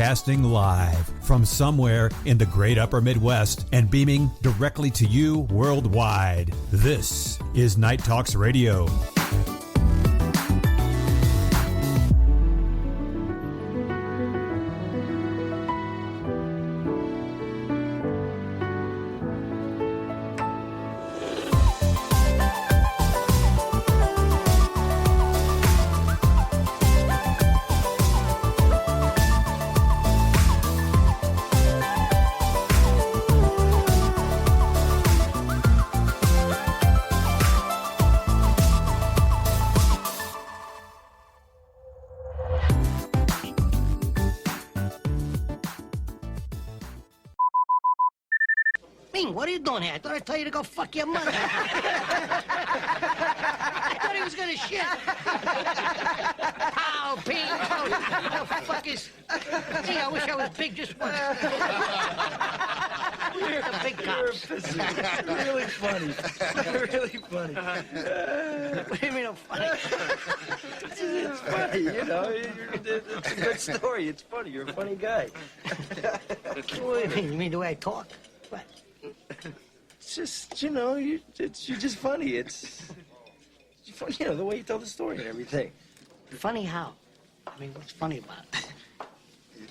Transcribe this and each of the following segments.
Broadcasting live from somewhere in the great upper Midwest and beaming directly to you worldwide. This is Night Talks Radio. What are you doing here? I thought I'd tell you to go fuck your mother. I thought he was gonna shit. Pow, ping, pow. The fuck is... Gee, I wish I was big just once. You're a big cops. It's really funny. Really funny. What do you mean I'm funny? It's funny, you know. It's a good story. It's funny. You're a funny guy. What do you mean? You mean the way I talk? What? It's just, you know, you're just funny. It's funny, you know, the way you tell the story and everything. Funny how? I mean, what's funny about it?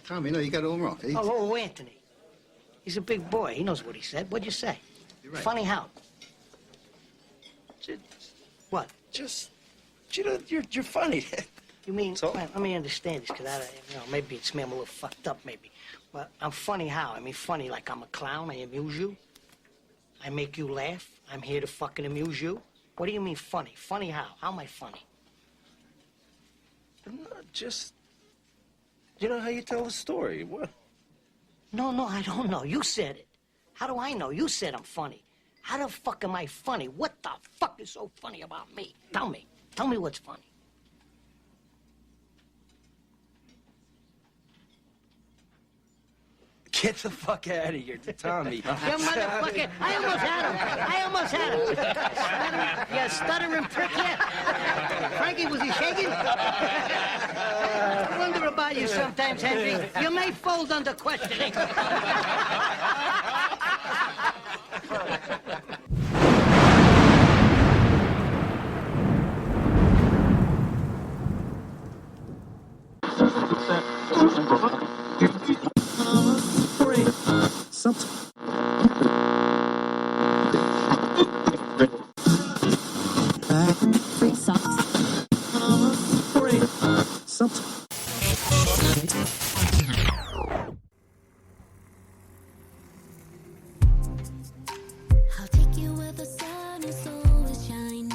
Tommy, no, you got it all wrong. Oh, Anthony. He's a big boy. He knows what he said. What'd you say? You're right. Funny how? What? Just, you know, you're funny. You mean, So? well, let me understand this, because maybe it's me, I'm a little fucked up, maybe. But I'm funny how? I mean, funny like I'm a clown, I amuse you. I make you laugh. I'm here to fucking amuse you. What do you mean funny? Funny how? How am I funny? Not just, you know how you tell the story. What? No, I don't know. You said it. How do I know? You said I'm funny. How the fuck am I funny? What the fuck is so funny about me? Tell me. Tell me what's funny. Get the fuck out of here, Tommy. You motherfucker. I almost had him. You stuttering prick yet? Frankie, was he shaking? I wonder about you sometimes, Henry. You may fold under questioning. I'll take you where the sun is always shining.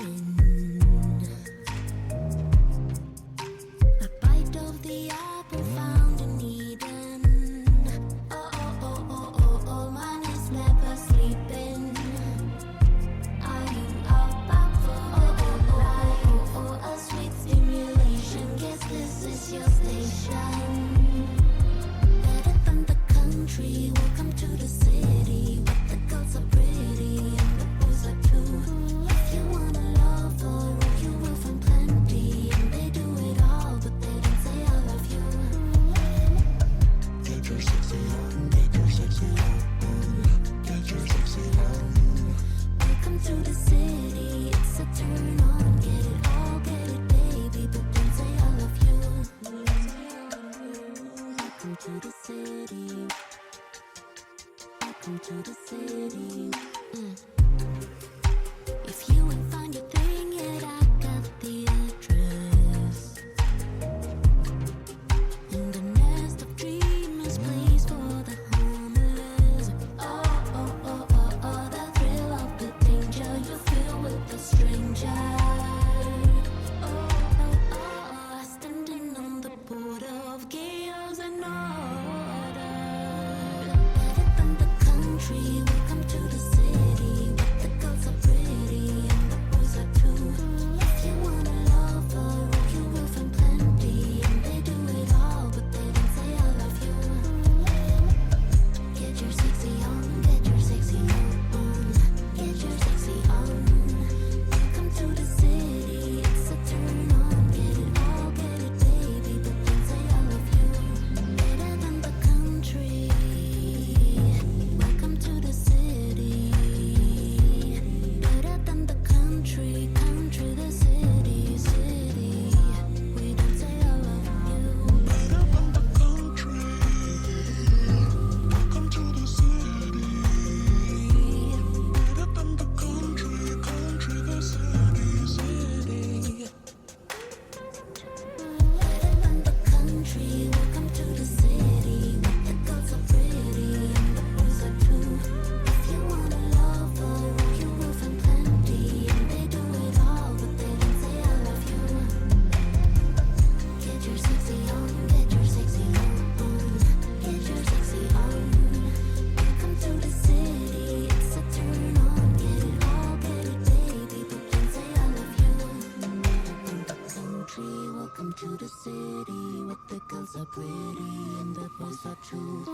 A bite of the apple found in Eden. Oh, man is never sleeping. Are you up for a sweet stimulation? Guess this is your station. Better than the country, welcome to the city. Where the girls are pretty and the boys are too. If you want a lover, you will find plenty. And they do it all, but they don't say I love you. Get your sexy on, get your sexy on, get your sexy on. Welcome to the city, it's a turn on. Get it all, get it, baby, but don't say I love you. Welcome to the city. Welcome to the city. If you ain't find your thing yet, I got the address. In the nest of dreamers, place for the homeless. Oh, the thrill of the danger you feel with a stranger. Oh, standing on the border of chaos and order. Better than the country, welcome to the city. Where the girls are pretty and the boys are too. If you want a lover, you will find plenty. And they do it all, but they don't say I love you. Get your sexy on, get your sexy on, get your sexy on. Welcome to the city, it's a turn on. Get it all, get it, baby, but don't say I love you. Better than the the truth.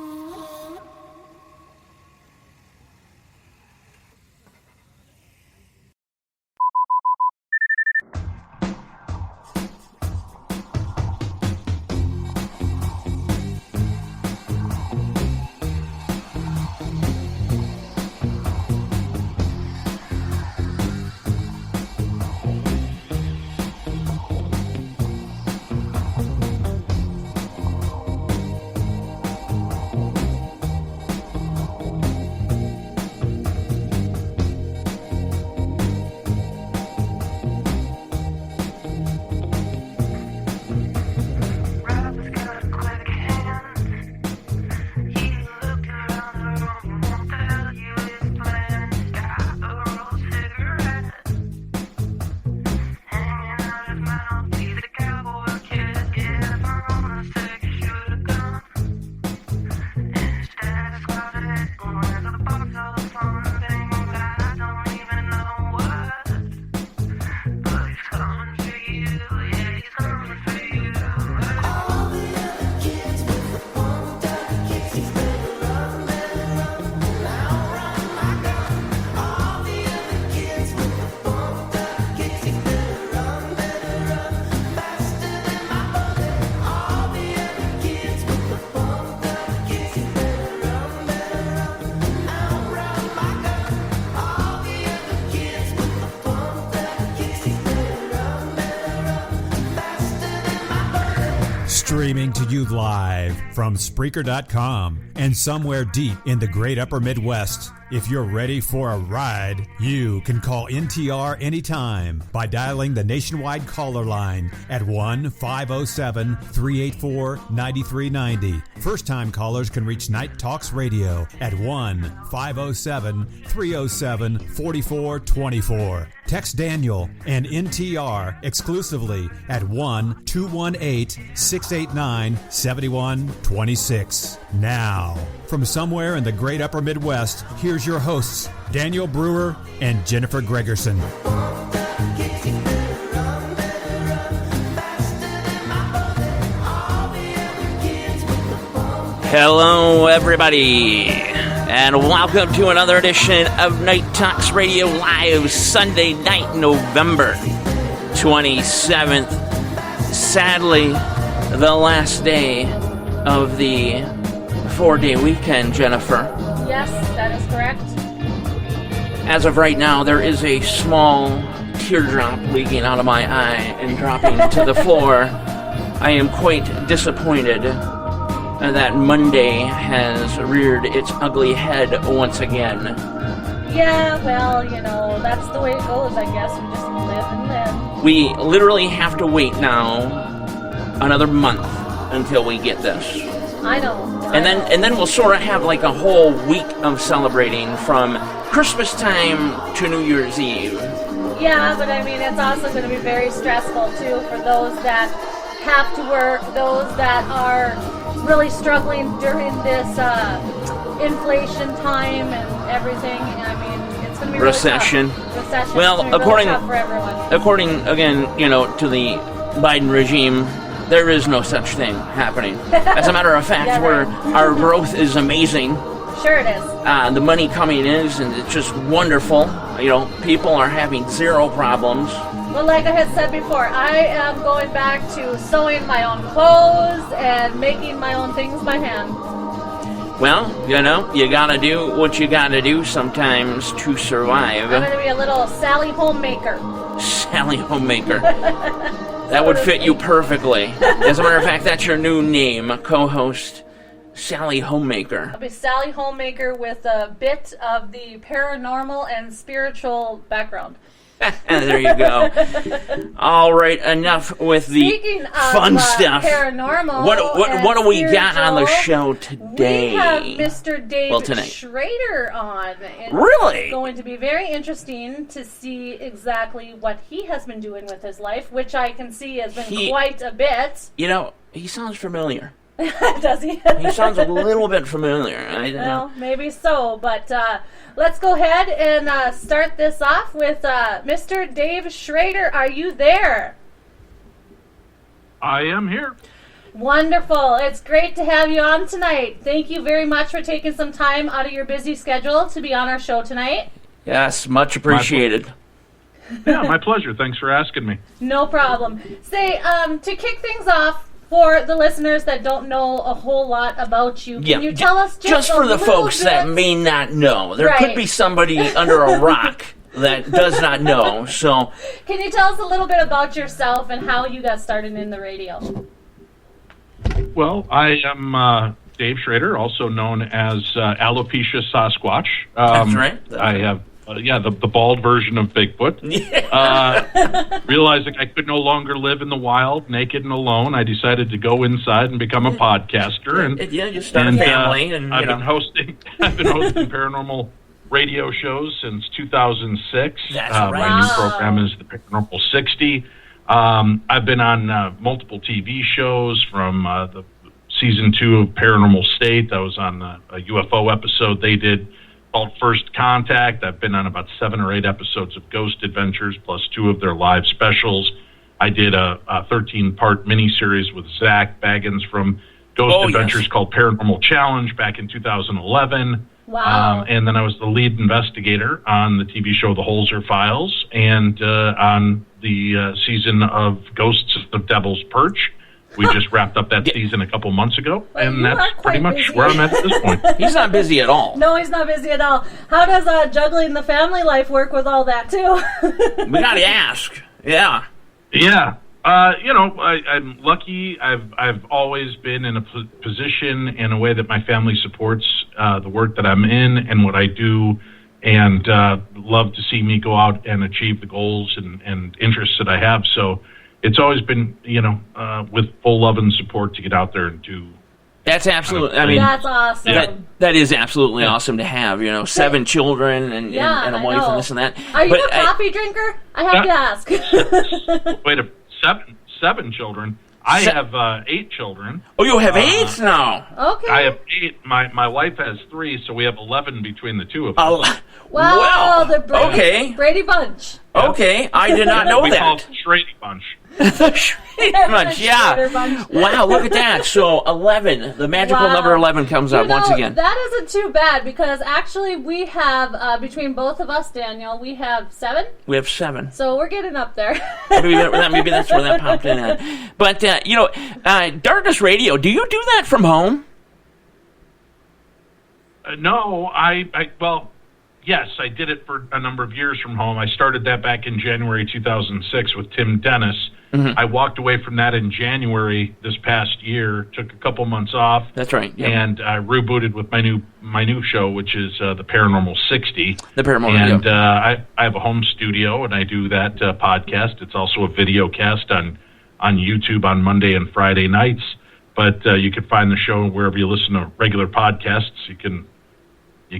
Streaming to you live from Spreaker.com and somewhere deep in the great upper Midwest. If you're ready for a ride, you can call NTR anytime by dialing the nationwide caller line at 1-507-384-9390. First-time callers can reach Night Talks Radio at 1-507-307-4424. Text Daniel and NTR exclusively at 1-218-689-7126. Now, from somewhere in the great upper Midwest, here's your hosts, Daniel Brewer and Jennifer Gregerson. Hello, everybody, and welcome to another edition of Night Talks Radio Live, Sunday night, November 27th. Sadly, the last day of the 4-day weekend, Jennifer. Yes, that is correct. As of right now, there is a small teardrop leaking out of my eye and dropping to the floor. I am quite disappointed that Monday has reared its ugly head once again. Yeah, well, you know, that's the way it goes, I guess. We just live and live. We literally have to wait now another month until we get this. I know. And then we'll sort of have like a whole week of celebrating from Christmas time to New Year's Eve. Yeah, but I mean, it's also going to be very stressful, too, for those that have to work, those that are really struggling during this inflation time and everything. I mean, it's going to be Recession. Really tough. Recession. Well, it's really tough for everyone. according again, to the Biden regime, there is no such thing happening. As a matter of fact, our growth is amazing. Sure it is. The money coming in and it's just wonderful. People are having zero problems. Well, like I had said before, I am going back to sewing my own clothes and making my own things by hand. Well, you gotta do what you gotta do sometimes to survive. I'm gonna be a little Sally homemaker. Sally Homemaker. That would fit you perfectly. As a matter of fact, that's your new name, co-host Sally Homemaker. I'll be Sally Homemaker with a bit of the paranormal and spiritual background. There you go. All right, enough with the Speaking of fun stuff. Paranormal. What do we got on the show today? We have Mr. Dave tonight. Schrader on. It's Really? going to be very interesting to see exactly what he has been doing with his life, which I can see has been quite a bit. He sounds familiar. Does he? He sounds a little bit familiar. Well, maybe so, but let's go ahead and start this off with Mr. Dave Schrader. Are you there? I am here. Wonderful. It's great to have you on tonight. Thank you very much for taking some time out of your busy schedule to be on our show tonight. Yes, much appreciated. Yeah, my pleasure. Thanks for asking me. No problem. Say, to kick things off, for the listeners that don't know a whole lot about you, can you tell us just for the folks that may not know? There could be somebody under a rock that does not know. So, can you tell us a little bit about yourself and how you got started in the radio? Well, I am Dave Schrader, also known as Alopecia Sasquatch. That's right. I have, the bald version of Bigfoot. Realizing I could no longer live in the wild, naked and alone, I decided to go inside and become a podcaster. And you start a family, and I've been hosting paranormal radio shows since 2006. That's right. My new program is the Paranormal 60. I've been on multiple TV shows from the season 2 of Paranormal State. I was on a UFO episode they did called First Contact. I've been on about 7 or 8 episodes of Ghost Adventures, plus 2 of their live specials. I did a 13-part miniseries with Zach Baggins from Ghost Adventures called Paranormal Challenge back in 2011. Wow. And then I was the lead investigator on the TV show The Holzer Files and on the season of Ghosts of Devil's Perch. We just wrapped up that season a couple months ago, and that's pretty much busy. where I'm at this point. He's not busy at all. No, he's not busy at all. How does juggling the family life work with all that, too? We got to ask. Yeah. Yeah. I'm lucky. I've always been in a position in a way that my family supports the work that I'm in and what I do, and love to see me go out and achieve the goals and interests that I have. So it's always been, with full love and support to get out there and do. That's absolutely. I mean, that's awesome. That is absolutely awesome to have. 7 children and a wife and this and that. Are you a coffee drinker? I have to ask. Wait a 7 children. I have 8 children. Oh, you have 8 now? Okay. I have 8. My wife has 3, so we have 11 between the 2 of us. Oh, wow, the Brady Bunch. Okay, I did not know we that. call it the Schrader Bunch. The Schrader Bunch, yeah. Wow, look at that. So 11, the magical number 11 comes up once again. That isn't too bad because actually we have, between both of us, Daniel, we have 7. We have 7. So we're getting up there. maybe that's where that popped in at. But, Darkness Radio, do you do that from home? No, well, yes, I did it for a number of years from home. I started that back in January 2006 with Tim Dennis. Mm-hmm. I walked away from that in January this past year, took a couple months off. That's right. Yep. And I rebooted with my new show, which is the Paranormal 60. The Paranormal, and I have a home studio, and I do that podcast. It's also a video cast on YouTube on Monday and Friday nights. But you can find the show wherever you listen to regular podcasts. You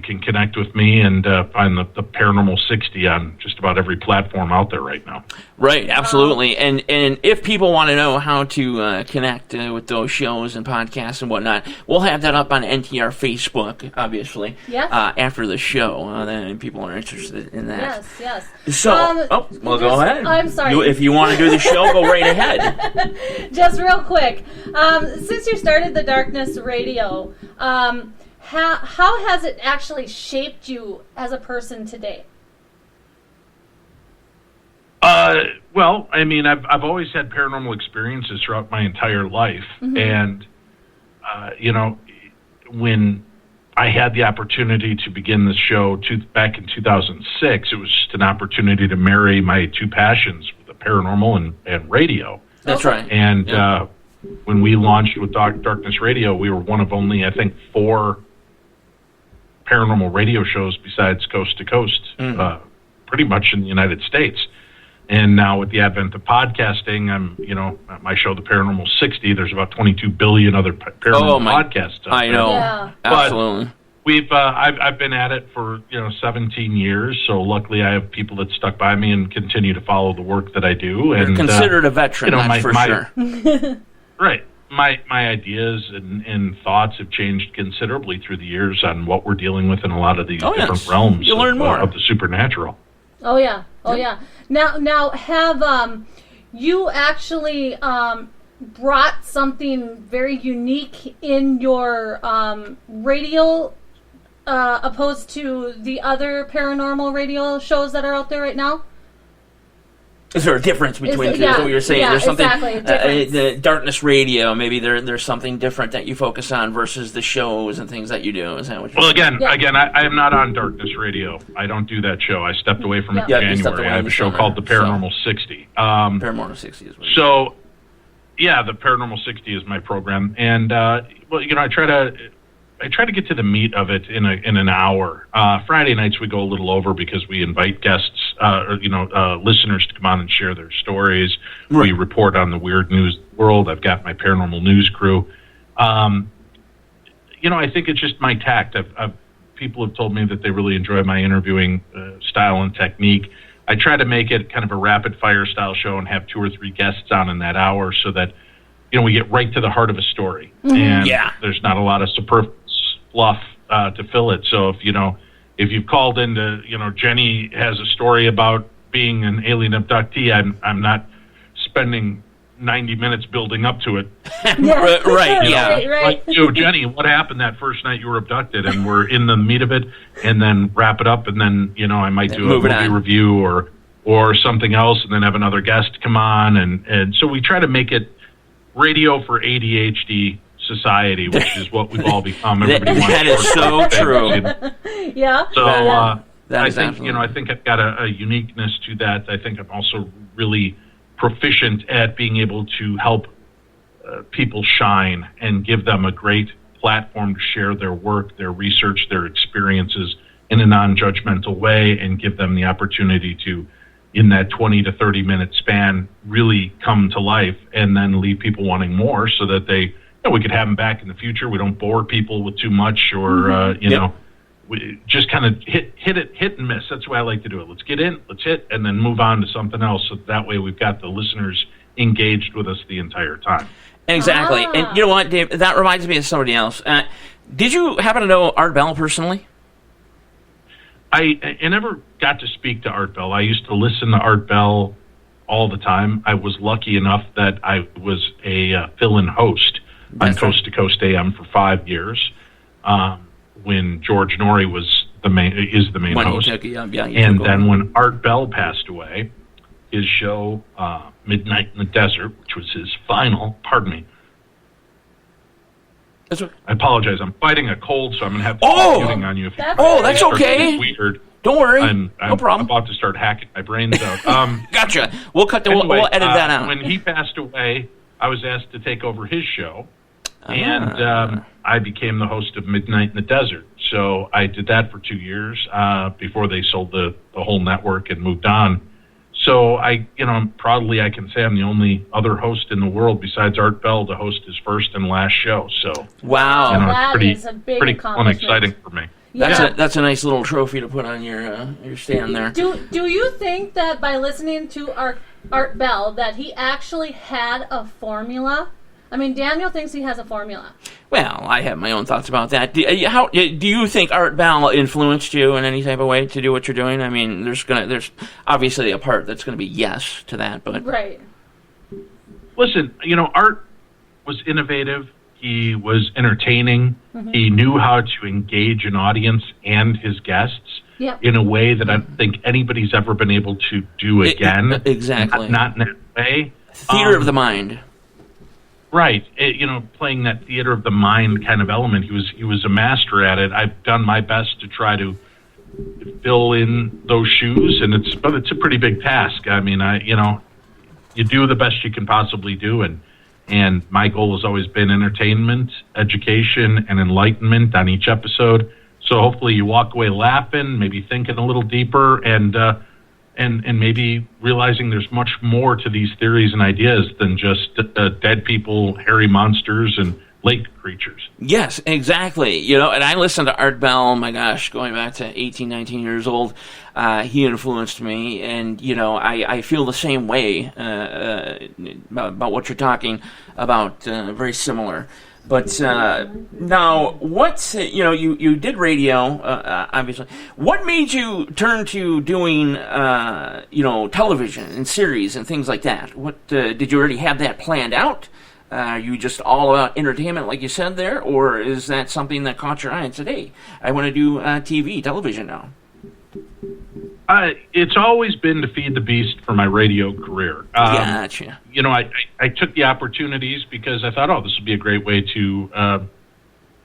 can connect with me and find the Paranormal 60 on just about every platform out there right now. Right, absolutely. And if people want to know how to connect with those shows and podcasts and whatnot, we'll have that up on NTR Facebook, obviously, after the show. Then people are interested in that. Yes. So, go ahead. I'm sorry. If you want to do the show, go right ahead. Just real quick. Since you started the Darkness Radio, how has it actually shaped you as a person today? Well, I mean, I've always had paranormal experiences throughout my entire life, and when I had the opportunity to begin this show back in 2006, it was just an opportunity to marry my 2 passions, the paranormal and radio. That's right. And when we launched with Darkness Radio, we were one of only, I think, 4 paranormal radio shows besides Coast to Coast, pretty much in the United States. And now with the advent of podcasting, my show, The Paranormal 60, there's about 22 billion other paranormal podcasts out I there. know. Yeah. Absolutely. I've been at it for 17 years, so luckily I have people that stuck by me and continue to follow the work that I do. You're and considered a veteran, that's for sure. Right. My ideas and thoughts have changed considerably through the years on what we're dealing with in a lot of these different realms you learn more of the supernatural. Oh yeah. Now have you actually brought something very unique in your radio, opposed to the other paranormal radio shows that are out there right now? Is there a difference between the two? Is what you're saying? Yeah, There's something, exactly. the Darkness Radio, maybe there's something different that you focus on versus the shows and things that you do. Is that what you're saying? Again, I am not on Darkness Radio. I don't do that show. I stepped away from it in January. I have a show called The Paranormal 60. Paranormal 60 is what so, yeah, The Paranormal 60 is my program. And, well, you know, I try to get to the meat of it in an hour. Friday nights we go a little over because we invite guests, listeners to come on and share their stories. Right. We report on the weird news world. I've got my paranormal news crew. I think it's just my tact. People have told me that they really enjoy my interviewing style and technique. I try to make it kind of a rapid fire style show and have 2 or 3 guests on in that hour so that, we get right to the heart of a story. Mm-hmm. And there's not a lot of superfluous fluff to fill it. So if you've called into, Jenny has a story about being an alien abductee, I'm not spending 90 minutes building up to it. Right. Like, Jenny, what happened that first night you were abducted? And we're in the meat of it, and then wrap it up, and then, I might do a movie review or something else, and then have another guest come on. And so we try to make it radio for ADHD society, which is what we've all become. Everybody wants that is so true. Yeah. So I think I've got a uniqueness to that. I think I'm also really proficient at being able to help people shine and give them a great platform to share their work, their research, their experiences in a non-judgmental way, and give them the opportunity to, in that 20 to 30 minute span, really come to life and then leave people wanting more so that they, we could have them back in the future. We don't bore people with too much or, we just kind of hit and miss. That's the way I like to do it. Let's get in, let's hit, and then move on to something else. So that way we've got the listeners engaged with us the entire time. Exactly. And you know what, Dave? That reminds me of somebody else. Did you happen to know Art Bell personally? I never got to speak to Art Bell. I used to listen to Art Bell all the time. I was lucky enough that I was a fill-in host on Coast to Coast AM for 5 years when George Norrie was the main host. And then when Art Bell passed away, his show Midnight in the Desert, which was his final, That's okay. I apologize. I'm fighting a cold, so I'm going to have to start muting on you. If that's okay. Weird. Don't worry. No problem. I'm about to start hacking my brains out. Gotcha. We'll cut. We'll edit that out. When he passed away, I was asked to take over his show, and I became the host of Midnight in the Desert. So I did that for 2 years before they sold the whole network and moved on. So proudly I can say I'm the only other host in the world besides Art Bell to host his first and last show. So wow, that it's is a big pretty cool and exciting for me. That's a nice little trophy to put on your stand there. Do you think that by listening to Art Bell that he actually had a formula? I mean, Daniel thinks he has a formula. Well, I have my own thoughts about that. Do you think Art Bell influenced you in any type of way to do what you're doing? I mean, there's obviously a part that's going to be yes to that, but right. Listen, Art was innovative. He was entertaining. Mm-hmm. He knew how to engage an audience and his guests in a way that I don't think anybody's ever been able to do again. Exactly. Not in that way. Theater of the mind. Right. Playing that theater of the mind kind of element. He was a master at it. I've done my best to try to fill in those shoes, but it's a pretty big task. I mean, you do the best you can possibly do, and my goal has always been entertainment, education, and enlightenment on each episode. So hopefully you walk away laughing, maybe thinking a little deeper, and maybe realizing there's much more to these theories and ideas than just dead people, hairy monsters, and lake creatures. Yes, exactly. And I listened to Art Bell, my gosh, going back to 18, 19 years old. He influenced me, and, I feel the same way about what you're talking about, very similar. But now, you did radio, obviously. What made you turn to doing, television and series and things like that? What did you already have that planned out? Are you just all about entertainment, like you said there, or is that something that caught your eye and said, hey, I want to do television now? It's always been to feed the beast for my radio career. Gotcha. You know, I took the opportunities because I thought, this would be a great way to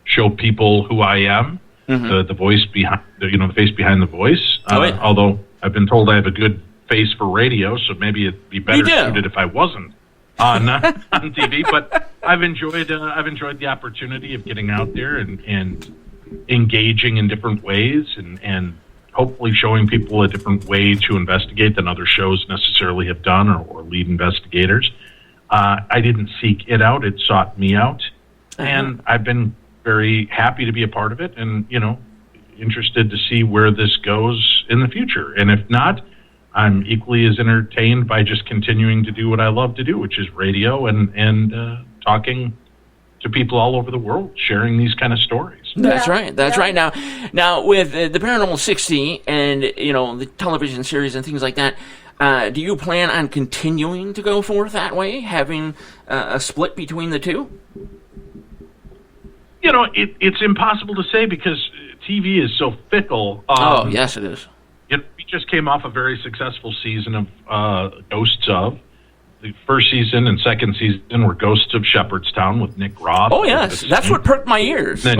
show people who I am, the voice behind, the face behind the voice. Although I've been told I have a good face for radio, so maybe it'd be better suited if I wasn't on TV. But I've enjoyed the opportunity of getting out there and engaging in different ways and hopefully showing people a different way to investigate than other shows necessarily have done or lead investigators. I didn't seek it out; it sought me out, and I've been very happy to be a part of it, and interested to see where this goes in the future. And if not, I'm equally as entertained by just continuing to do what I love to do, which is radio and talking to people all over the world, sharing these kind of stories. That's right. That's right. Now with the Paranormal 60 and the television series and things like that, do you plan on continuing to go forth that way, having a split between the two? It's impossible to say because TV is so fickle. Yes, it is. We just came off a very successful season of Ghosts of. The first season and second season were Ghosts of Shepherdstown with Nick Roth. Oh, yes. That's what perked my ears. Then,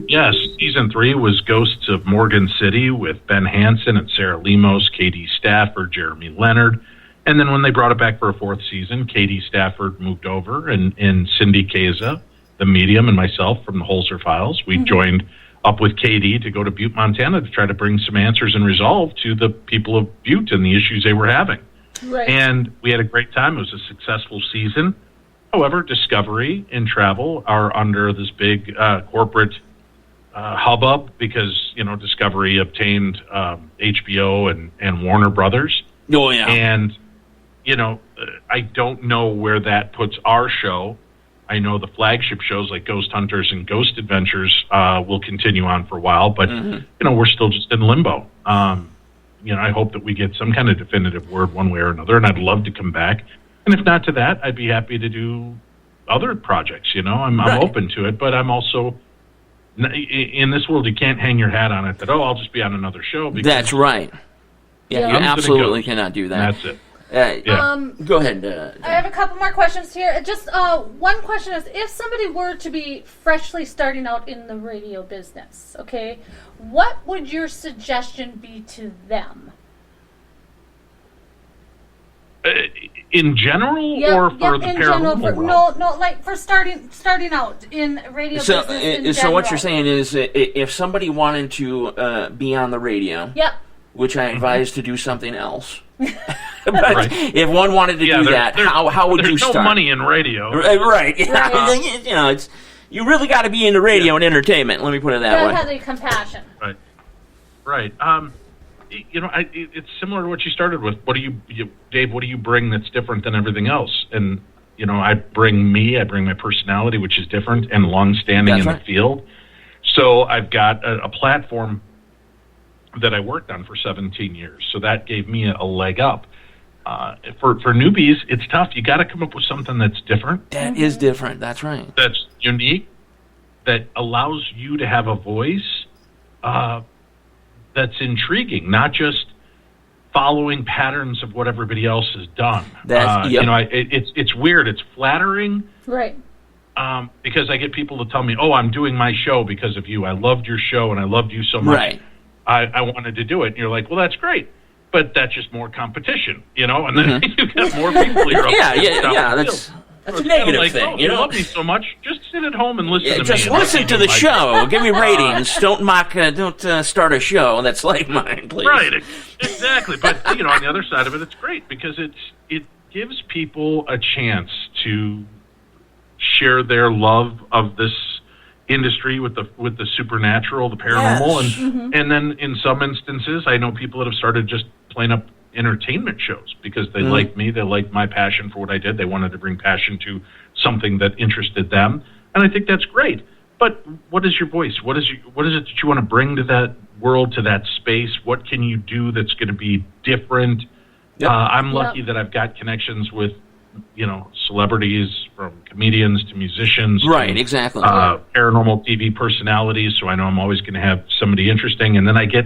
yes. Season 3 was Ghosts of Morgan City with Ben Hansen and Sarah Lemos, Katie Stafford, Jeremy Leonard. And then when they brought it back for a fourth season, Katie Stafford moved over and Cindy Keza, the medium, and myself from the Holzer Files, we joined up with Katie to go to Butte, Montana to try to bring some answers and resolve to the people of Butte and the issues they were having. Right. And we had a great time. It was a successful season. However, Discovery and Travel are under this big corporate hubbub because, Discovery obtained HBO and Warner Brothers. Oh, yeah. And, I don't know where that puts our show. I know the flagship shows like Ghost Hunters and Ghost Adventures will continue on for a while, but, we're still just in limbo. I hope that we get some kind of definitive word one way or another, and I'd love to come back. And if not to that, I'd be happy to do other projects, I'm open to it, but I'm also, in this world, you can't hang your hat on it that, I'll just be on another show. Because that's right. Yeah, you absolutely cannot do that. That's it. Go ahead. I have a couple more questions here. Just one question is, if somebody were to be freshly starting out in the radio business, okay, what would your suggestion be to them? In general, or for the paranormal? No, like for starting out in radio business in general. So what you're saying is, if somebody wanted to be on the radio, which I advise to do something else. But if one wanted to do that, how would you start? There's no money in radio. Right. It's you really got to be into radio and entertainment. Let me put it that way. You have the compassion. Right. It's similar to what you started with. Dave, what do you bring that's different than everything else? And, I bring my personality, which is different and long-standing the field. So I've got a platform that I worked on for 17 years. So that gave me a leg up. For newbies, it's tough. You got to come up with something that's different. That is different. That's right. That's unique, that allows you to have a voice that's intriguing, not just following patterns of what everybody else has done. It's weird. It's flattering. Right. Because I get people to tell me, I'm doing my show because of you. I loved your show and I loved you so much. Right. I wanted to do it. And you're like, well, that's great. But that's just more competition, and then you get more people here. That's a negative thing, you love me so much, just sit at home and listen to me. Just listen to the show. Give me ratings. Don't start a show that's like mine, please. Right, exactly. But, on the other side of it, it's great because it gives people a chance to share their love of this industry with the supernatural, the paranormal, and then in some instances, I know people that have started just playing up entertainment shows because they liked me, they liked my passion for what I did, they wanted to bring passion to something that interested them, and I think that's great. But what is your voice? What is it that you want to bring to that world, to that space? What can you do that's going to be different? I'm lucky that I've got connections with celebrities, from comedians to musicians. Right, to, exactly. Paranormal TV personalities, so I know I'm always going to have somebody interesting. And then I get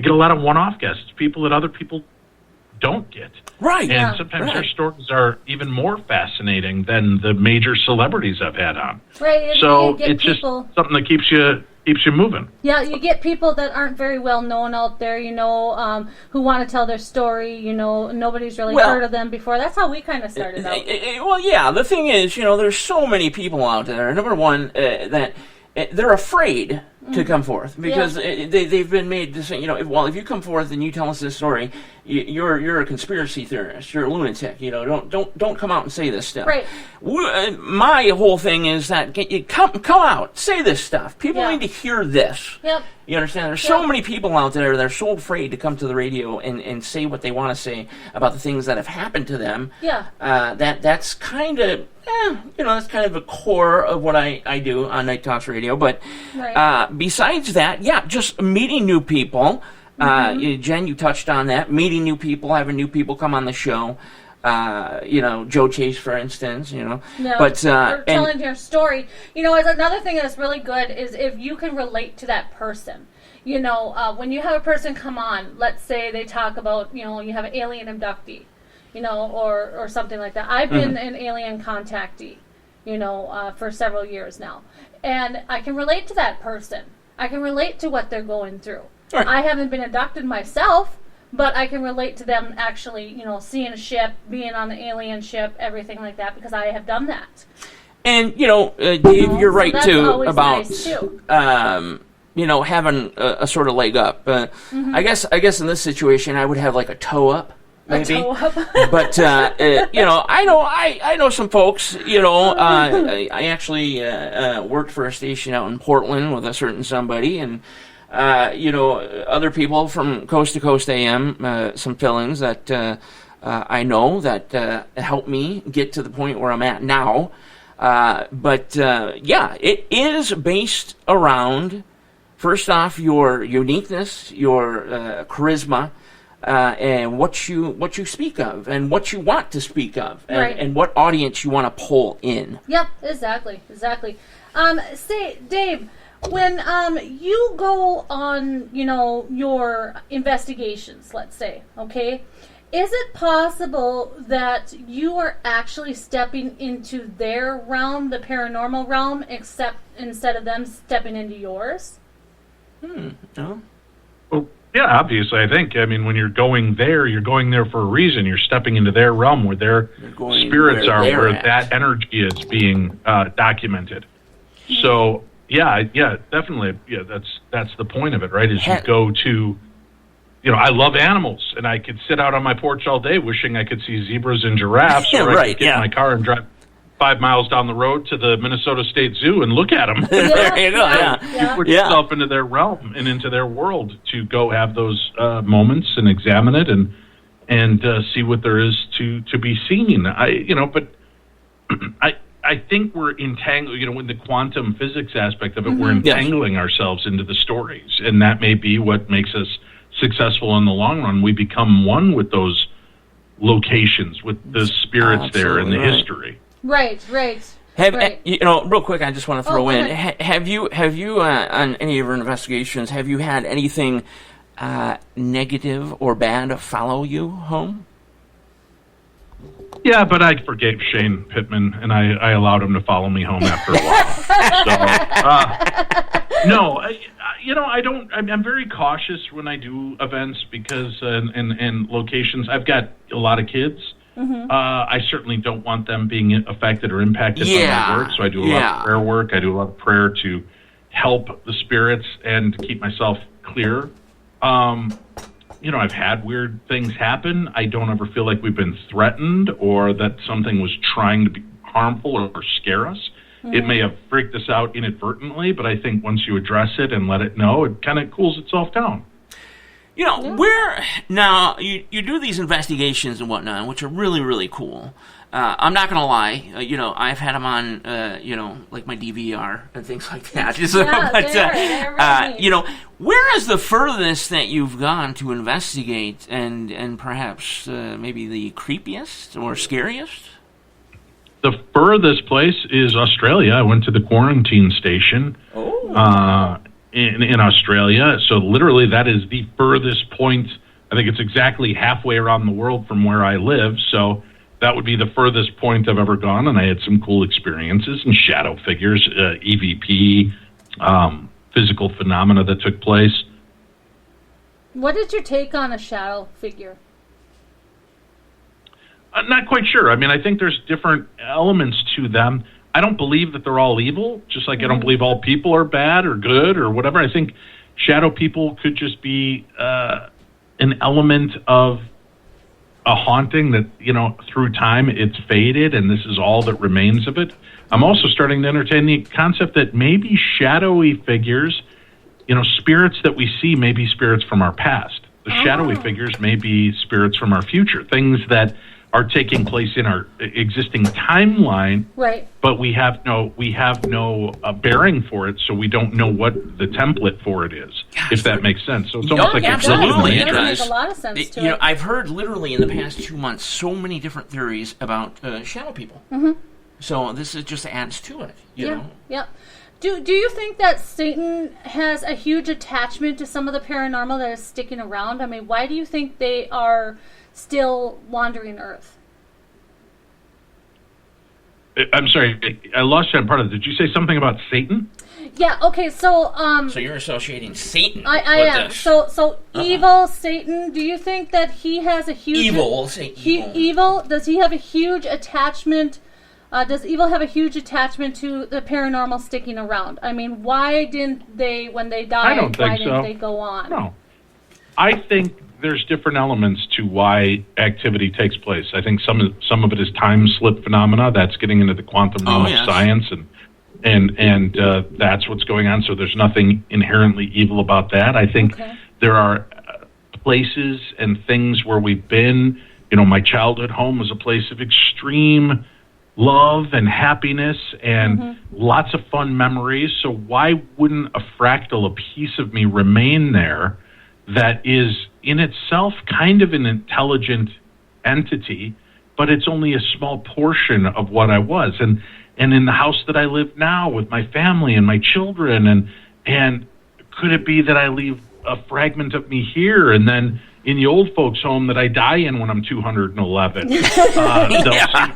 a lot of one-off guests, people that other people don't get. Right. And sometimes their stories are even more fascinating than the major celebrities I've had on. Right. So it's just something that keeps you moving. Yeah, you get people that aren't very well known out there, who want to tell their story, nobody's really heard of them before. That's how we kind of started out. Well, yeah, the thing is, there's so many people out there. Number one, that they're afraid to come forth because they've been made to say, if you come forth and you tell us this story, you're a conspiracy theorist, you're a lunatic. Don't come out and say this stuff. Right. My whole thing is that come out, say this stuff. People need to hear this. Yep. You understand? There's so many people out there that are so afraid to come to the radio and say what they want to say about the things that have happened to them. Yeah. That's kind of, that's kind of the core of what I do on Night Talks Radio. But besides that, just meeting new people. Jen, you touched on that. Meeting new people, having new people come on the show. Joe Chase, for instance, but telling your story, as another thing that's really good is if you can relate to that person. When you have a person come on, let's say they talk about, you have an alien abductee, or something like that. I've been an alien contactee, for several years now, and I can relate to that person. I can relate to what they're going through. Right. I haven't been abducted myself, but I can relate to them actually, seeing a ship, being on the alien ship, everything like that, because I have done that. And, Dave, you're right, too, about, nice too. Having a sort of leg up. I guess in this situation, I would have like a toe up. Maybe. But I know some folks. I actually worked for a station out in Portland with a certain somebody, and other people from Coast to Coast AM, some fill-ins that I know that helped me get to the point where I'm at now. But it is based around, first off, your uniqueness, your charisma. And what you speak of, and what you want to speak of, and what audience you want to pull in. Yep, exactly. Say, Dave, when you go on, your investigations, let's say, okay, is it possible that you are actually stepping into their realm, the paranormal realm, instead of them stepping into yours? No. Well, yeah, obviously, I think. I mean, when you're going there for a reason. You're stepping into their realm where their spirits are, where that energy is being documented. So, yeah, definitely. Yeah, that's the point of it, right? Is you go to, I love animals, and I could sit out on my porch all day wishing I could see zebras and giraffes, or I could get in my car and drive 5 miles down the road to the Minnesota State Zoo and look at them. There you go. You put yourself into their realm and into their world to go have those moments and examine it and see what there is to be seen. But I think we're entangled. In the quantum physics aspect of it, we're entangling ourselves into the stories, and that may be what makes us successful in the long run. We become one with those locations, with the spirits there and the history. Right. Real quick, I just want to throw in. Have you on any of your investigations, have you had anything negative or bad follow you home? Yeah, but I forgave Shane Pittman, and I allowed him to follow me home after a while. I don't. I'm very cautious when I do events because and locations. I've got a lot of kids. Mm-hmm. I certainly don't want them being affected or impacted by my work, so I do a lot of prayer work. I do a lot of prayer to help the spirits and to keep myself clear. I've had weird things happen. I don't ever feel like we've been threatened or that something was trying to be harmful or scare us. Mm-hmm. It may have freaked us out inadvertently, but I think once you address it and let it know, it kind of cools itself down. Where now you do these investigations and whatnot, which are really, really cool. I'm not going to lie. I've had them on, like my DVR and things like that. Where is the furthest that you've gone to investigate and perhaps maybe the creepiest or scariest? The furthest place is Australia. I went to the quarantine station in Australia. So literally that is the furthest point. I think it's exactly halfway around the world from where I live. So that would be the furthest point I've ever gone. And I had some cool experiences and shadow figures, EVP, physical phenomena that took place. What is your take on a shadow figure? I'm not quite sure. I mean, I think there's different elements to them. I don't believe that they're all evil, just like I don't believe all people are bad or good or whatever. I think shadow people could just be an element of a haunting that, you know, through time it's faded and this is all that remains of it. I'm also starting to entertain the concept that maybe shadowy figures, you know, spirits that we see may be spirits from our past. The shadowy figures may be spirits from our future, things that are taking place in our existing timeline, right? But we have no bearing for it, so we don't know what the template for it is. Gosh, if that makes sense. So it's almost like absolutely, it does. Make a lot of sense to it. I've heard literally in the past 2 months so many different theories about shadow people. Mm-hmm. So this is just adds to it. You know? Yeah. Do you think that Satan has a huge attachment to some of the paranormal that is sticking around? I mean, why do you think they are still wandering Earth? I'm sorry, I lost you on part of it. Did you say something about Satan? Yeah. Okay. So. So you're associating Satan. I am. So evil Satan. Do you think that he has a huge evil? Evil. Does he have a huge attachment? Does evil have a huge attachment to the paranormal sticking around? I mean, why didn't they, when they died, didn't they go on? No. I think there's different elements to why activity takes place. I think some of it is time slip phenomena. That's getting into the quantum realm of science, and that's what's going on. So there's nothing inherently evil about that. I think there are places and things where we've been. You know, my childhood home was a place of extreme love and happiness and lots of fun memories. So why wouldn't a fractal, a piece of me, remain there that is in itself kind of an intelligent entity, but it's only a small portion of what I was. And in the house that I live now with my family and my children, and could it be that I leave a fragment of me here and then in the old folks' home that I die in when I'm 211.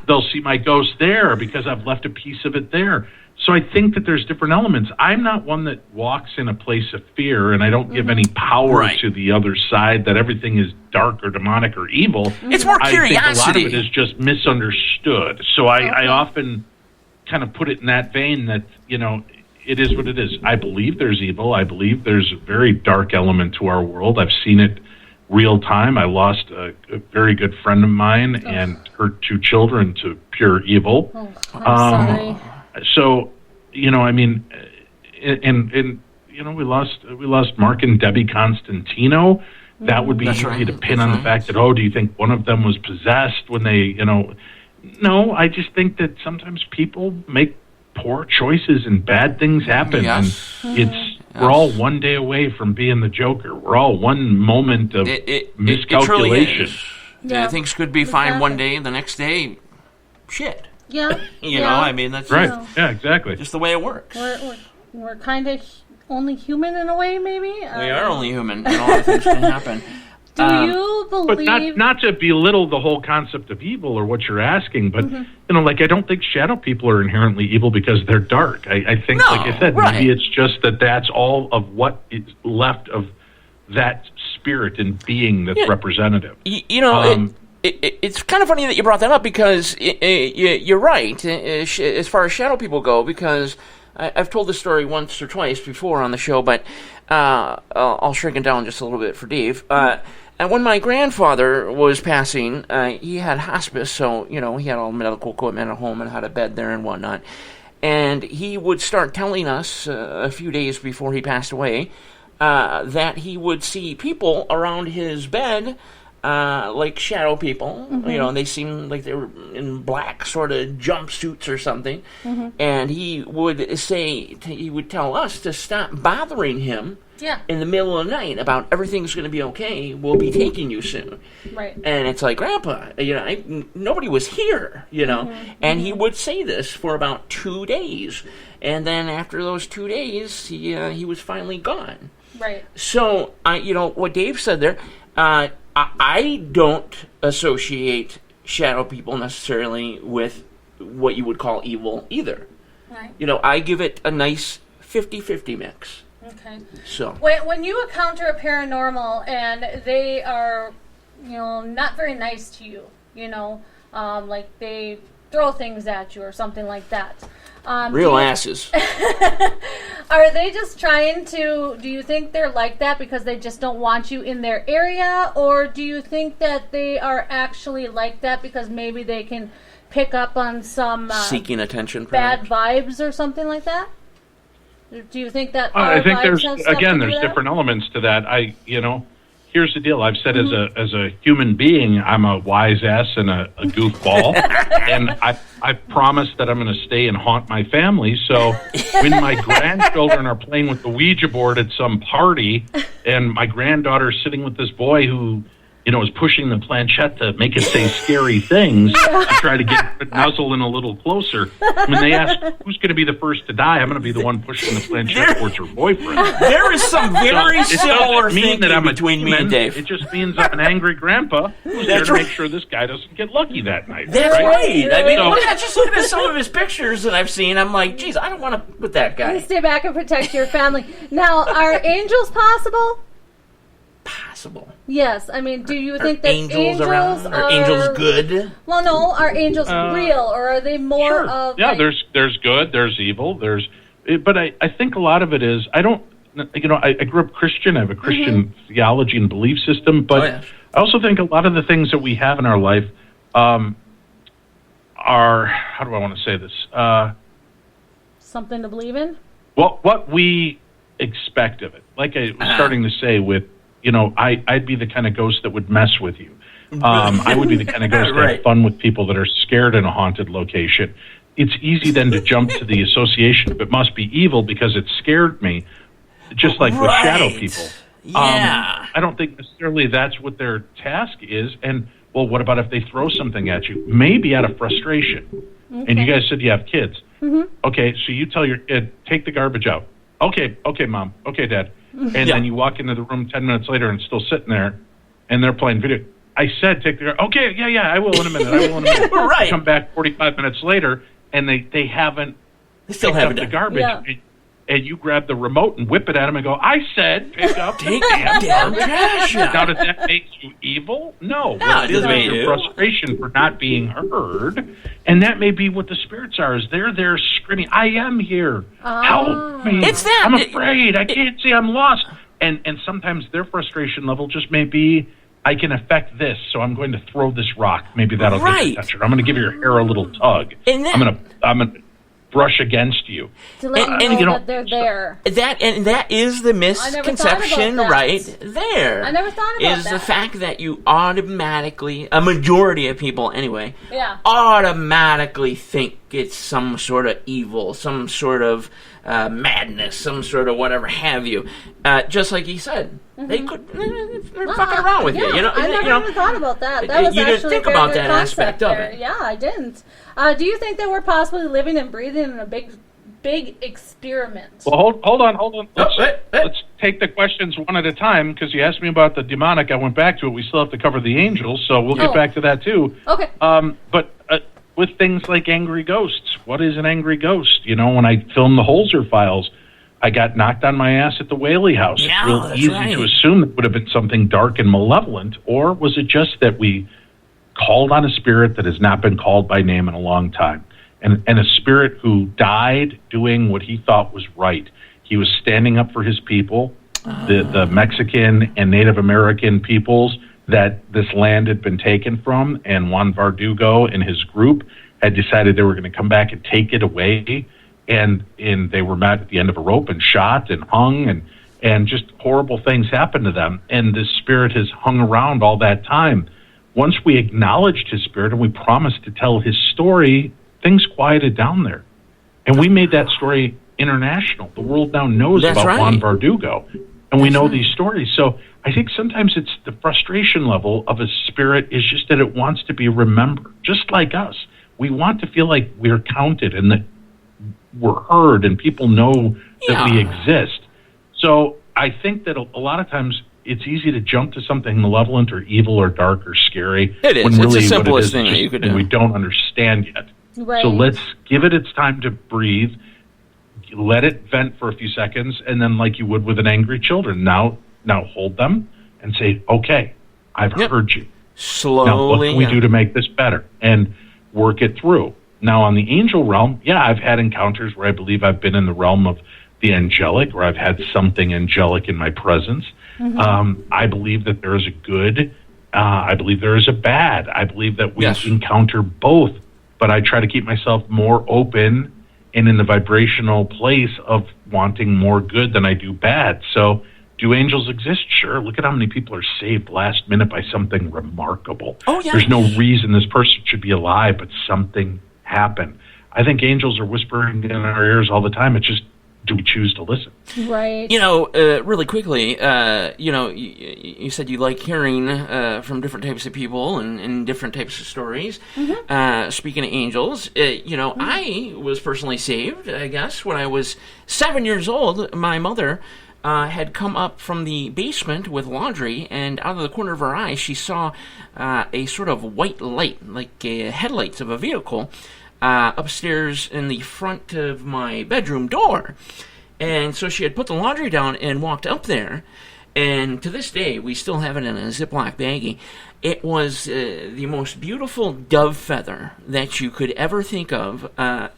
They'll see my ghost there because I've left a piece of it there. So I think that there's different elements. I'm not one that walks in a place of fear, and I don't give any power to the other side that everything is dark or demonic or evil. It's more curiosity. I think a lot of it is just misunderstood. So I often kind of put it in that vein that, you know, it is what it is. I believe there's evil. I believe there's a very dark element to our world. I've seen it real time. I lost a very good friend of mine and her 2 children to pure evil. I'm sorry. So, you know, I mean, and you know, we lost Mark and Debbie Constantino. That would be easy to pin on the fact that, do you think one of them was possessed when they, you know? No, I just think that sometimes people make poor choices and bad things happen. Yes. And we're all one day away from being the Joker. We're all one moment of miscalculation. Things could be fine one day, and the next day, shit. Yeah. you know, I mean, that's right. Yeah, exactly. Just the way it works. We're kind of only human in a way, maybe. We are only human, and all the things can happen. Do you believe? But not to belittle the whole concept of evil or what you're asking, but you know, like I don't think shadow people are inherently evil because they're dark. I think, like I said, maybe it's just that's all of what is left of that spirit and being that's representative. You know. It's kind of funny that you brought that up because you're right as far as shadow people go, because I've told this story once or twice before on the show, but I'll shrink it down just a little bit for Dave. And when my grandfather was passing, he had hospice, so, you know, he had all medical equipment at home and had a bed there and whatnot. And he would start telling us a few days before he passed away that he would see people around his bed like shadow people. You know, they seemed like they were in black sort of jumpsuits or something. And he would he would tell us to stop bothering him in the middle of the night about everything's going to be okay. We'll be taking you soon. Right. And it's like, Grandpa, you know, nobody was here, you know. And he would say this for about 2 days. And then after those 2 days, he was finally gone. Right. So, you know, what Dave said there, I don't associate shadow people necessarily with what you would call evil either. Right. You know, I give it a nice 50-50 mix. Okay. So when you encounter a paranormal and they are, you know, not very nice to you, you know, like they throw things at you or something like that. Real asses. Are they just trying to, do you think they're like that because they just don't want you in their area? Or do you think that they are actually like that because maybe they can pick up on some seeking attention, bad vibes or something like that? Do you think that I think vibes there's, again, there's different elements to that. Here's the deal. I've said as a human being, I'm a wise ass and a goofball, and I promise that I'm going to stay and haunt my family. So when my grandchildren are playing with the Ouija board at some party, and my granddaughter's sitting with this boy who, you know, is pushing the planchette to make it say scary things to try to get the nuzzle in a little closer. When they ask who's going to be the first to die, I'm going to be the one pushing the planchette towards your boyfriend. There is some very similar thinking between me and Dave. It just means I'm an angry grandpa who's there to make sure this guy doesn't get lucky that night. That's right. I mean, just looking at some of his pictures that I've seen, I'm like, geez, I don't want to put that guy. You stay back and protect your family. Now, are angels possible? Possible. Yes, I mean, do you think that angels around? Are angels good? Well, no. Are angels real, or are they more of? Yeah, there's good, there's evil, but I think a lot of it is I grew up Christian. I have a Christian theology and belief system, but I also think a lot of the things that we have in our life are, how do I want to say this? Something to believe in. What we expect of it, like I was starting to say with. You know, I'd be the kind of ghost that would mess with you. I would be the kind of ghost that have fun with people that are scared in a haunted location. It's easy then to jump to the association of it must be evil because it scared me, just like with shadow people. Yeah. I don't think necessarily that's what their task is. And, well, what about if they throw something at you? Maybe out of frustration. Okay. And you guys said you have kids. Okay, so you tell your kid, take the garbage out. Okay, Mom. Okay, Dad. And then you walk into the room 10 minutes later and it's still sitting there, and they're playing video. I said, take the garbage. Okay, yeah, I will in a minute. Right. Come back 45 minutes later, and they haven't still picked up the garbage. Yeah. And you grab the remote and whip it at them and go, I said, pick up the damn trash. Now, does that make you evil? No. No, it doesn't make you. Frustration for not being heard. And that may be what the spirits are, is they're there screaming, I am here. Help me. It's that. I'm afraid. I can't see. I'm lost. And sometimes their frustration level just may be, I can affect this, so I'm going to throw this rock. Maybe that'll get your attention. I'm going to give your hair a little tug. And I'm going to brush against you. To let you know that they're there. That is the misconception right there. I never thought about that. Is the fact that you automatically, a majority of people anyway, automatically think it's some sort of evil, some sort of madness, some sort of whatever have you. Just like he said, they're fucking around with you. You know, I never even thought about that. That was you actually didn't think a very about good that concept aspect of there. it. Yeah, I didn't. Do you think that we're possibly living and breathing in a big experiment? Well, hold on. Let's take the questions one at a time, because you asked me about the demonic. I went back to it. We still have to cover the angels, so we'll get back to that too. Okay. But with things like angry ghosts, what is an angry ghost? You know, when I filmed the Holzer files, I got knocked on my ass at the Whaley house. Yeah, it's real easy to assume it would have been something dark and malevolent, or was it just that we called on a spirit that has not been called by name in a long time, and a spirit who died doing what he thought was right. He was standing up for his people, the Mexican and Native American peoples that this land had been taken from, and Juan Verdugo and his group had decided they were going to come back and take it away, and they were met at the end of a rope and shot and hung, and just horrible things happen to them. And this spirit has hung around all that time. Once we acknowledged his spirit and we promised to tell his story, things quieted down there. And we made that story international. The world now knows That's about right. Juan Verdugo, and we know these stories. So I think sometimes it's the frustration level of a spirit is just that it wants to be remembered, just like us. We want to feel like we're counted and that we're heard and people know that we exist. So I think that a lot of times it's easy to jump to something malevolent or evil or dark or scary. It is. When It's really the simplest what it is thing that just you could something do. we don't understand yet. Right. So let's give it its time to breathe, let it vent for a few seconds, and then like you would with an angry children, now hold them and say, okay, I've heard you. Slowly. Now, what can we do to make this better? And work it through. Now, on the angel realm, I've had encounters where I believe I've been in the realm of the angelic, or I've had something angelic in my presence. I believe that there is a good. I believe there is a bad. I believe that we encounter both, but I try to keep myself more open and in the vibrational place of wanting more good than I do bad. So, do angels exist? Sure. Look at how many people are saved last minute by something remarkable. Oh, yeah. There's no reason this person should be alive, but something happened. I think angels are whispering in our ears all the time. It's just, do we choose to listen? Right. Really quickly, you said you like hearing from different types of people and different types of stories. Speaking of angels, I was personally saved, I guess, when I was 7 years old. My mother had come up from the basement with laundry, and out of the corner of her eye, she saw a sort of white light, like headlights of a vehicle, upstairs in the front of my bedroom door. And so she had put the laundry down and walked up there, and to this day, we still have it in a Ziploc baggie. It was the most beautiful dove feather that you could ever think of,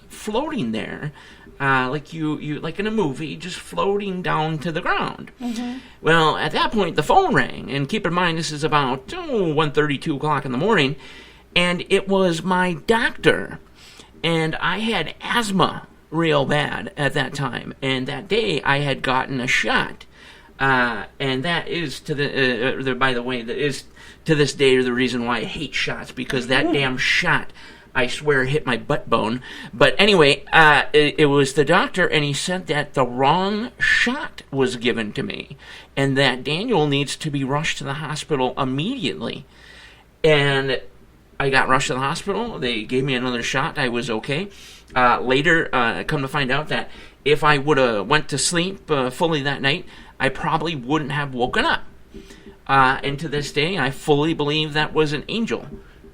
floating there, like you like in a movie, just floating down to the ground. Well, at that point, the phone rang, and keep in mind, this is about 1:30, 2 o'clock in the morning, and it was my doctor. And I had asthma real bad at that time. And that day I had gotten a shot. And that is by the way, that is to this day the reason why I hate shots, because that damn shot, I swear, hit my butt bone. But anyway, it was the doctor, and he said that the wrong shot was given to me, and that Daniel needs to be rushed to the hospital immediately. And I got rushed to the hospital. They gave me another shot. I was okay. Later, come to find out that if I would have went to sleep fully that night, I probably wouldn't have woken up. And to this day, I fully believe that was an angel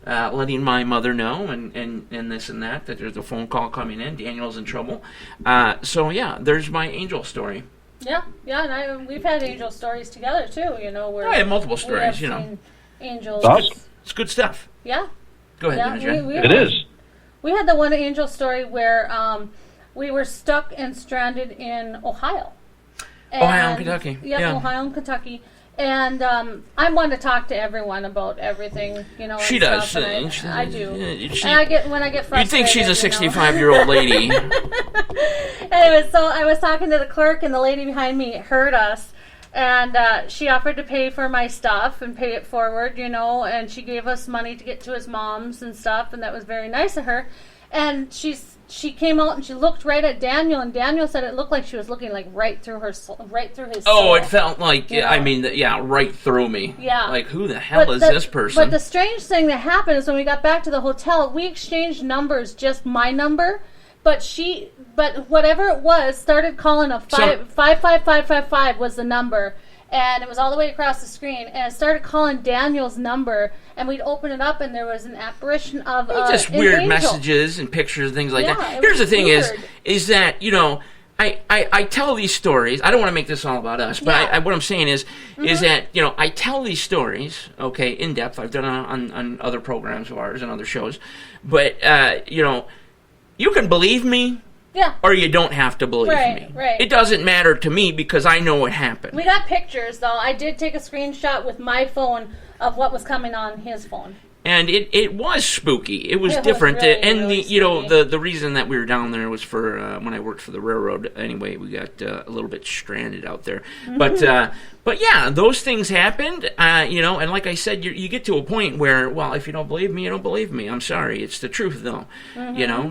letting my mother know and this and that there's a phone call coming in. Daniel's in trouble. So, yeah, there's my angel story. Yeah, and we've had angel stories together, too, where I have multiple stories, seen angels. Awesome. It's good stuff. Yeah. Go ahead, Yeah, Imogen. It is. We had the one angel story where we were stuck and stranded in Ohio. Ohio and Kentucky. Yep, Yeah. Ohio and Kentucky. And I want to talk to everyone about everything, and She does. stuff, and I do. She- And when I get frustrated. You'd think she's a 65-year-old lady. Anyway, so I was talking to the clerk, and the lady behind me heard us, and she offered to pay for my stuff and pay it forward, and she gave us money to get to his mom's and stuff, and that was very nice of her. And she came out and she looked right at Daniel, and Daniel said it looked like she was looking like right through his soul. Oh, it felt like, right through me. Yeah. Like, who the hell is this person? But the strange thing that happened is when we got back to the hotel, we exchanged numbers, just my number, but whatever it was, started calling a 55555 was the number, and it was all the way across the screen, and it started calling Daniel's number, and we'd open it up, and there was an apparition of just an weird angel. messages and pictures and things like Yeah, that. it Here's the was thing weird. is that, I tell these stories. I don't want to make this all about us, but Yeah. what I'm saying is that, I tell these stories, okay, in depth. I've done it on other programs of ours and other shows. But, you can believe me. Yeah. Or you don't have to believe me. Right. It doesn't matter to me because I know what happened. We got pictures, though. I did take a screenshot with my phone of what was coming on his phone. And it was spooky. It was It was different. really, And really the reason that we were down there was for when I worked for the railroad. Anyway, we got a little bit stranded out there. But yeah, those things happened. And like I said, you get to a point where, well, if you don't believe me, you don't believe me. I'm sorry, it's the truth, though.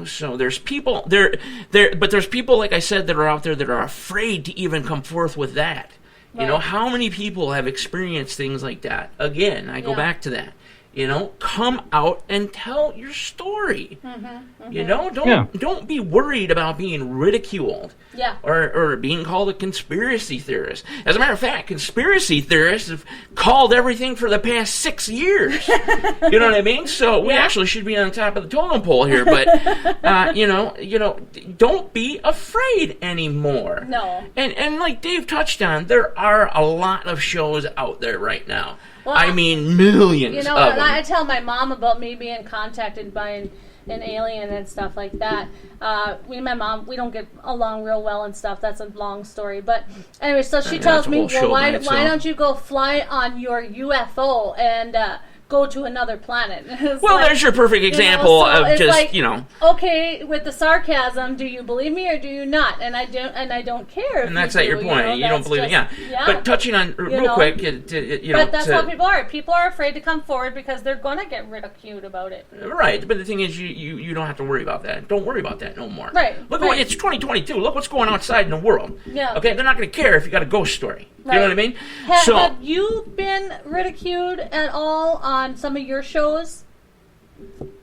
So there's people but there's people, like I said, that are out there that are afraid to even come forth with that. Right. How many people have experienced things like that? Again, I go back to that. Come out and tell your story. Don't be worried about being ridiculed. Yeah. Or being called a conspiracy theorist. As a matter of fact, conspiracy theorists have called everything for the past 6 years. You know what I mean? So we actually should be on top of the totem pole here. But don't be afraid anymore. No. And like Dave touched on, there are a lot of shows out there right now. Well, I mean, millions of them. I tell my mom about me being contacted by an alien and stuff like that. Me and my mom, we don't get along real well and stuff. That's a long story. But anyway, so she tells me, well, why don't you go fly on your UFO and go to another planet? Well, there's your perfect example of just, like, okay, with the sarcasm, do you believe me or do you not? And I don't care. And that's at your point. You don't believe it. Yeah. But touching on real quick, but that's how people are. People are afraid to come forward because they're going to get ridiculed about it. Right. But the thing is, you don't have to worry about that. Don't worry about that no more. Right. Look, it's 2022. Look what's going on outside in the world. Yeah. Okay. They're not going to care if you got a ghost story. Right. You know what I mean? Have you been ridiculed at all on some of your shows?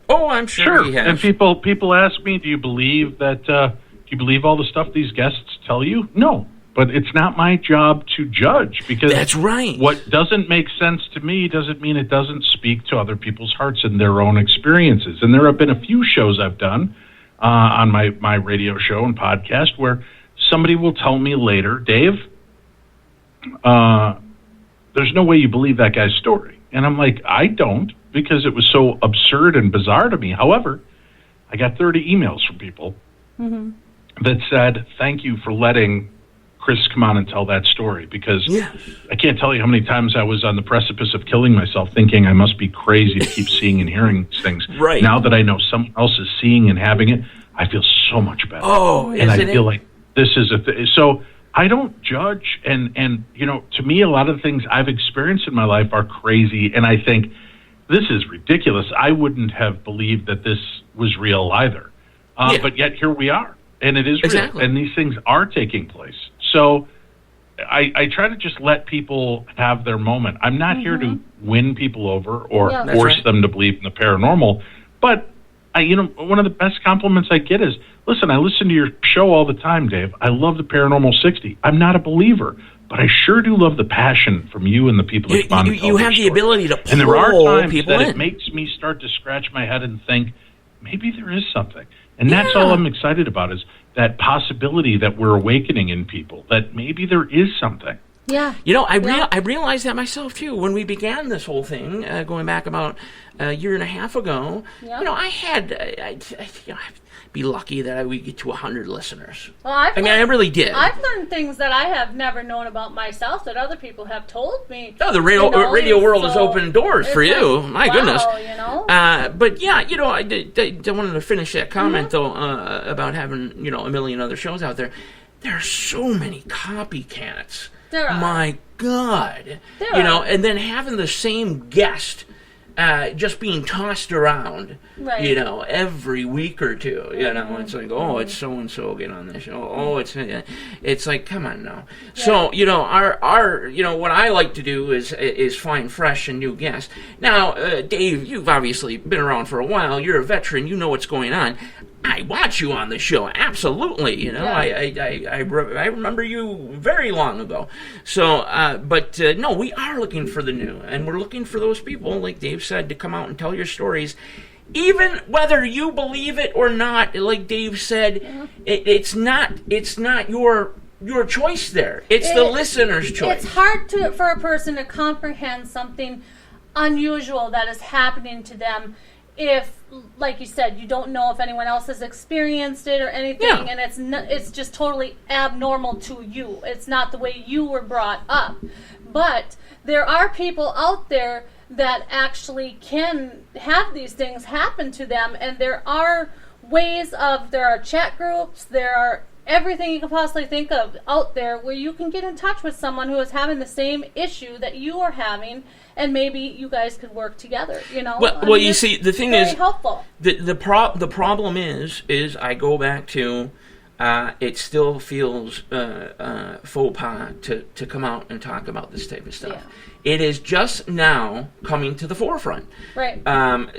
Oh, I'm sure we have. And people ask me, do you believe all the stuff these guests tell you? No, but it's not my job to judge, because that's right. What doesn't make sense to me doesn't mean it doesn't speak to other people's hearts and their own experiences. And there have been a few shows I've done on my radio show and podcast where somebody will tell me later, Dave, there's no way you believe that guy's story. And I'm like, I don't, because it was so absurd and bizarre to me. However, I got 30 emails from people that said, thank you for letting Chris come on and tell that story, because I can't tell you how many times I was on the precipice of killing myself thinking I must be crazy to keep seeing and hearing these things. Right. Now that I know someone else is seeing and having it, I feel so much better. Oh, and I feel like this is so I don't judge, and to me, a lot of the things I've experienced in my life are crazy, and I think this is ridiculous. I wouldn't have believed that this was real either, but yet here we are, and it is real, and these things are taking place. So I try to just let people have their moment. I'm not here to win people over or force them to believe in the paranormal, but one of the best compliments I get is, listen, I listen to your show all the time, Dave. I love the Paranormal 60. I'm not a believer, but I sure do love the passion from you and the people that respond. You have the ability to pull and there are times people that in. It makes me start to scratch my head and think, maybe there is something. And that's all I'm excited about, is that possibility that we're awakening in people, that maybe there is something. Yeah. I realized that myself, too, when we began this whole thing, going back about a year and a half ago. Yeah. I had, I'd be lucky that I would get to 100 listeners. Well, I really did. I've learned things that I have never known about myself that other people have told me. Oh, the radio world has opened doors for you. My goodness. But yeah, I wanted to finish that comment, though, about having, a million other shows out there. There are so many copycats. There are. My God. And then having the same guest just being tossed around, every week or two. It's like, oh, it's so-and-so get on this show. Oh, it's like, come on now. Yeah. So, our what I like to do is find fresh and new guests. Now, Dave, you've obviously been around for a while. You're a veteran. You know what's going on. I watch you on the show, absolutely. I remember you very long ago. So, but no, we are looking for the new, and we're looking for those people, like Dave said, to come out and tell your stories, even whether you believe it or not. Like Dave said, it's not your choice there. It's the listener's choice. It's hard for a person to comprehend something unusual that is happening to them if, like you said, you don't know if anyone else has experienced it or anything, and it's just totally abnormal to you. It's not the way you were brought up. But there are people out there that actually can have these things happen to them. And there are ways there are chat groups, there are everything you can possibly think of out there where you can get in touch with someone who is having the same issue that you are having, and maybe you guys could work together, you know? Well, you see, the thing is, helpful. The problem is I go back to, it still feels faux pas to come out and talk about this type of stuff. Yeah. It is just now coming to the forefront. Right.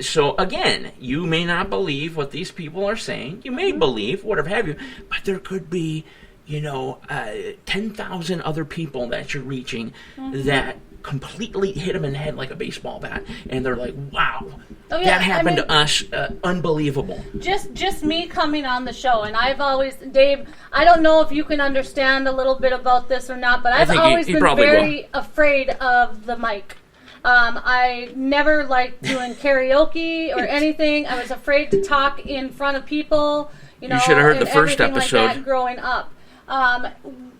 So again, you may not believe what these people are saying. You may believe whatever have you, but there could be, 10,000 other people that you're reaching that completely hit them in the head like a baseball bat, and they're like, wow, that happened to us, unbelievable. Just me coming on the show, and I've always, Dave, I don't know if you can understand a little bit about this or not, but I've always been very afraid of the mic. I never liked doing karaoke or anything. I was afraid to talk in front of people, you should have heard the first episode. Like that growing up.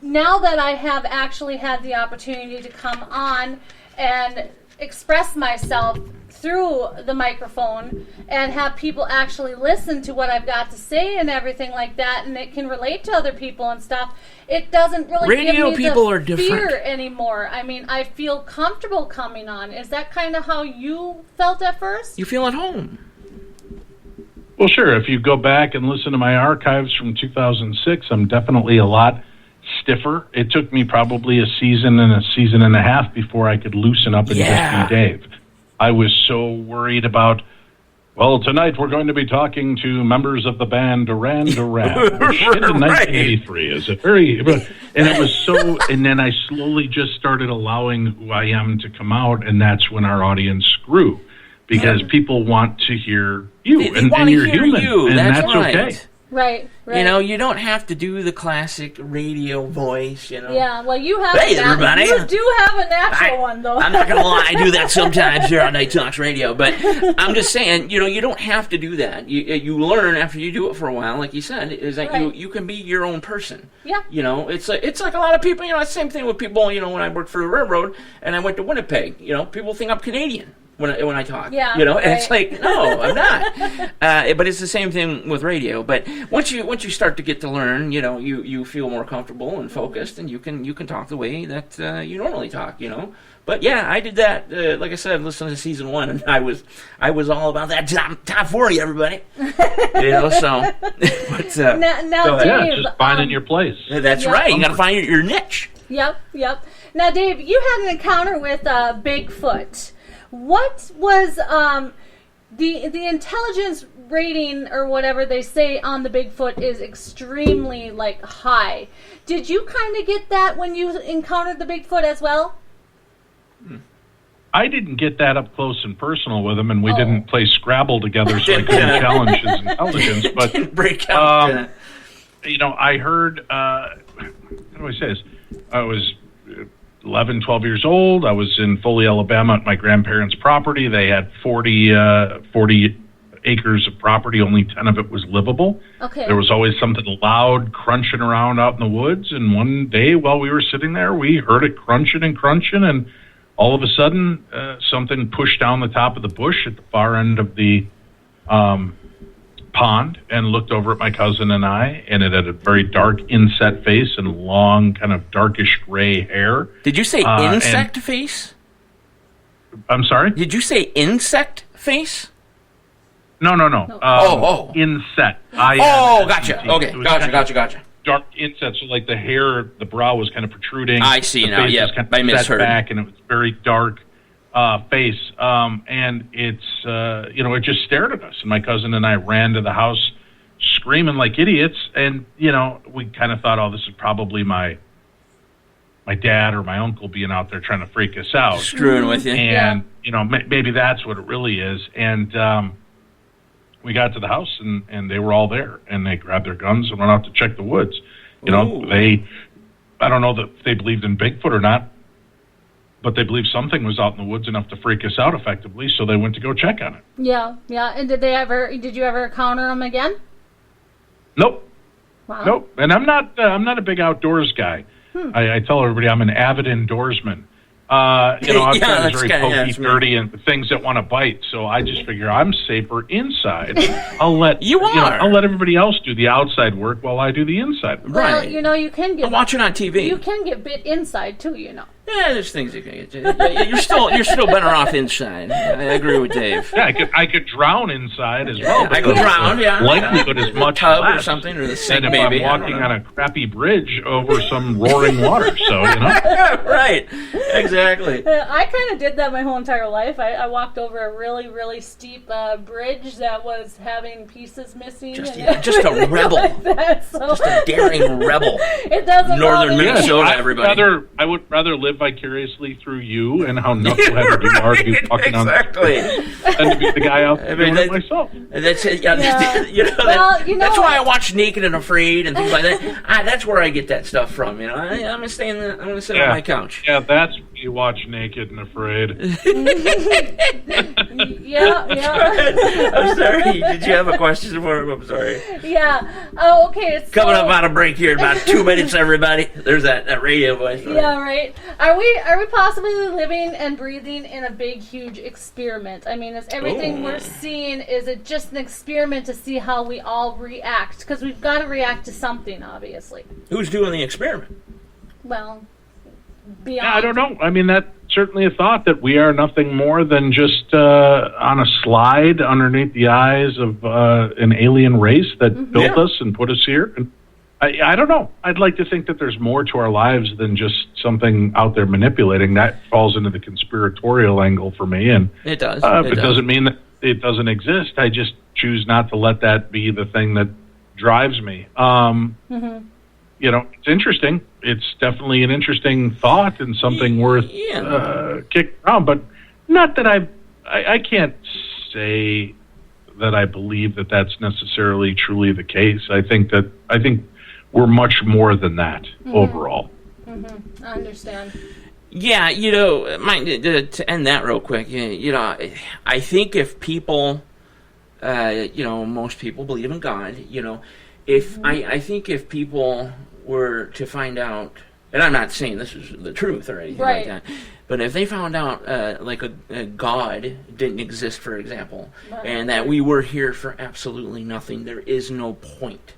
Now that I have actually had the opportunity to come on and express myself through the microphone and have people actually listen to what I've got to say and everything like that, and it can relate to other people and stuff, it doesn't really Radio give me people the are different. fear anymore. I mean, I feel comfortable coming on. Is that kind of how you felt at first? You feel at home. Well, sure. If you go back and listen to my archives from 2006, I'm definitely a lot stiffer. It took me probably a season and a half before I could loosen up and just be Dave. I was so worried about, well, tonight we're going to be talking to members of the band Duran Duran, which hit in 1983. Is it very, and it was so, and then I slowly just started allowing who I am to come out, and that's when our audience grew. Because people want to hear you, and you're human, and that's right. okay. Right. You don't have to do the classic radio voice, Yeah, well, you have everybody. You do have a natural one, though. I'm not going to lie, I do that sometimes here on Night Talks Radio, but I'm just saying, you don't have to do that. You learn after you do it for a while, like you said, is that you can be your own person. Yeah. It's like a lot of people, the same thing with people, when I worked for the railroad and I went to Winnipeg, people think I'm Canadian. When I talk, and it's like, no, I'm not. But it's the same thing with radio. But once you start to get to learn, you feel more comfortable and focused, and you can talk the way that you normally talk, But yeah, I did that. Like I said, listening to season 1, and I was all about that top 40, everybody. So. But, now Dave, just finding your place. That's right. You got to find your niche. Yep. Now, Dave, you had an encounter with Bigfoot. What was the intelligence rating or whatever they say on the Bigfoot is extremely high. Did you kind of get that when you encountered the Bigfoot as well? I didn't get that up close and personal with him, and we didn't play Scrabble together, so I couldn't challenge his intelligence. But didn't break out. I heard. How do I say this? I was 11, 12 years old. I was in Foley, Alabama at my grandparents' property. They had 40 acres of property. Only 10 of it was livable. Okay. There was always something loud crunching around out in the woods. And one day while we were sitting there, we heard it crunching, and all of a sudden something pushed down the top of the bush at the far end of the pond and looked over at my cousin and I, and it had a very dark inset face and long kind of darkish gray hair. Did you say insect face? I'm sorry? Did you say insect face? No. Inset. Gotcha. Okay, gotcha. Dark inset, so like the hair, the brow was kind of protruding. I see now, yeah, I misheard. Back, and it was very dark face, and it's it just stared at us, and my cousin and I ran to the house screaming like idiots, and we kind of thought, this is probably my dad or my uncle being out there trying to freak us out, screwing with you, and maybe that's what it really is. And we got to the house, and they were all there, and they grabbed their guns and went out to check the woods. I don't know that they believed in Bigfoot or not, but they believed something was out in the woods enough to freak us out effectively, so they went to go check on it. Yeah. And did you ever encounter them again? Nope. Wow. Nope. And I'm not a big outdoors guy. I tell everybody I'm an avid indoorsman. Outside that's is very kinda- yeah, pokey, it's me. dirty, and things that want to bite. So I just figure I'm safer inside. I'll let I'll let everybody else do the outside work while I do the inside work. Well, Right. you can get... I'm watching on TV. You can get bit inside, too, Yeah, there's things you can get. You're still better off inside. I agree with Dave. Yeah, I could drown inside as well. I could drown, yeah. Likelihood is much tub less or something, or the than sink, if maybe. I'm walking on a crappy bridge over some roaring water. So Right, exactly. I kind of did that my whole entire life. I walked over a really, really steep bridge that was having pieces missing. Just and a rebel. like that, so Just a daring rebel. it doesn't Northern bother me. Minnesota, everybody. I would rather live vicarously through you and how knuckleheaded you are to be walking exactly. than to be the guy out there doing it myself. That's it. Yeah, Yeah. that's why I watch Naked and Afraid and things like that. That's where I get that stuff from. I'm gonna stay I'm gonna sit on my couch. Yeah, that's when you watch Naked and Afraid. Yeah. I'm sorry. Did you have a question for him? I'm sorry. Yeah. Oh, okay. So, Coming up on a break here in about 2 minutes, everybody. There's that radio voice. Yeah, right. Are we possibly living and breathing in a big, huge experiment? I mean, is everything we're seeing, is it just an experiment to see how we all react? Because we've got to react to something, obviously. Who's doing the experiment? Well, beyond. Yeah, I don't know. I mean, that's certainly a thought that we are nothing more than just on a slide underneath the eyes of an alien race that built us and put us here. And I don't know. I'd like to think that there's more to our lives than just something out there manipulating. That falls into the conspiratorial angle for me. And It does. it doesn't mean that it doesn't exist. I just choose not to let that be the thing that drives me. It's interesting. It's definitely an interesting thought and something worth kicking around. But not that I can't say that I believe that that's necessarily truly the case. I think we're much more than that overall. I understand. Yeah, to end that real quick, I think if people, most people believe in God, I think if people were to find out, and I'm not saying this is the truth or anything like that, but if they found out like a God didn't exist, for example, and that we were here for absolutely nothing, there is no point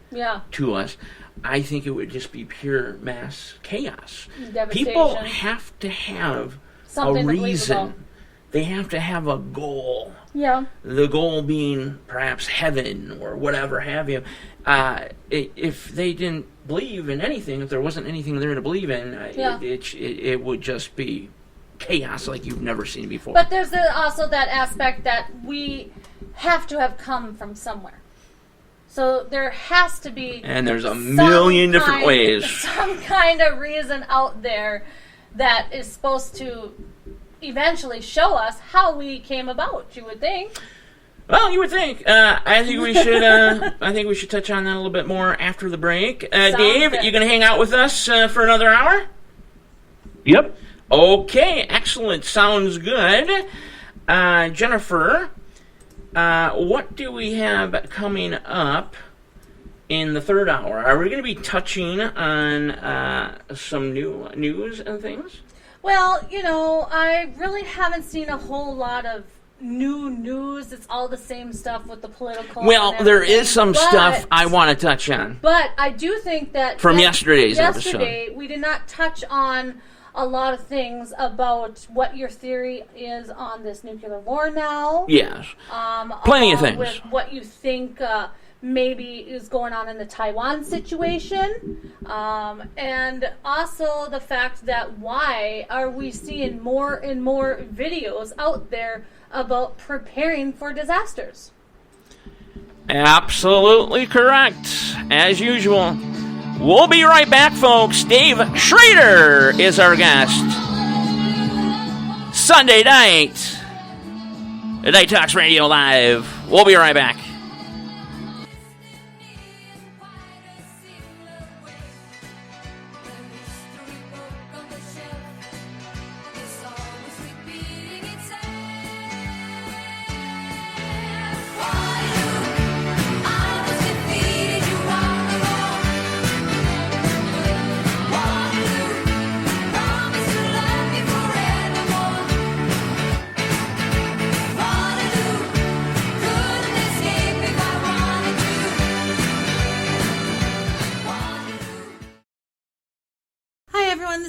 to us, I think it would just be pure mass chaos. People have to have something a reason. They have to have a goal. Yeah. The goal being perhaps heaven or whatever have you. If they didn't believe in anything, if there wasn't anything there to believe in, it would just be chaos like you've never seen before. But there's also that aspect that we have to have come from somewhere. So there has to be... And there's a million different ways. Some kind of reason out there that is supposed to eventually show us how we came about, you would think. Well, you would think. I think we should. I think we should touch on that a little bit more after the break. Dave, you going to hang out with us for another hour? Yep. Okay, excellent. Sounds good. Jennifer, what do we have coming up in the third hour? Are we going to be touching on some new news and things? Well, I really haven't seen a whole lot of new news. It's all the same stuff with the political. Well, there is some stuff I want to touch on. But I do think that from yesterday's episode, we did not touch on a lot of things about what your theory is on this nuclear war now. Yes. Plenty of things. With what you think maybe is going on in the Taiwan situation. And also the fact that why are we seeing more and more videos out there about preparing for disasters? Absolutely correct. As usual. We'll be right back, folks. Dave Schrader is our guest. Sunday night. Night Talks Radio Live. We'll be right back.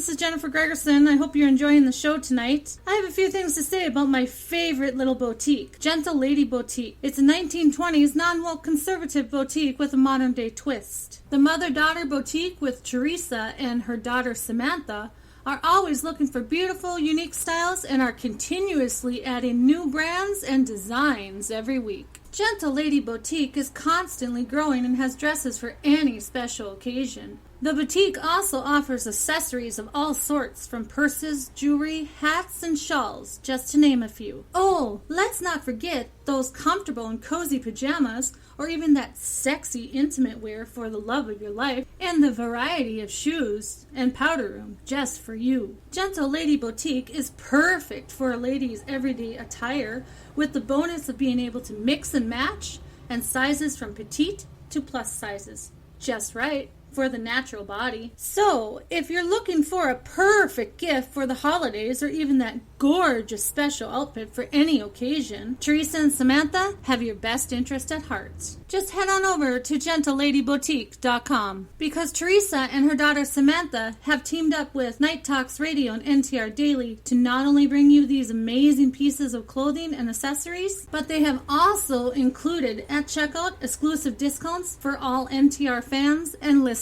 this is Jennifer Gregerson. I hope you're enjoying the show tonight. I have a few things to say about my favorite little boutique, Gentle Lady Boutique. It's a 1920s non-woke conservative boutique with a modern-day twist. The mother-daughter boutique with Teresa and her daughter Samantha are always looking for beautiful, unique styles and are continuously adding new brands and designs every week. Gentle Lady Boutique is constantly growing and has dresses for any special occasion. The boutique also offers accessories of all sorts, from purses, jewelry, hats, and shawls, just to name a few. Oh, let's not forget those comfortable and cozy pajamas, or even that sexy intimate wear for the love of your life, and the variety of shoes and powder room just for you. Gentle Lady Boutique is perfect for a lady's everyday attire, with the bonus of being able to mix and match, and sizes from petite to plus sizes. Just right for the natural body. So, if you're looking for a perfect gift for the holidays or even that gorgeous special outfit for any occasion, Teresa and Samantha have your best interest at heart. Just head on over to GentleLadyBoutique.com because Teresa and her daughter Samantha have teamed up with Night Talks Radio and NTR Daily to not only bring you these amazing pieces of clothing and accessories, but they have also included at checkout exclusive discounts for all NTR fans and listeners.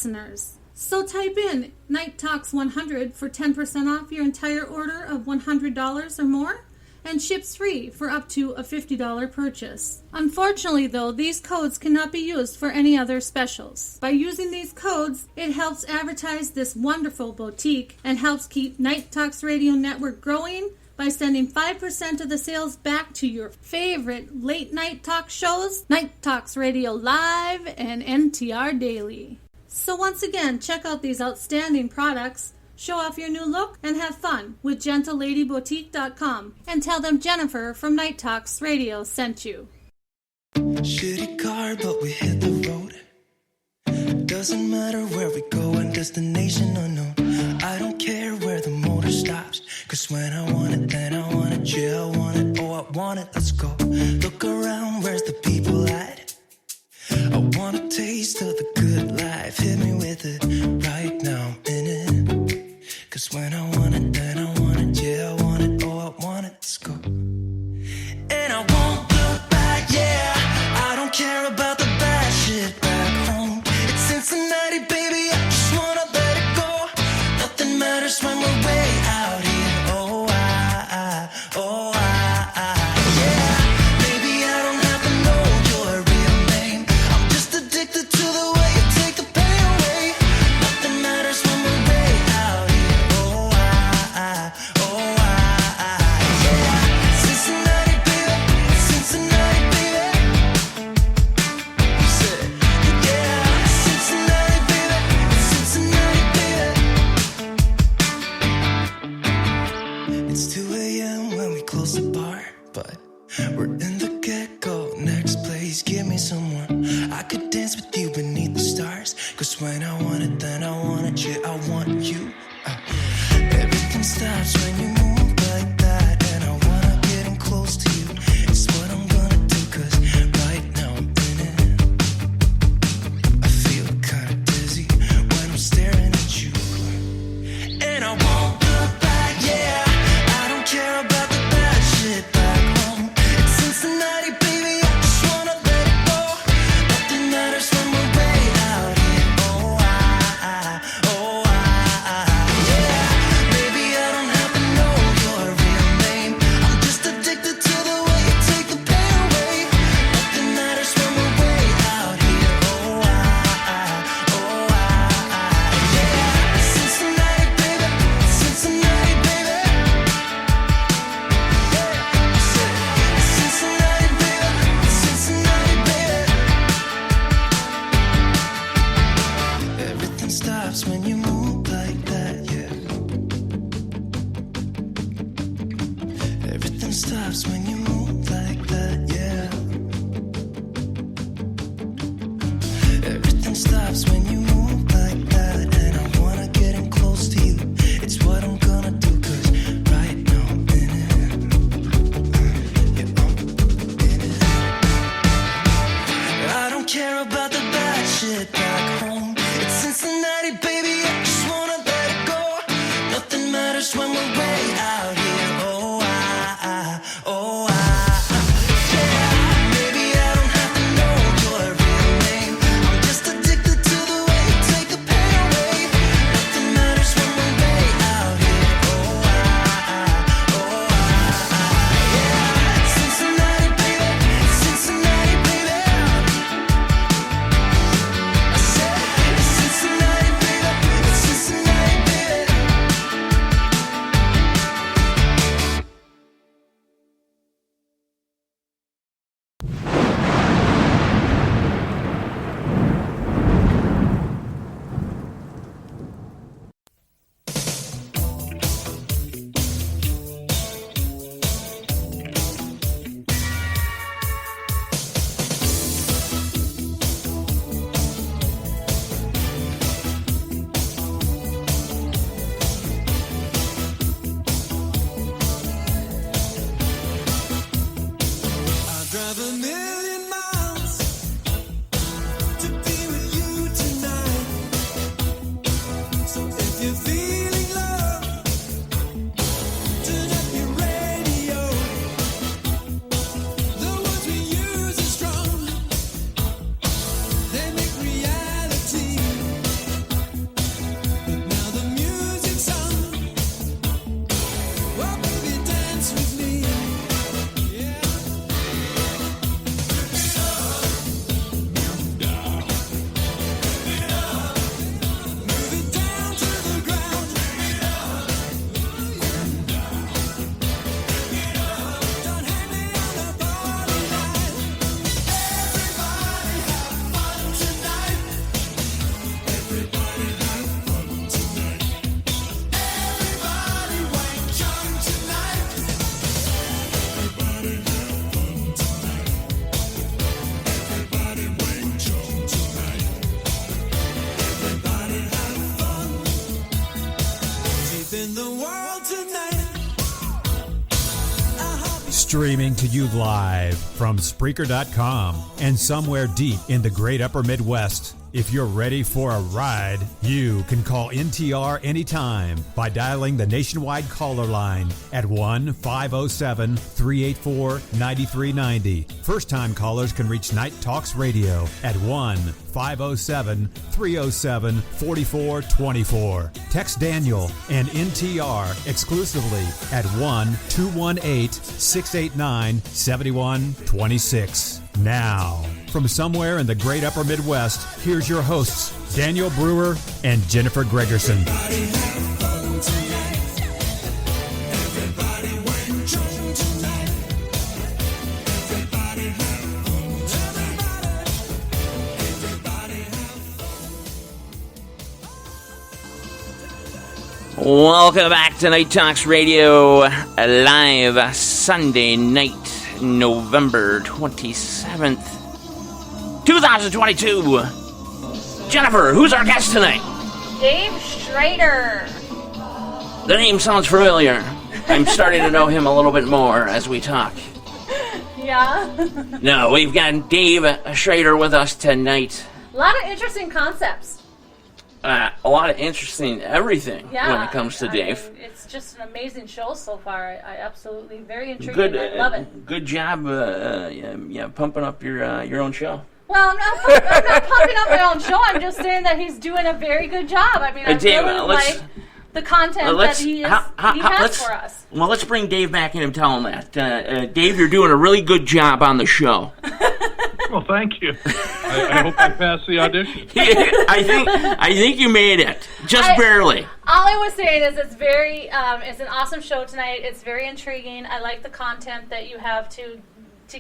So type in Night Talks 100 for 10% off your entire order of $100 or more, and ships free for up to a $50 purchase. Unfortunately, though, these codes cannot be used for any other specials. By using these codes, it helps advertise this wonderful boutique and helps keep Night Talks Radio Network growing by sending 5% of the sales back to your favorite late night talk shows, Night Talks Radio Live and NTR Daily. So once again, check out these outstanding products, show off your new look, and have fun with GentleLadyBoutique.com. And tell them Jennifer from Night Talks Radio sent you. Shitty car, but we hit the road. Doesn't matter where we go and destination unknown. I don't care where the motor stops, cause when I want it, then I want it. Yeah, I want it, oh I want it, let's go. Look around, where's the people at? I want a taste of the good life. Hit me with it right now, I'm in it. Cause when I want it, then I want it. Yeah, I want it, oh I want it, let's go. And I won't look back, yeah. I don't care about the bad shit back home. It's Cincinnati, baby, I just wanna let it go. Nothing matters when we're way out here. Oh, yeah. Maybe I don't have to know your real name. I'm just addicted to the way you take the pain away. Nothing matters when we're way out here. Oh, yeah. Cincinnati, baby, Cincinnati, baby. Say, yeah, Cincinnati, baby, Cincinnati, baby. It's 2 a.m. when we close the bar, but we're in the get-go. Next place, give me someone. I could dance with you beneath the stars. Cause when I want it, then I want it. Yeah, I want you. Everything stops when you move like that. And I wanna get in close to you. It's what I'm gonna do, cause right now I'm in it. I feel kinda dizzy when I'm staring at you. And I won't look back, yeah. I don't care about the bad shit back home. It's Cincinnati, baby, I just wanna let it go. Nothing matters when we're way out here. Oh, yeah. Maybe I don't have to know your real name. I'm just addicted to the way you take the pain away. Nothing matters when we're way out here. Oh, yeah. Cincinnati, baby, Cincinnati, baby. Cincinnati, baby, Cincinnati, baby. Everything stops when you move like that, yeah. Everything stops when you move like that, yeah. Everything stops when you move like that. And I wanna get in close to you. It's what I'm gonna do, cause right now I'm in it. Yeah, I'm in it. I don't care about the bad shit back home. It's Cincinnati, baby, I just wanna let it go. Streaming to you live from Spreaker.com and somewhere deep in the great upper Midwest. If you're ready for a ride, you can call NTR anytime by dialing the nationwide caller line at 1-507-384-9390. First-time callers can reach Night Talks Radio at 1-507-307-4424. Text Daniel and NTR exclusively at 1-218-689-7126. Now, from somewhere in the great upper Midwest, here's your hosts, Daniel Brewer and Jennifer Gregerson. Welcome back to Night Talks Radio, live Sunday night, November 27th. 2022. Jennifer, who's our guest tonight? Dave Schrader. The name sounds familiar. I'm starting to know him a little bit more as we talk. Yeah. No, we've got Dave Schrader with us tonight. A lot of interesting concepts. A lot of interesting everything when it comes to Dave. I mean, it's just an amazing show so far. I absolutely very intrigued. Good, I love it. Good job, pumping up your own show. Well, I'm not pumping up my own show. I'm just saying that he's doing a very good job. I mean, I Dave, really like the content that he has for us. Well, let's bring Dave back in and tell him that. Dave, you're doing a really good job on the show. Well, thank you. I hope I passed the audition. I think you made it, just barely. All I was saying is it's it's an awesome show tonight. It's very intriguing. I like the content that you have to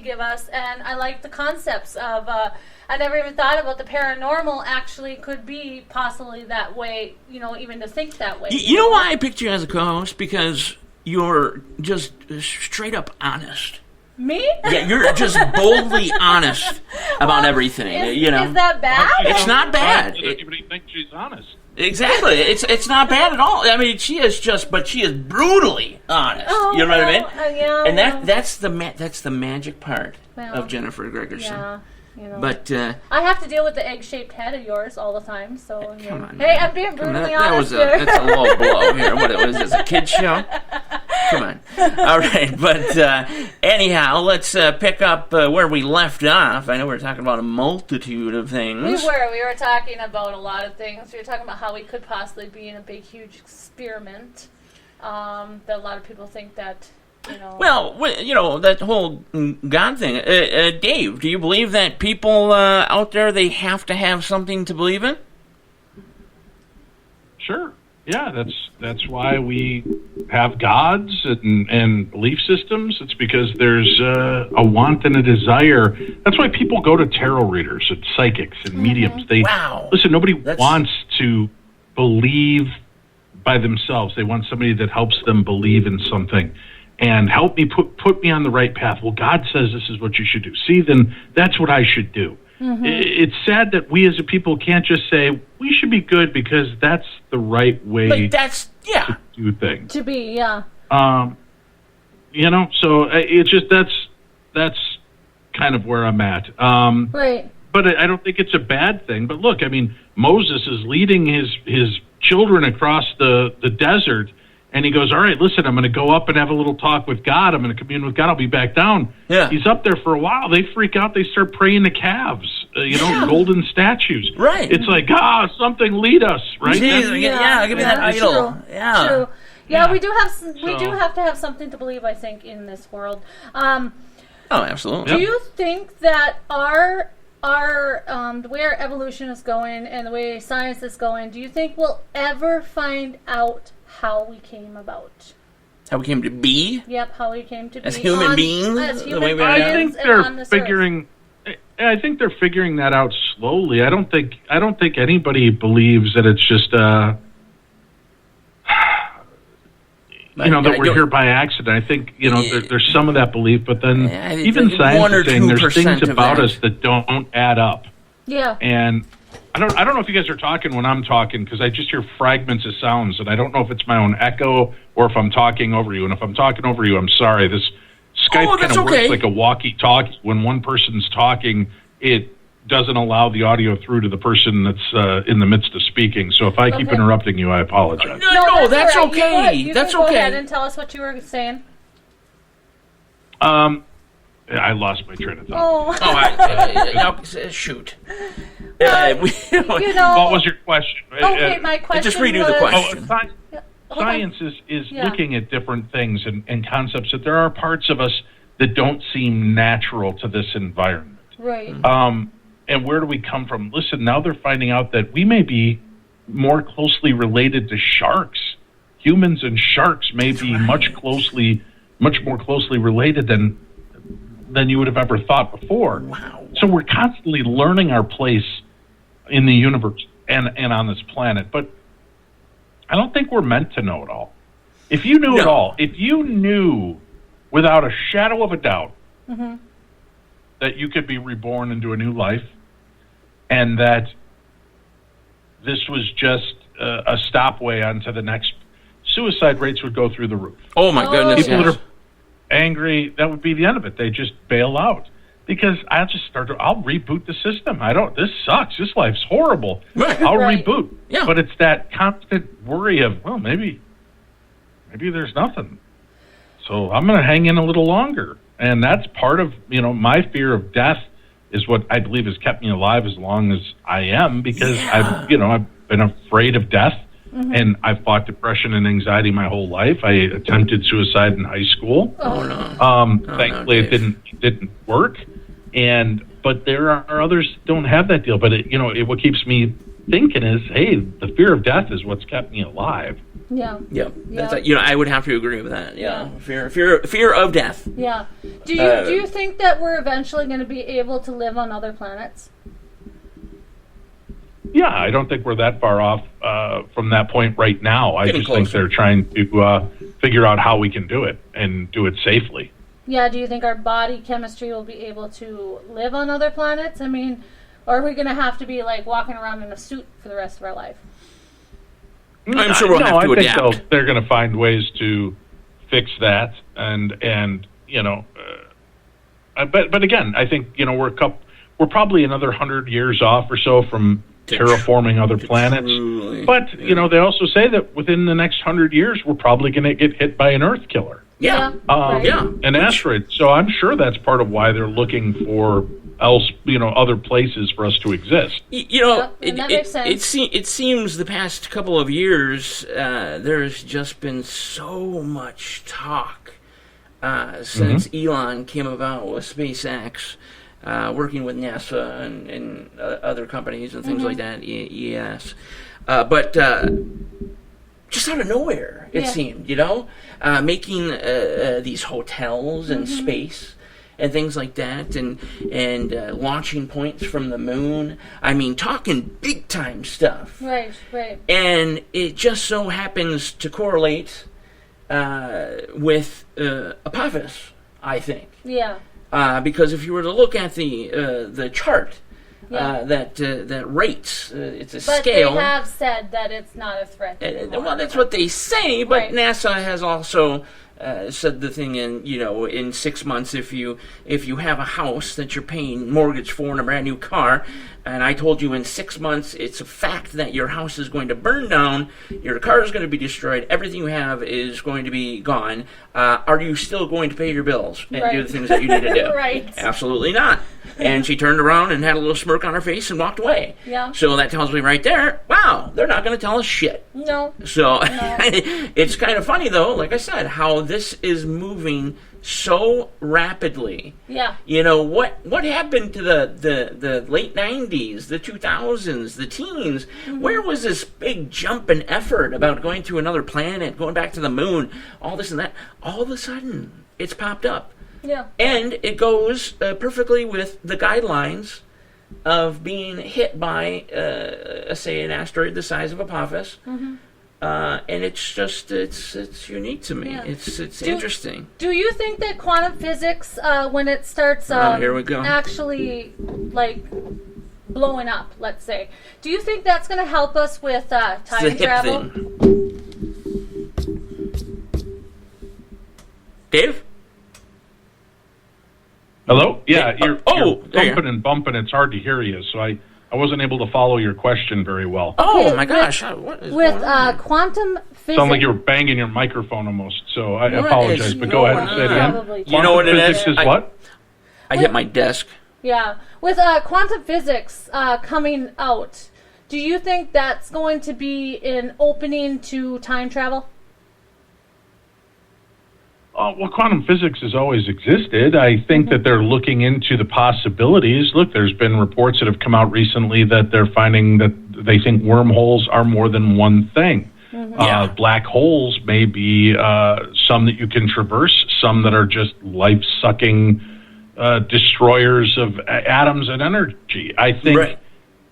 give us, and I like the concepts of. I never even thought about the paranormal actually could be possibly that way. Even to think that way. You know why I picked you as a co-host? Because you're just straight up honest. Me? Yeah, you're just boldly honest about everything. Is that bad? It's not bad. Everybody thinks she's honest. Exactly. It's not bad at all. I mean, she is brutally honest. Oh, you know what I mean? Yeah. And that's the magic part of Jennifer Gregerson. Yeah. But I have to deal with the egg-shaped head of yours all the time. So come on. Hey, I'm being brutally honest. That's a low blow here. What was this? A kid's show? Come on. All right, but anyhow, let's pick up where we left off. I know we were talking about a multitude of things. We were talking about a lot of things. We were talking about how we could possibly be in a big, huge experiment. That a lot of people think that, Well, that whole God thing. Dave, do you believe that people out there, they have to have something to believe in? Sure. Yeah, that's why we have gods and belief systems. It's because there's a want and a desire. That's why people go to tarot readers and psychics and mediums. Listen, nobody wants to believe by themselves. They want somebody that helps them believe in something and help me put me on the right path. Well, God says this is what you should do. See, then that's what I should do. Mm-hmm. It's sad that we as a people can't just say we should be good because that's the right way to do things. To be, yeah. So it's just that's kind of where I'm at. Right. But I don't think it's a bad thing. But look, I mean, Moses is leading his children across the desert. And he goes, all right, listen, I'm going to go up and have a little talk with God. I'm going to commune with God. I'll be back down. Yeah. He's up there for a while. They freak out. They start praying to calves, golden statues. Right. It's like, something lead us, right? Jeez, give me that idol. True. Yeah. True. Yeah, we do have to have something to believe, I think, in this world. Oh, absolutely. Do you think that our the way our evolution is going and the way science is going, do you think we'll ever find out how we came about? How we came to be? Yep, how we came to be. As human beings? As human beings. I think they're figuring... I think they're figuring that out slowly. I don't think anybody believes that it's just that we're here by accident. I think there's some of that belief, but then even science is saying there's things about us that don't add up. Yeah. And I don't know if you guys are talking when I'm talking because I just hear fragments of sounds, and I don't know if it's my own echo or if I'm talking over you. And if I'm talking over you, I'm sorry. This Skype kind of works like a walkie-talkie. When one person's talking, it doesn't allow the audio through to the person that's in the midst of speaking. So if I keep interrupting you, I apologize. No, that's all right. okay. You That's can go okay. ahead and tell us what you were saying. I lost my train of thought. Shoot. You know, What was your question? Okay, my question just redo the question. Science is looking at different things and concepts that there are parts of us that don't seem natural to this environment. Right. And where do we come from? Listen, now they're finding out that we may be more closely related to sharks. Humans and sharks may be much more closely related than you would have ever thought before. Wow. So we're constantly learning our place in the universe and on this planet. But I don't think we're meant to know it all. If you knew it all, if you knew without a shadow of a doubt that you could be reborn into a new life and that this was just a stopway onto the next, suicide rates would go through the roof. Oh, my goodness. People that are angry, that would be the end of it. They just bail out. Because I'll reboot the system. This sucks. This life's horrible. Right. I'll Right. reboot. Yeah. But it's that constant worry of, well, maybe there's nothing. So I'm going to hang in a little longer. And that's part of, my fear of death is what I believe has kept me alive as long as I am, because I've been afraid of death. And I've fought depression and anxiety my whole life. I attempted suicide in high school. Oh, no. Thankfully, it didn't work. But there are others that don't have that deal. But what keeps me thinking is, hey, the fear of death is what's kept me alive. Yeah. Yeah. That's, I would have to agree with that. Yeah. Fear of death. Yeah. Do you think that we're eventually going to be able to live on other planets? Yeah, I don't think we're that far off from that point right now. I Getting just think closer. they're trying to figure out how we can do it and do it safely. Yeah, do you think our body chemistry will be able to live on other planets? I mean, or are we going to have to be like walking around in a suit for the rest of our life? I'm sure we'll have to I adapt. think they're going to find ways to fix that, but again, I think we're probably another 100 years off or so from terraforming other planets. But they also say that within the next 100 years, we're probably going to get hit by an Earth killer. Yeah. An asteroid. So I'm sure that's part of why they're looking for other places for us to exist. That makes sense. It seems the past couple of years there's just been so much talk since Elon came about with SpaceX, working with NASA and other companies and things like that, ES. But just out of nowhere, it seemed, making these hotels in space and things like that, and launching points from the moon. I mean, talking big time stuff. Right. And it just so happens to correlate with Apophis, I think. Yeah. Because if you were to look at the chart that rates, it's a scale. But they have said that it's not a threat anymore. Well, that's what they say, but Right. NASA has also said the thing in 6 months, if you have a house that you're paying mortgage for and a brand new car, and I told you in 6 months it's a fact that your house is going to burn down, your car is going to be destroyed, everything you have is going to be gone, are you still going to pay your bills and do the things that you need to do? Right. Absolutely not. And she turned around and had a little smirk on her face and walked away. Yeah. So that tells me right there, wow, they're not going to tell us shit. No. So it's kind of funny, though, like I said, how this is moving so rapidly. Yeah. What happened to the late 90s, the 2000s, the teens? Where was this big jump in effort about going to another planet, going back to the moon, all this and that? All of a sudden, it's popped up. Yeah. And it goes perfectly with the guidelines of being hit by, say, an asteroid the size of Apophis. And it's just, it's unique to me. Yeah. It's interesting. Do you think that quantum physics, when it starts Here we go. actually, like, blowing up, let's say, do you think that's going to help us with time It's the hip travel? thing. Dave? Hello? Yeah, you're there you bumping and bumping. It's hard to hear you, so I wasn't able to follow your question very well. Oh, my gosh. What is With going on? quantum physics. Sound like you were banging your microphone almost, so I apologize, but go ahead and say it again. Probably. You know what it is? Physics is what? I hit my desk. Yeah. With quantum physics coming out, do you think that's going to be an opening to time travel? Well, quantum physics has always existed. I think that they're looking into the possibilities. Look, there's been reports that have come out recently that they're finding that they think wormholes are more than one thing. Black holes may be some that you can traverse, some that are just life-sucking destroyers of atoms and energy. I think,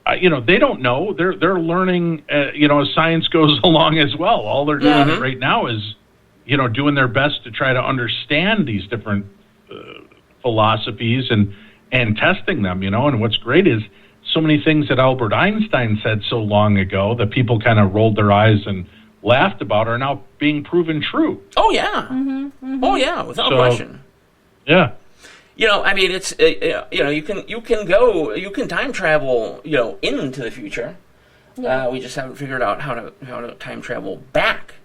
they don't know. They're learning, as science goes along as well. All they're doing right now is doing their best to try to understand these different philosophies and testing them, And what's great is so many things that Albert Einstein said so long ago that people kind of rolled their eyes and laughed about are now being proven true. Oh, yeah. Oh, yeah, without question. Yeah. It's you can time travel, into the future. Yeah. We just haven't figured out how to time travel back.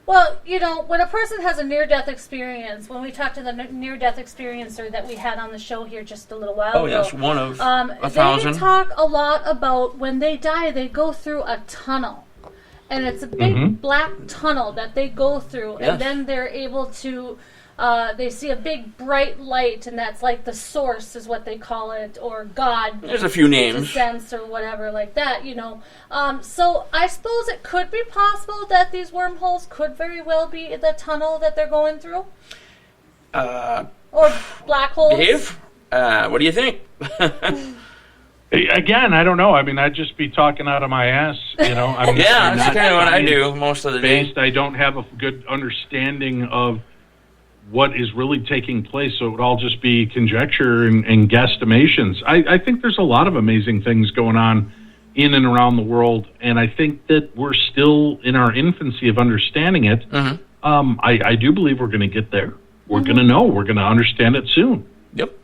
Well, when a person has a near-death experience, when we talked to the near-death experiencer that we had on the show here just a little while ago. Oh, yes, one of 1,000. They talk a lot about when they die, they go through a tunnel. And it's a big black tunnel that they go through. Yes. And then they're able to, they see a big bright light, and that's like the source is what they call it, or God. There's a few names. Sense or whatever like that, So I suppose it could be possible that these wormholes could very well be the tunnel that they're going through. Or black holes. Dave, what do you think? Again, I don't know. I'd just be talking out of my ass, I'm yeah, that's kind of what I do most of the day. I don't have a good understanding of what is really taking place, so it would all just be conjecture and guesstimations. I think there's a lot of amazing things going on in and around the world, and I think that we're still in our infancy of understanding it. I do believe we're going to get there. We're going to know. We're going to understand it soon. Yep.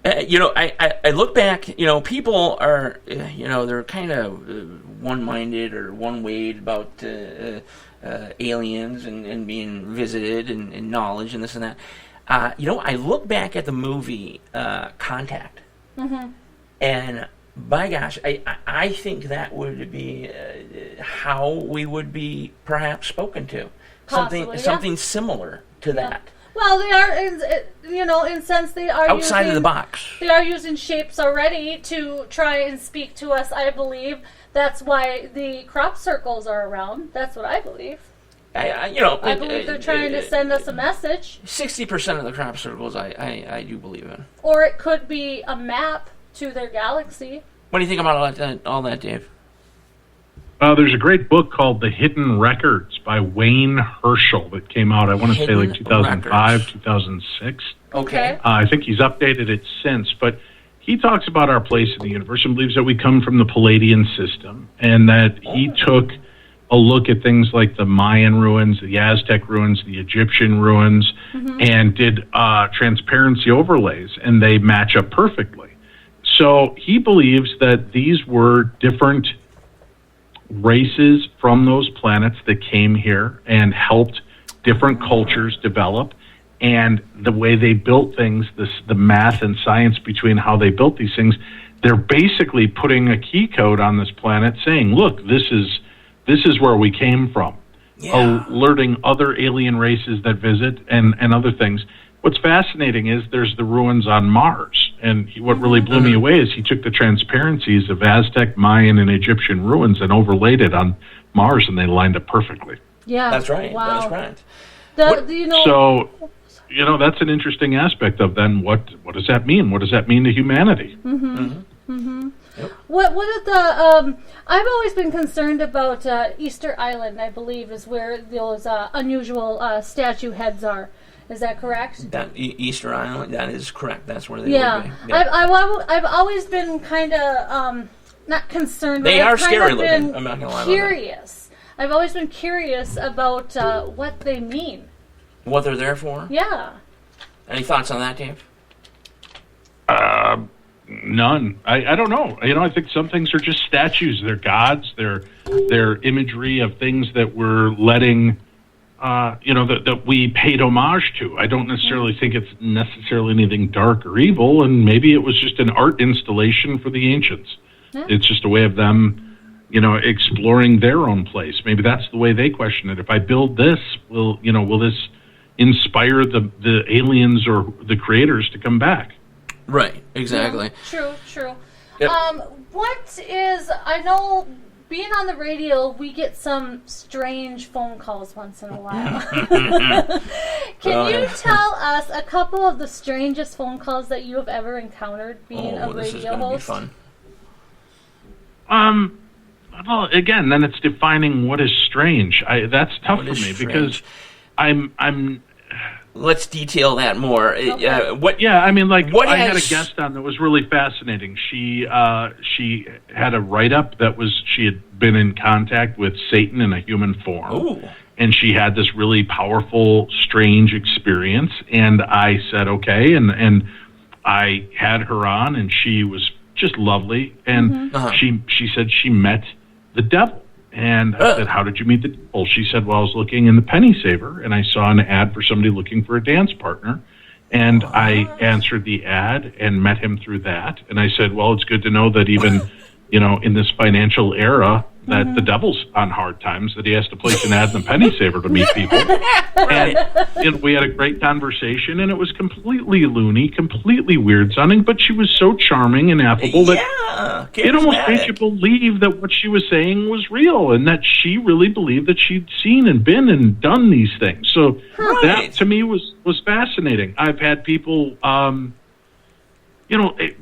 I look back, people are, they're kind of one-minded or one-wayed about aliens and being visited and knowledge and this and that. I look back at the movie Contact, and by gosh, I think that would be how we would be perhaps spoken to. Possibly, something similar to that. Well, they are, in sense, they are outside of the box. They are using shapes already to try and speak to us, I believe. That's why the crop circles are around. That's what I believe. I believe they're trying to send us a message. 60% of the crop circles I do believe in. Or it could be a map to their galaxy. What do you think about all that, Dave? There's a great book called The Hidden Records by Wayne Herschel that came out, I want to say like 2005, 2006. Okay. I think he's updated it since, but he talks about our place in the universe and believes that we come from the Palladian system, and that he took a look at things like the Mayan ruins, the Aztec ruins, the Egyptian ruins, and did transparency overlays, and they match up perfectly. So he believes that these were different races from those planets that came here and helped different cultures develop, and the way they built things, the math and science between how they built these things, they're basically putting a key code on this planet saying, look, this is where we came from. Alerting other alien races that visit and other things. What's fascinating is there's the ruins on Mars, and what really blew me away is he took the transparencies of Aztec, Mayan, and Egyptian ruins and overlaid it on Mars, and they lined up perfectly. Yeah, that's right. Wow. That's right. So, that's an interesting aspect of then what does that mean? What does that mean to humanity? Yep. What are the? I've always been concerned about Easter Island. I believe is where those unusual statue heads are. Is that correct? That Easter Island, that is correct. That's where they would be. Yeah. I've always been kind of not concerned. They but are I've scary been looking. I'm not gonna lie. Curious. I've always been curious about what they mean. What they're there for? Yeah. Any thoughts on that, Dave? None. I don't know. I think some things are just statues. They're gods. They're imagery of things that we're letting, that we paid homage to. I don't necessarily think it's necessarily anything dark or evil, and maybe it was just an art installation for the ancients. Yeah. It's just a way of them, exploring their own place. Maybe that's the way they question it. If I build this, will this inspire the aliens or the creators to come back? Right, exactly. Yeah, true. Yep. I know being on the radio, we get some strange phone calls once in a while. Can you tell us a couple of the strangest phone calls that you have ever encountered being a radio this is gonna host? Be fun. Well, again, then it's defining what is strange. That's tough for me because I'm. Let's detail that more. Okay. I had a guest on that was really fascinating. She had a write-up that was she had been in contact with Satan in a human form. Ooh. And she had this really powerful, strange experience. And I said, okay. And I had her on, and she was just lovely. And she said she met the devil. And I said, how did you meet the devil? She said, well, I was looking in the Penny Saver, and I saw an ad for somebody looking for a dance partner. And I answered the ad and met him through that. And I said, well, it's good to know that even, in this financial era, that the devil's on hard times, that he has to place an ad in the Penny Saver to meet people. Right. And we had a great conversation, and it was completely loony, completely weird sounding, but she was so charming and affable that it almost made you believe that what she was saying was real and that she really believed that she'd seen and been and done these things. So that, to me, was fascinating. I've had people...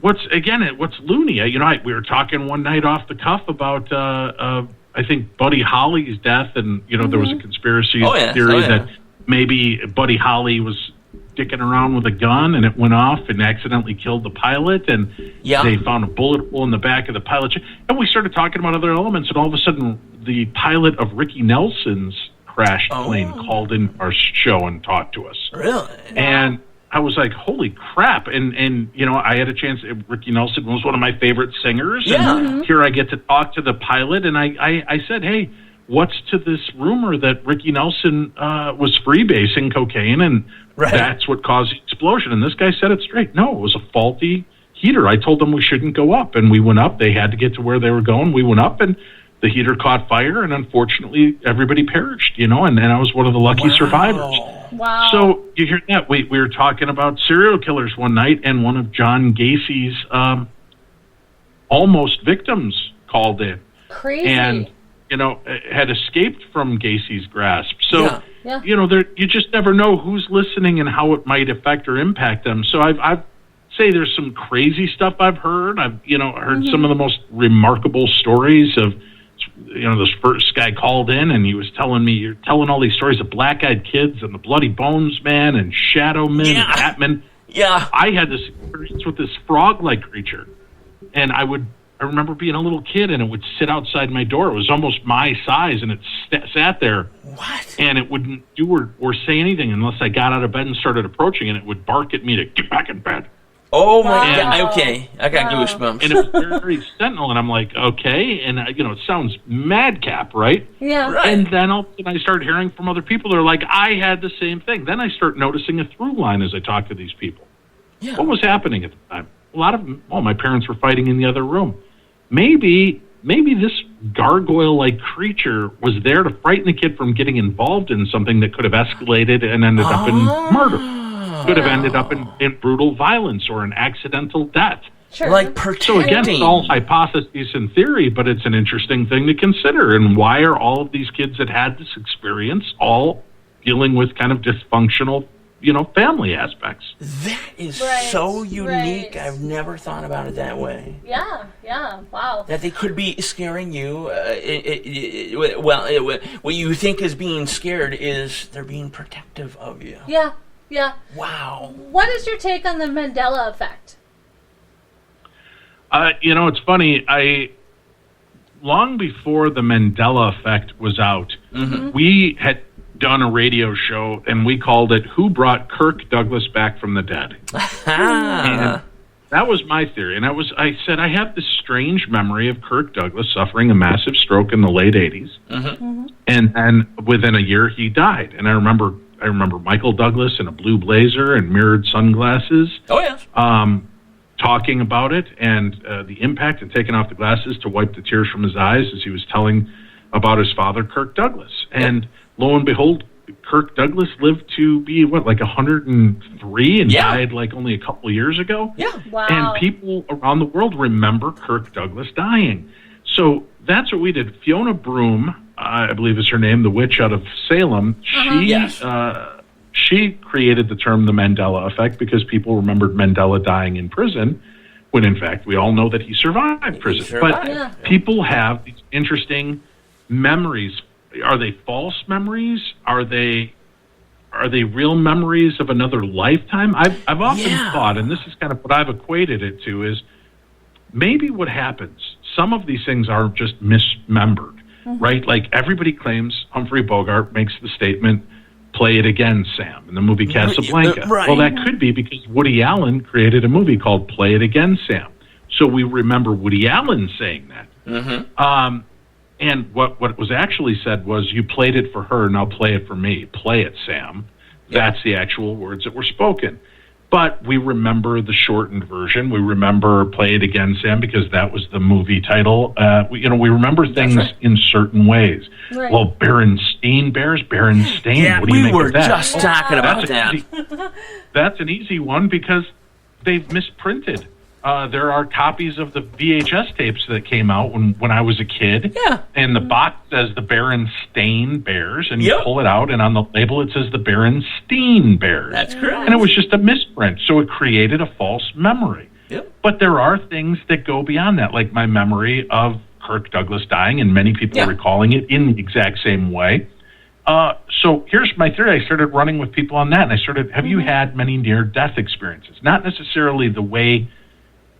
what's loony? We were talking one night off the cuff about, I think, Buddy Holly's death, and there was a conspiracy theory that maybe Buddy Holly was dicking around with a gun and it went off and accidentally killed the pilot, and they found a bullet hole in the back of the pilot. And we started talking about other elements, and all of a sudden, the pilot of Ricky Nelson's crashed plane called in our show and talked to us. Really? And I was like, holy crap. And I had a chance. Ricky Nelson was one of my favorite singers. Yeah. And here I get to talk to the pilot. And I said, hey, what's to this rumor that Ricky Nelson was freebasing cocaine and that's what caused the explosion? And this guy said it straight. No, it was a faulty heater. I told them we shouldn't go up. And we went up. They had to get to where they were going. We went up, and the heater caught fire. And unfortunately, everybody perished, and I was one of the lucky survivors. Wow. So you hear that. We were talking about serial killers one night, and one of John Gacy's almost victims called in. Crazy. And, had escaped from Gacy's grasp. So, you just never know who's listening and how it might affect or impact them. So I've say there's some crazy stuff I've heard. I've, heard some of the most remarkable stories of, this first guy called in and he was telling me, you're telling all these stories of black-eyed kids and the Bloody Bones Man and Shadow Man and Batman. Yeah. I had this experience with this frog-like creature. And I remember being a little kid and it would sit outside my door. It was almost my size and it sat there. What? And it wouldn't do or say anything unless I got out of bed and started approaching, and it would bark at me to get back in bed. Oh my God! Okay, I got goosebumps. And it was very, very sentinel, and I'm like, okay, and it sounds madcap, right? Yeah. Right. And then all of a sudden I start hearing from other people. They're like, I had the same thing. Then I start noticing a through line as I talk to these people. Yeah. What was happening at the time? A lot of my parents were fighting in the other room. Maybe this gargoyle-like creature was there to frighten the kid from getting involved in something that could have escalated and ended up in murder. Could have ended up in brutal violence or an accidental death. Sure. Like protecting. So again, it's all hypotheses and theory, but it's an interesting thing to consider. And why are all of these kids that had this experience all dealing with kind of dysfunctional, family aspects? That is so unique. I've never thought about it that way. Yeah, wow. That they could be scaring you. What you think is being scared is they're being protective of you. Yeah. Wow. What is your take on the Mandela effect? It's funny. Long before the Mandela effect was out, we had done a radio show, and we called it "Who Brought Kirk Douglas Back from the Dead?" That was my theory, and I said I have this strange memory of Kirk Douglas suffering a massive stroke in the late '80s, and within a year he died. And I remember Michael Douglas in a blue blazer and mirrored sunglasses. Oh yes. Talking about it and the impact, and taking off the glasses to wipe the tears from his eyes as he was telling about his father, Kirk Douglas. And lo and behold, Kirk Douglas lived to be, like 103 and died like only a couple of years ago? Yeah. Wow. And people around the world remember Kirk Douglas dying. So that's what we did. Fiona Broom, I believe is her name, the witch out of Salem, she created the term the Mandela effect because people remembered Mandela dying in prison, when in fact we all know that he survived prison. But people have these interesting memories. Are they false memories? Are they real memories of another lifetime? I've often thought, and this is kind of what I've equated it to, is maybe what happens, some of these things are just misremembered, right? Like everybody claims Humphrey Bogart makes the statement, "Play it again, Sam," in the movie Casablanca. Well, that could be because Woody Allen created a movie called Play It Again, Sam. So we remember Woody Allen saying that. And what was actually said was, "You played it for her, now play it for me. Play it, Sam." That's the actual words that were spoken. But we remember the shortened version. We remember "Play It Again, Sam" because that was the movie title. We remember things in certain ways. Right. Well, Berenstain Bears, Berenstain. Yeah, what do you we make were of that? just talking about that. That's an easy one because they've misprinted. There are copies of the VHS tapes that came out when I was a kid. Yeah. And the box says the Berenstain Bears, and you pull it out, and on the label it says the Berenstein Bears. That's correct. And it was just a misprint, so it created a false memory. Yep. But there are things that go beyond that, like my memory of Kirk Douglas dying, and many people recalling it in the exact same way. So here's my theory. I started running with people on that, and I started, have you had many near-death experiences? Not necessarily the way,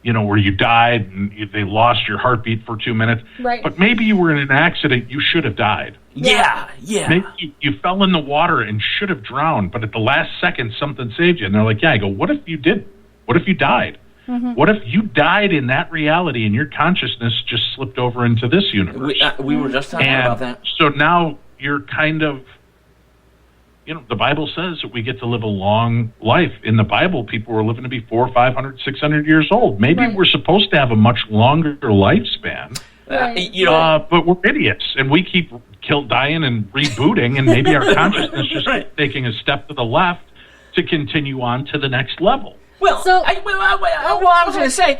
where you died and they lost your heartbeat for 2 minutes. Right. But maybe you were in an accident, you should have died. Yeah. Maybe you fell in the water and should have drowned, but at the last second something saved you. And they're like, I go, what if you did? What if you died? What if you died in that reality and your consciousness just slipped over into this universe? We were just talking about that. So now you're kind of, the Bible says that we get to live a long life. In the Bible, people were living to be 400, 500, 600 years old. Maybe we're supposed to have a much longer lifespan. But we're idiots, and we keep dying and rebooting, and maybe our consciousness just taking a step to the left to continue on to the next level. Well, I was going to say,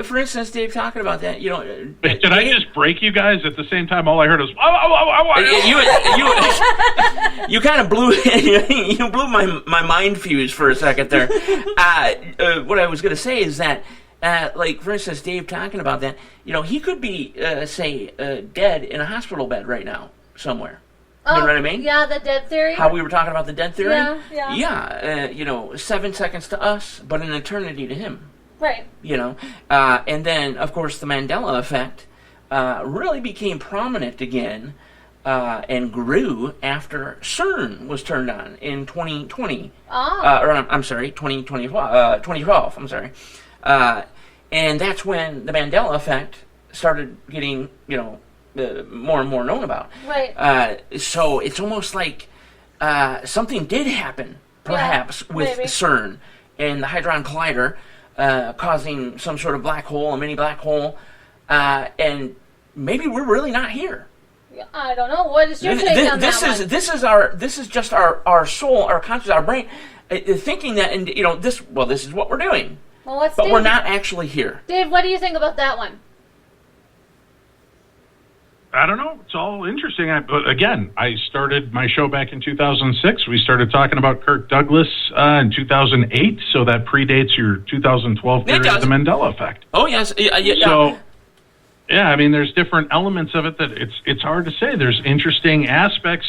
for instance, Dave talking about that, Did I just break you guys at the same time? All I heard was, you kind of blew my mind fuse for a second there. What I was going to say is that, for instance, Dave talking about that, he could be, dead in a hospital bed right now somewhere. You know what I mean? Yeah, the dead theory. How we were talking about the dead theory? Yeah. 7 seconds to us, but an eternity to him. Right. And then, of course, the Mandela effect really became prominent again and grew after CERN was turned on in 2020. I'm sorry, 2012, I'm sorry. And that's when the Mandela effect started getting, more and more known about. Right. So it's almost like something did happen, perhaps, with CERN and the Hadron Collider causing some sort of black hole, a mini black hole, and maybe we're really not here. I don't know. What is your take on that one? This is just our soul, our consciousness, our brain, thinking that, and this is what we're doing. Well, but we're not actually here. Dave, what do you think about that one? I don't know. It's all interesting. But again, I started my show back in 2006. We started talking about Kirk Douglas in 2008, so that predates your 2012 theory of the Mandela effect. Oh, yes. So, there's different elements of it that it's hard to say. There's interesting aspects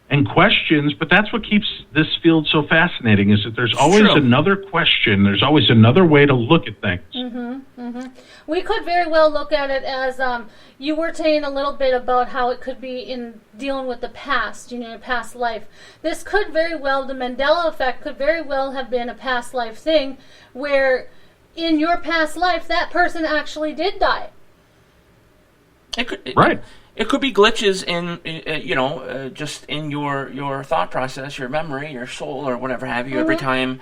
and questions, but that's what keeps this field so fascinating, is that there's always another question. There's always another way to look at things. We could very well look at it as you were saying a little bit about how it could be in dealing with the past, a past life. This could very well, the Mandela effect could very well have been a past life thing where in your past life that person actually did die. Right. It could be glitches in, just in your thought process, your memory, your soul, or whatever have you. Every time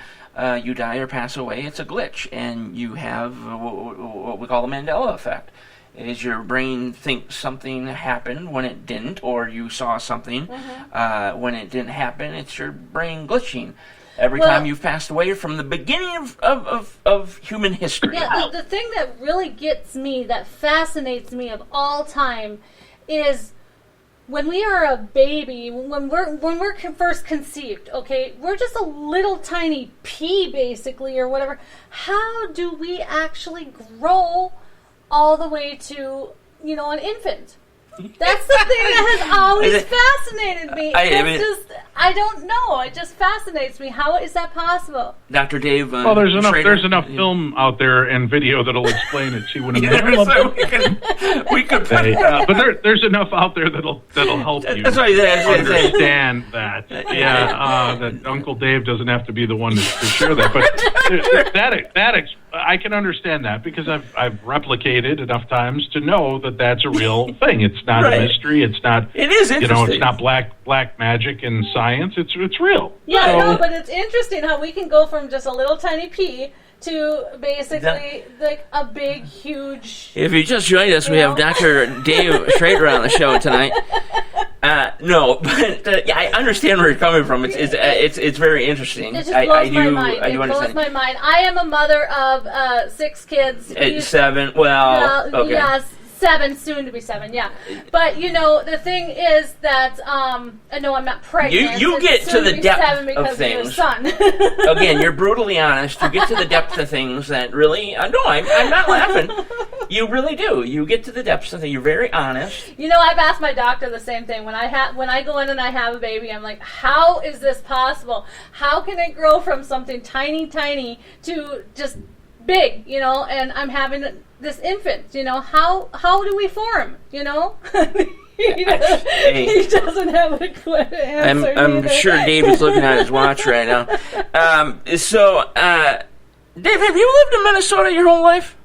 you die or pass away, it's a glitch, and you have what we call the Mandela effect. Is your brain thinks something happened when it didn't, or you saw something when it didn't happen. It's your brain glitching. Every time you've passed away from the beginning of human history. Yeah, the thing that really gets me, that fascinates me of all time, is when we are a baby, when we're first conceived, okay, we're just a little tiny pea, basically, or whatever. How do we actually grow all the way to, an infant? That's the thing that has always fascinated me. I don't know. It just fascinates me. How is that possible? Dr. Dave. Well, there's enough. Schrader, There's enough film out there and video that'll explain it. See what I mean? We could. But there's enough out there that'll help you understand that. Yeah, that Uncle Dave doesn't have to be the one to share that. But I can understand that because I've replicated enough times to know that that's a real thing. It's not a mystery. It's not. It is interesting. It's not black magic and science. It's real. Yeah, no, but it's interesting how we can go from just a little tiny pea to basically like a big, huge. If you just joined us, we have Dr. Dave Schrader on the show tonight. No, but I understand where you're coming from. It's very interesting. It just blows my mind. It blows my mind. I am a mother of 6 kids. 7. Well, okay. Yes. 7, soon to be 7, yeah. But, the thing is that, no, I'm not pregnant. You get to the depth of things. Son. Again, you're brutally honest. You get to the depth of things that really, no, I'm not laughing. You really do. You get to the depths of things. You're very honest. I've asked my doctor the same thing. When I go in and I have a baby, I'm like, how is this possible? How can it grow from something tiny to just big, and I'm having this infant, how do we form, he doesn't have a quick answer. I'm sure David's looking at his watch right now. So, Dave, have you lived in Minnesota your whole life?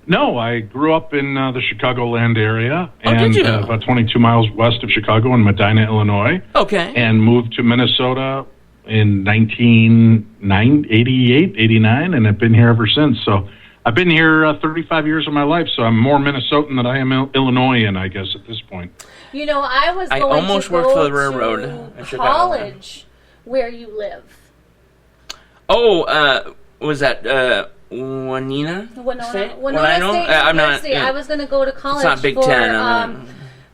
No, I grew up in the Chicagoland area, did you? About 22 miles west of Chicago in Medina, Illinois. Okay. And moved to Minnesota in 1988, 89, and I've been here ever since. So I've been here 35 years of my life, so I'm more Minnesotan than I am Illinoisan, I guess, at this point. I almost worked for the railroad in Chicago. College where you live. Oh, was that Winona State? I'm not. I was going to go to college. It's not Big Ten.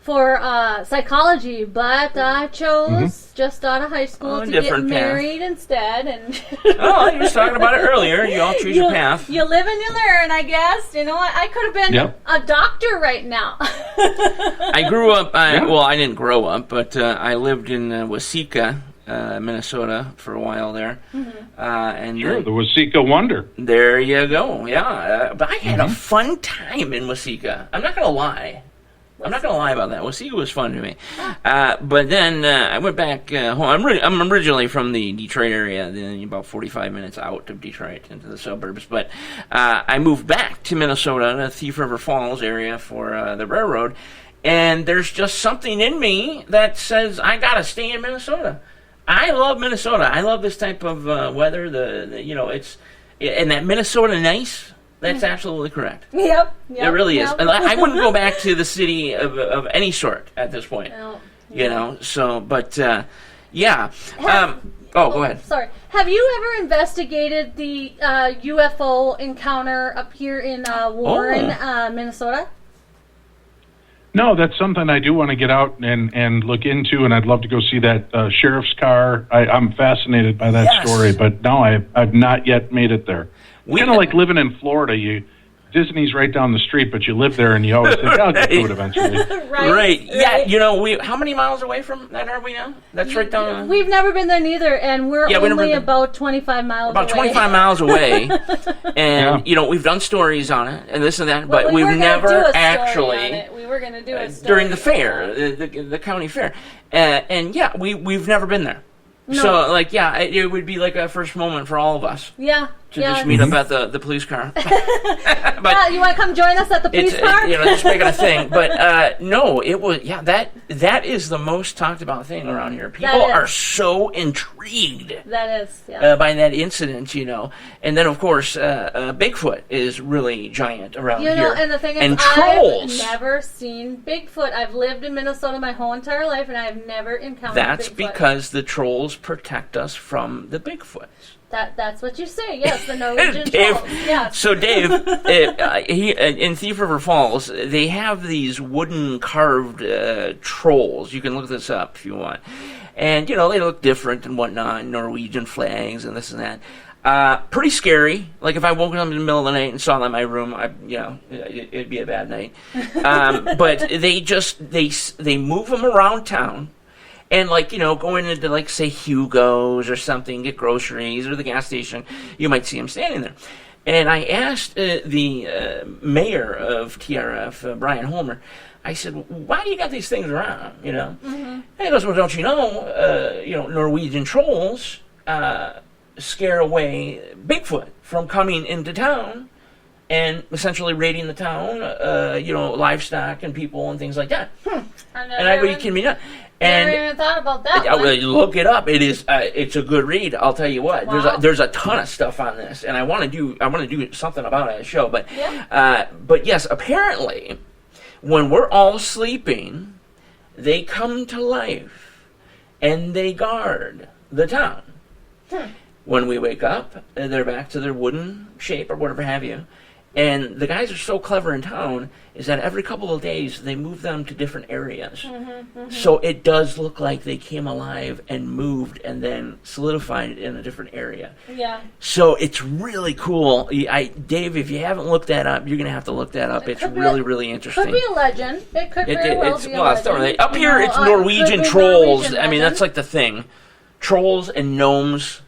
For psychology, but I chose just out of high school to get married instead. And oh, you were talking about it earlier. You all choose your path. You live and you learn, I guess. I could have been a doctor right now. I grew up. Well, I didn't grow up, but I lived in Waseca, Minnesota, for a while there. And the Waseca Wonder. There you go. Yeah, but I had a fun time in Waseca. I'm not going to lie. About that. Waseca was fun to me. But then I went back home. I'm originally from the Detroit area, then about 45 minutes out of Detroit into the suburbs. But I moved back to Minnesota, the Thief River Falls area for the railroad. And there's just something in me that says, I got to stay in Minnesota. I love Minnesota. I love this type of weather. And that Minnesota nice. That's absolutely correct. Yep. It really is. And I wouldn't go back to the city of any sort at this point. No. So, but, yeah. Go ahead. Sorry. Have you ever investigated the UFO encounter up here in Warren, Minnesota? No, that's something I do want to get out and look into, and I'd love to go see that sheriff's car. I'm fascinated by that story, but no, I've not yet made it there. Kind of like living in Florida. Disney's right down the street, but you live there and you always think, I'll get to it eventually. Right. Yeah, how many miles away from that are we now? That's right down. We've never been there neither, and we're only about 25 miles away. About 25 miles away. And, we've done stories on it and this and that, but we've never actually. We were going to do it during the fair, the county fair. And we've never been there. No. So, it would be like a first moment for all of us. Yeah. to just meet up at the police car. But yeah, you want to come join us at the police car? Just making a thing. But no, it was that is the most talked about thing around here. People are so intrigued. That is, yeah. By that incident, and then of course Bigfoot is really giant around here. And the thing is, and trolls. I've never seen Bigfoot. I've lived in Minnesota my whole entire life, and I've never encountered That's Bigfoot. because the trolls protect us from the Bigfoots. That's what you say. Yes, the Norwegian Dave, trolls. Yes. So Dave, he in Thief River Falls, they have these wooden carved trolls. You can look this up if you want, and they look different and whatnot, Norwegian flags and this and that. Pretty scary. Like if I woke up in the middle of the night and saw that in my room, it'd be a bad night. But they move them around town. And, go into, say, Hugo's or something, get groceries, or the gas station, you might see him standing there. And I asked the mayor of TRF, Brian Holmer, I said, why do you got these things around, Mm-hmm. And he goes, well, don't you know, Norwegian trolls scare away Bigfoot from coming into town and essentially raiding the town, livestock and people and things like that. And I go, you kidding me not? I never even thought about that. Look it up. It is. It's a good read. I'll tell you what. Wow. There's a ton of stuff on this, and I want to do something about it on the show. But but yes, apparently, when we're all sleeping, they come to life, and they guard the town. When we wake up, they're back to their wooden shape or whatever have you. And the guys are so clever in town is that every couple of days they move them to different areas. Mm-hmm. So it does look like they came alive and moved and then solidified in a different area. Yeah. So it's really cool. Dave, if you haven't looked that up, you're going to have to look that up. It's really, really interesting. Could be a legend. It could very well be a legend. Up here, it's Norwegian trolls. Norwegian that's like the thing. Trolls and gnomes.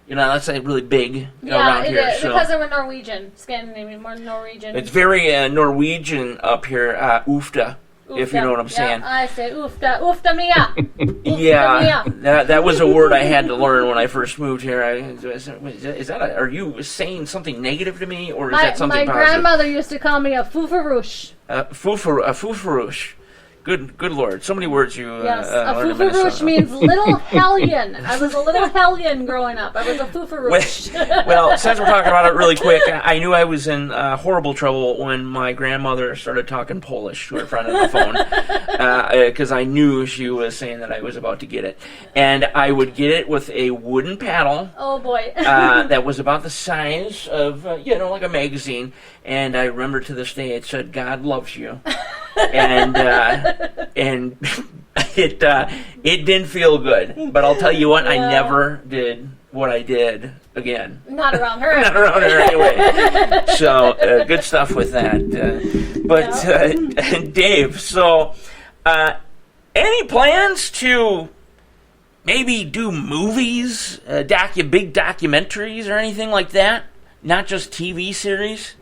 That's like really big around here. Yeah, it is, because they were Norwegian, Scandinavian, more Norwegian. It's very Norwegian up here, oofta, if you know what I'm saying. I say oofta mia. Yeah, that was a word I had to learn when I first moved here. Are you saying something negative to me, or is that something positive? My grandmother used to call me a foofaroosh. A foofaroosh. Good Lord. So many words you yes, a learned in Minnesota. foofaroosh means little hellion. I was a little hellion growing up. I was a foofaroosh. Well, since we're talking about it really quick, I knew I was in horrible trouble when my grandmother started talking Polish to her friend on the phone, because I knew she was saying that I was about to get it. And I would get it with a wooden paddle. Oh, boy. That was about the size of, like a magazine. And I remember to this day it said, God loves you. And it didn't feel good. But I'll tell you what, I never did what I did again. Not around her. Not around her anyway. So good stuff with that. Dave, so any plans to maybe do movies, big documentaries or anything like that? Not just TV series?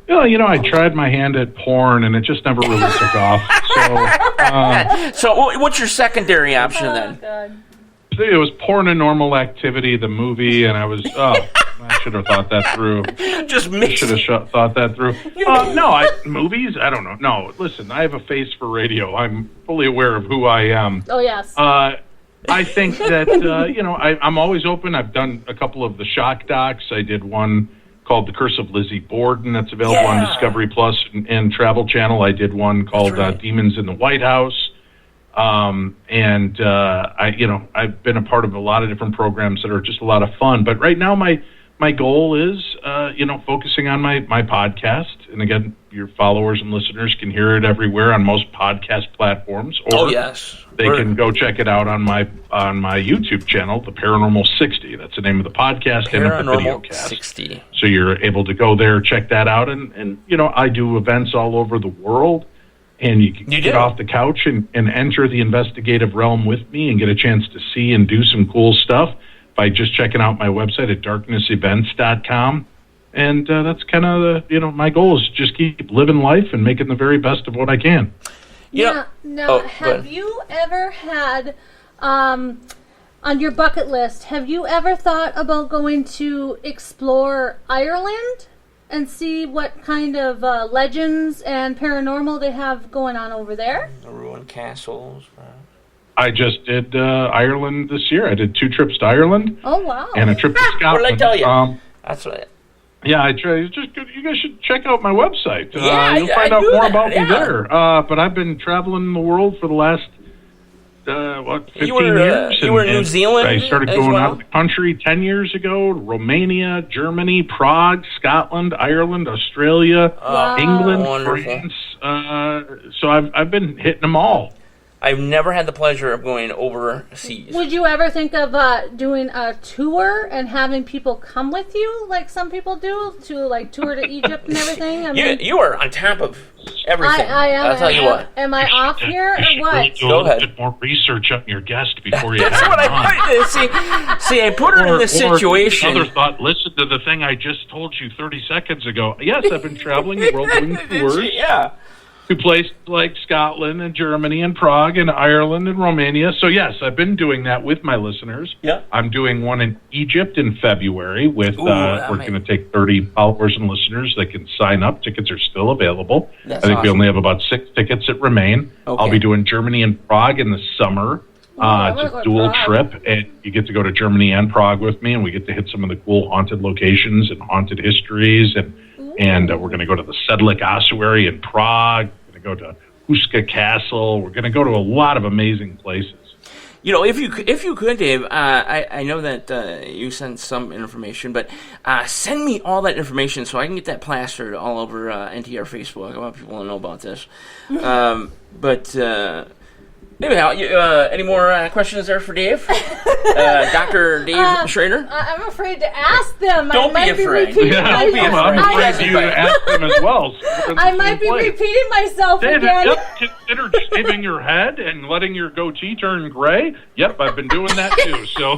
Well, I tried my hand at porn, and it just never really took off. So what's your secondary option then? God. It was Porn and Normal Activity, the movie, and I should have thought that through. Should have thought that through. Movies? I don't know. No, listen, I have a face for radio. I'm fully aware of who I am. Oh, yes. I think that, I'm always open. I've done a couple of the shock docs. I did one called The Curse of Lizzie Borden that's available on Discovery Plus and Travel Channel. I did one called Demons in the White House. I've been a part of a lot of different programs that are just a lot of fun. But right now my goal is, focusing on my podcast. And again, your followers and listeners can hear it everywhere on most podcast platforms. Or they can go check it out on my YouTube channel, The Paranormal 60. That's the name of the podcast and of the video cast. 60. So you're able to go there, check that out. And I do events all over the world. And you can get off the couch and enter the investigative realm with me and get a chance to see and do some cool stuff by just checking out my website at darknessevents.com. And that's kind of my goal is just keep living life and making the very best of what I can. Now, have you ever had on your bucket list, have you ever thought about going to explore Ireland and see what kind of legends and paranormal they have going on over there? The ruined castles. I just did Ireland this year. I did 2 trips to Ireland. Oh, wow. And a trip to Scotland. What did I tell you? That's what. Yeah, you guys should check out my website. You'll find I out knew more that, about me yeah. there. But I've been traveling the world for the last 15 years. You were in New Zealand. I started as going well? out of the country 10 years ago. Romania, Germany, Prague, Scotland, Ireland, Australia, England, Wonderful. France. So I've been hitting them all. I've never had the pleasure of going overseas. Would you ever think of doing a tour and having people come with you, like some people do, to like tour to Egypt and everything? I mean, You are on top of everything. I am. I'll tell you what. Am I off here or what? Do a little bit more research on your guest before you That's have what him on. see, I put her in this situation. Another thought, listen to the thing I just told you 30 seconds ago. Yes, I've been traveling the world doing tours. Yeah. To places like Scotland and Germany and Prague and Ireland and Romania. So, yes, I've been doing that with my listeners. Yeah. I'm doing one in Egypt in February with, we're going to take 30 followers and listeners that can sign up. Tickets are still available. That's I think we awesome. only have about 6 tickets that remain. Okay. I'll be doing Germany and Prague in the summer. It's a dual trip, and you get to go to Germany and Prague with me, and we get to hit some of the cool haunted locations and haunted histories, and we're going to go to the Sedlik ossuary in Prague. We're going to go to Huska Castle. We're going to go to a lot of amazing places. You know, if you could, Dave, I know that you sent some information, but send me all that information so I can get that plastered all over NTR Facebook. I want people to know about this. Anyhow, any more questions there for Dave? Dr. Dave Schrader? I'm afraid to ask them. Don't I might be afraid. repeating Don't be myself. afraid. I'm afraid you asked them as well. So I might be repeating myself David, again. yep, consider shaving your head and letting your goatee turn gray. Yep, I've been doing that too. So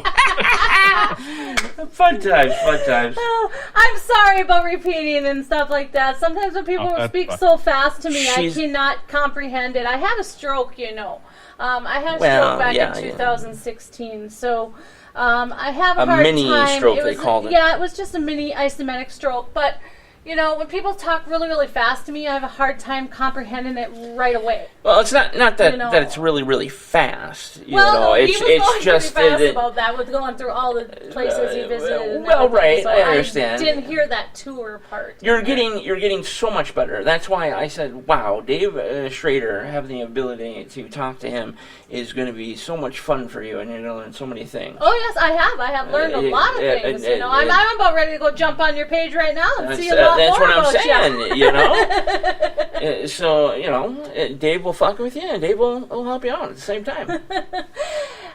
Fun times. Oh, I'm sorry about repeating and stuff like that. Sometimes when people that's speak fine. so fast to me, She's- I cannot comprehend it. I had a stroke, you know. I had a Well, stroke back yeah, in yeah. 2016, so I have A a hard mini time. stroke, they called it. Yeah, it was just a mini ischemic stroke, but you know, when people talk really, really fast to me, I have a hard time comprehending it right away. Well, it's not that, You know. that it's really, really fast. You Well, know, he it's was going just pretty fast that about that with going through all the places he visited. and well, everything, right, so I understand. I didn't hear that tour part. you're getting so much better. That's why I said, wow, Dave Schrader, having the ability to talk to him is going to be so much fun for you, and you're going to learn so many things. Oh yes, I have. I have learned a lot of things. You know, I'm about ready to go jump on your page right now and see a lot That's more what I'm about saying, you. you know. So you know, Dave will fuck with you, and Dave will help you out at the same time.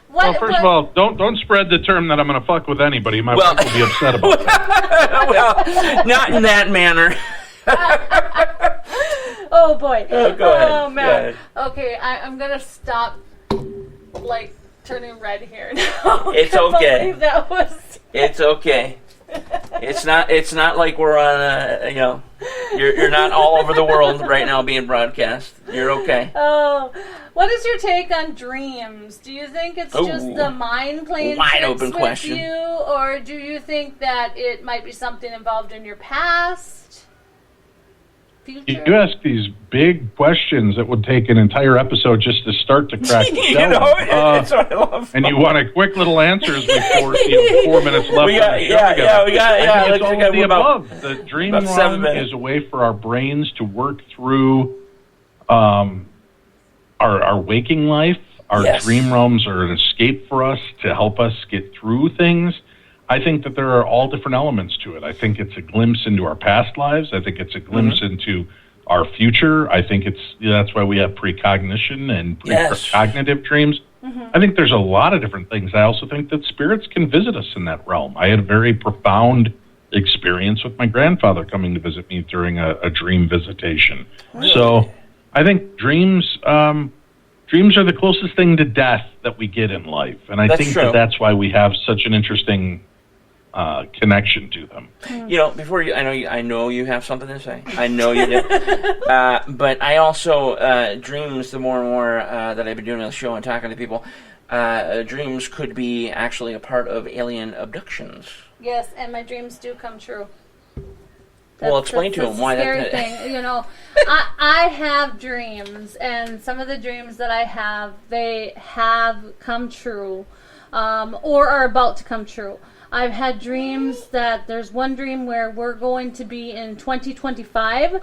well, first of all, don't spread the term that I'm going to fuck with anybody. My wife will be upset about that. Well, not in that manner. Oh boy. Oh, go ahead. Oh man. Go ahead. Okay, I'm gonna stop. Like turning red here now. It's I can't okay. believe that was. It's okay. It's not like we're on you know, you're not all over the world right now being broadcast. You're okay. Oh, what is your take on dreams? Do you think it's just Ooh. the mind playing Wide tricks open with question. you, or do you think that it might be something involved in your past, future? You ask these big questions that would take an entire episode just to start to crack the You shell. know, that's what I love. And you want a quick little answers before 4 minutes left. We got- on the show yeah, together. yeah, we got- yeah, I think it's let's all get of the about- above. The dream about 7 run minutes. is a way for our brains to work through our waking life. Our Yes. dream realms are an escape for us to help us get through things. I think that there are all different elements to it. I think it's a glimpse into our past lives. I think it's a glimpse into our future. I think that's why we have precognition and Yes. precognitive dreams. I think there's a lot of different things. I also think that spirits can visit us in that realm. I had a very profound experience with my grandfather coming to visit me during a dream visitation. So I think dreams are the closest thing to death that we get in life. And I That's think true. that's why we have such an interesting connection to them. You know, before you, I know you have something to say. I know you do. But I also dreams. The more and more that I've been doing on the show and talking to people, dreams could be actually a part of alien abductions. Yes, and my dreams do come true. Well, explain to them why that's the scary thing. You know, I have dreams, and some of the dreams that I have, they have come true, or are about to come true. I've had dreams that there's one dream where we're going to be in 2025.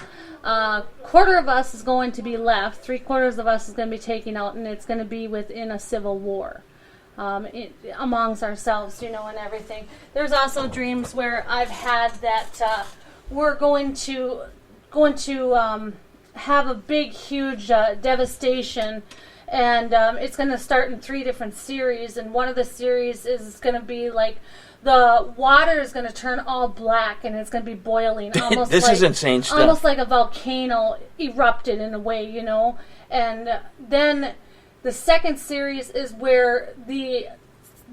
Quarter of us is going to be left. 3/4 of us is going to be taken out, and it's going to be within a civil war. Amongst ourselves, you know, and everything. There's also dreams where I've had that we're going to have a big, huge devastation, and it's going to start in 3 different series, and one of the series is going to be like the water is going to turn all black, and it's going to be boiling. Almost this like, is insane stuff. Almost like a volcano erupted in a way, you know, and then the second series is where the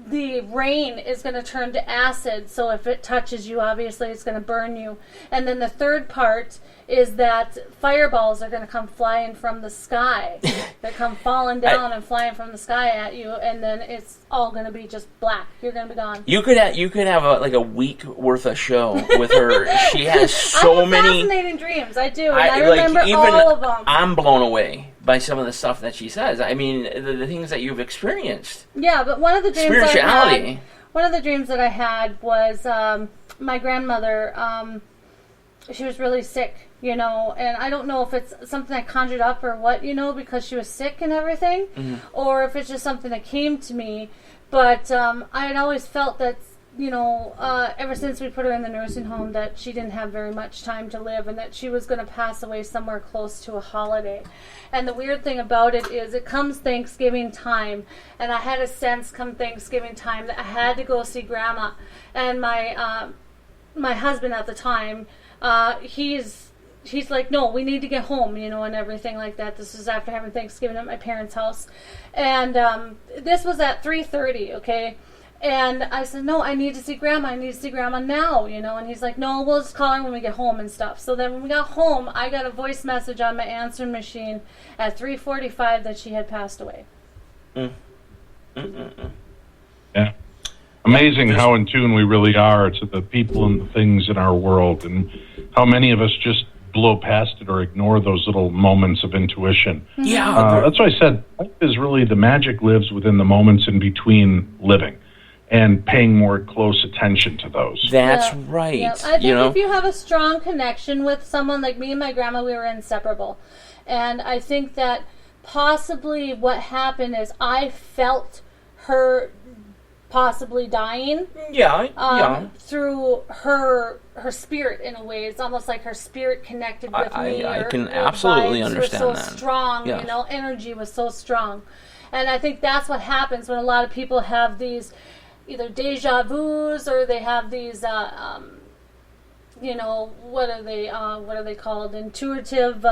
rain is going to turn to acid, so if it touches you, obviously it's going to burn you. And then the third part is that fireballs are going to come flying from the sky. They come falling down and flying from the sky at you, and then it's all going to be just black. You're going to be gone. You could have a week worth of show with her. She has so many fascinating dreams. I do, and I remember all of them. I'm blown away by some of the stuff that she says. I mean, the things that you've experienced. Yeah, but one of the dreams spirituality. One of the dreams that I had was my grandmother. She was really sick, you know, and I don't know if it's something I conjured up or what, you know, because she was sick and everything, or if it's just something that came to me. But I had always felt that, you know, ever since we put her in the nursing home, that she didn't have very much time to live, and that she was going to pass away somewhere close to a holiday. And the weird thing about it is it comes Thanksgiving time, and I had a sense come Thanksgiving time that I had to go see Grandma. And my husband at the time, he's like, no, we need to get home, you know, and everything like that. This was after having Thanksgiving at my parents' house. And this was at 3:30, okay? And I said, no, I need to see Grandma. I need to see Grandma now, you know. And he's like, no, we'll just call her when we get home and stuff. So then when we got home, I got a voice message on my answering machine at 3:45 that she had passed away. Yeah. Amazing how in tune we really are to the people and the things in our world, and how many of us just blow past it or ignore those little moments of intuition. Yeah. That's why I said life is really, the magic lives within the moments in between living, and paying more close attention to those. That's right. Yeah. I think if you have a strong connection with someone, like me and my grandma, we were inseparable. And I think that possibly what happened is I felt her possibly dying. Through her spirit in a way. It's almost like her spirit connected with me. I can absolutely understand were that. so strong, yes. You know, energy was so strong. And I think that's what happens when a lot of people have these either deja vus, or they have these you know, what are they called? Intuitive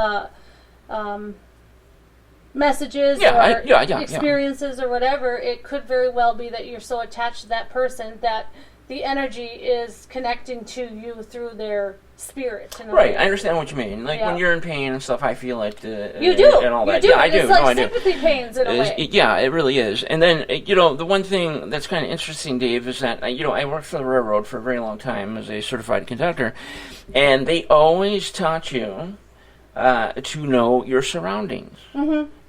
messages or experiences or whatever. It could very well be that you're so attached to that person that the energy is connecting to you through their spirit. Right, I understand what you mean. Like when you're in pain and stuff, I feel like you do. And all that. You do. Yeah, I do. It's like sympathy pains in a way. Yeah, it really is. And then, you know, the one thing that's kind of interesting, Dave, is that, you know, I worked for the railroad for a very long time as a certified conductor, and they always taught you to know your surroundings.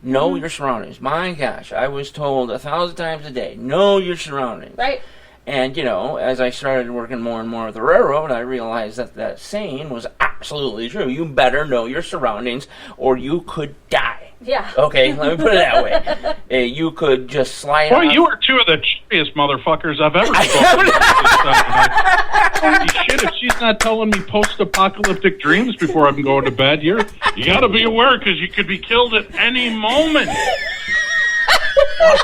Know your surroundings. My gosh, I was told 1,000 times a day, know your surroundings. Right. And, you know, as I started working more and more with the railroad, I realized that that saying was absolutely true. You better know your surroundings, or you could die. Yeah. Okay, let me put it that way. You could just slide Boy, off. you are two of the cheeriest motherfuckers I've ever spoken to. Holy shit, if she's not telling me post-apocalyptic dreams before I'm going to bed, you got to be aware, because you could be killed at any moment. Wow,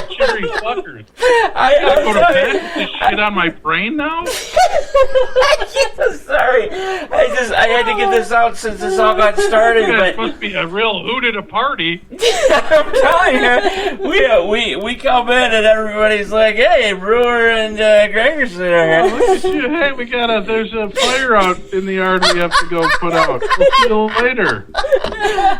cheery fuckers. I go to bed with this shit on my brain now? Sorry. I had to get this out since this all got started. It's supposed to be a real hoot at a party. I'm telling you, we come in and everybody's like, hey, Brewer and Gregerson are here. Hey, there's a fire out in the yard we have to go put out. We'll see you later.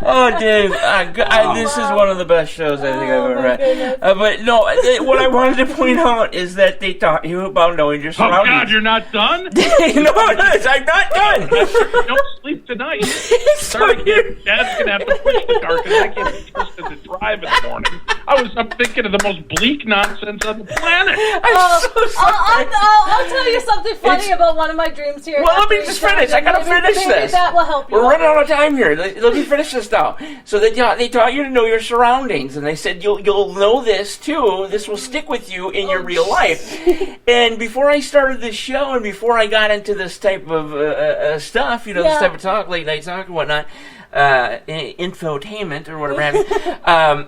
Oh, Dave, this is one of the best shows I think I've ever read. But no, what I wanted to point out is that they taught you about knowing your surroundings. Oh, God, you're not done? No, I'm not done. Don't sleep tonight. Dad's going to have to push the car because I can't be trusted to drive in the morning. I'm thinking of the most bleak nonsense on the planet. I'll tell you something funny about one of my dreams here. Well, let me just finish. I gotta finish this. Maybe that will help you. We're running out of time here. Let me finish this now. So they taught you to know your surroundings, and they said you'll know this too. This will stick with you in your real life. And before I started this show, and before I got into this type of stuff, this type of talk, late night talk and whatnot, infotainment or whatever have you,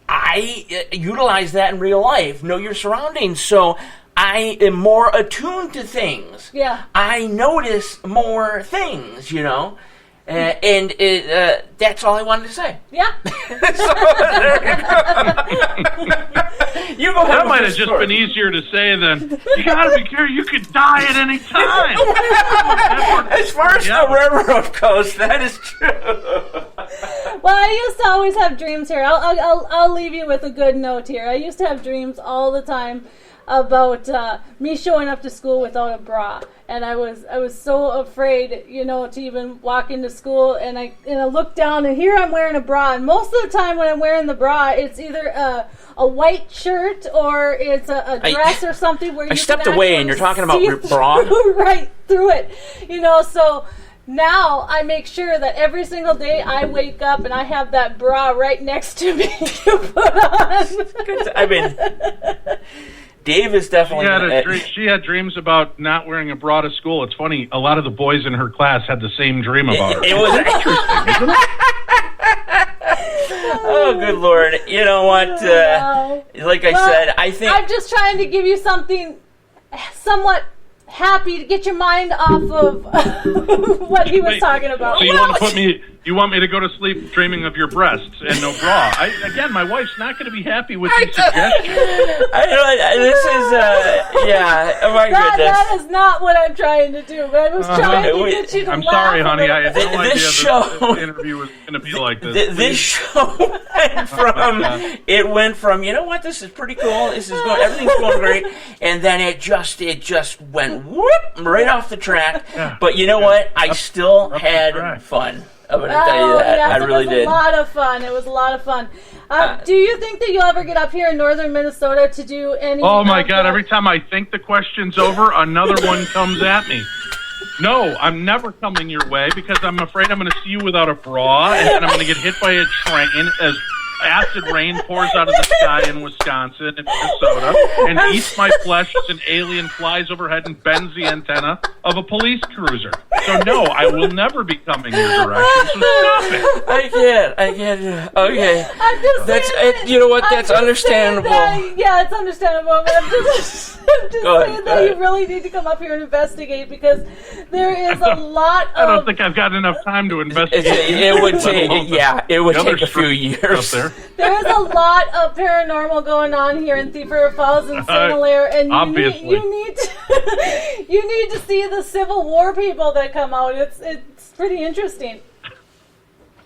I utilize that in real life. Know your surroundings. So I am more attuned to things. Yeah. I notice more things, and that's all I wanted to say. Yeah. So, there you go. You go that might have just been easier to say than, you gotta be careful, you could die at any time. As far as the railroad goes, that is true. Well, I used to always have dreams here. I'll leave you with a good note here. I used to have dreams all the time about me showing up to school without a bra, and I was so afraid, to even walk into school, and I look down, and here I'm wearing a bra, and most of the time when I'm wearing the bra, it's either a white shirt or it's a dress or something where you stepped can away, and you're talking about your bra right through it, so. Now I make sure that every single day I wake up and I have that bra right next to me to put on. I mean, Dave is definitely... She had dreams about not wearing a bra to school. It's funny, a lot of the boys in her class had the same dream about her. It was interesting, isn't it? Oh, good Lord. You know what? Like I said, I think... I'm just trying to give you something somewhat happy to get your mind off of what he was talking about. So you want me to go to sleep dreaming of your breasts and no bra? Again, my wife's not going to be happy with these suggestions. This is, oh my goodness. That is not what I'm trying to do, but I was trying to get you to I'm laugh. Sorry, honey. I had no idea this interview was going to be like this. This show went from, you know what, this is pretty cool, everything's going great, and then it just went whoop right off the track. Yeah. But you know what? I still had fun. I'm going to tell you that. Yes, I really did. It was a lot of fun. It was a lot of fun. Do you think that you'll ever get up here in northern Minnesota to do any... Oh, my God. Every time I think the question's over, another one comes at me. No, I'm never coming your way because I'm afraid I'm going to see you without a bra and then I'm going to get hit by a train as acid rain pours out of the sky in Wisconsin and Minnesota and eats my flesh as an alien flies overhead and bends the antenna of a police cruiser. So no, I will never be coming your direction. So stop it. I can't. Okay. I'm just that's you know what? That's understandable. It's understandable. But I'm just saying that you really need to come up here and investigate because there is a lot of... I don't think I've got enough time to investigate. It would take a few years. There is a lot of paranormal going on here in Thief River Falls and St. Hilaire, and you need to see the Civil War people that come out. It's pretty interesting.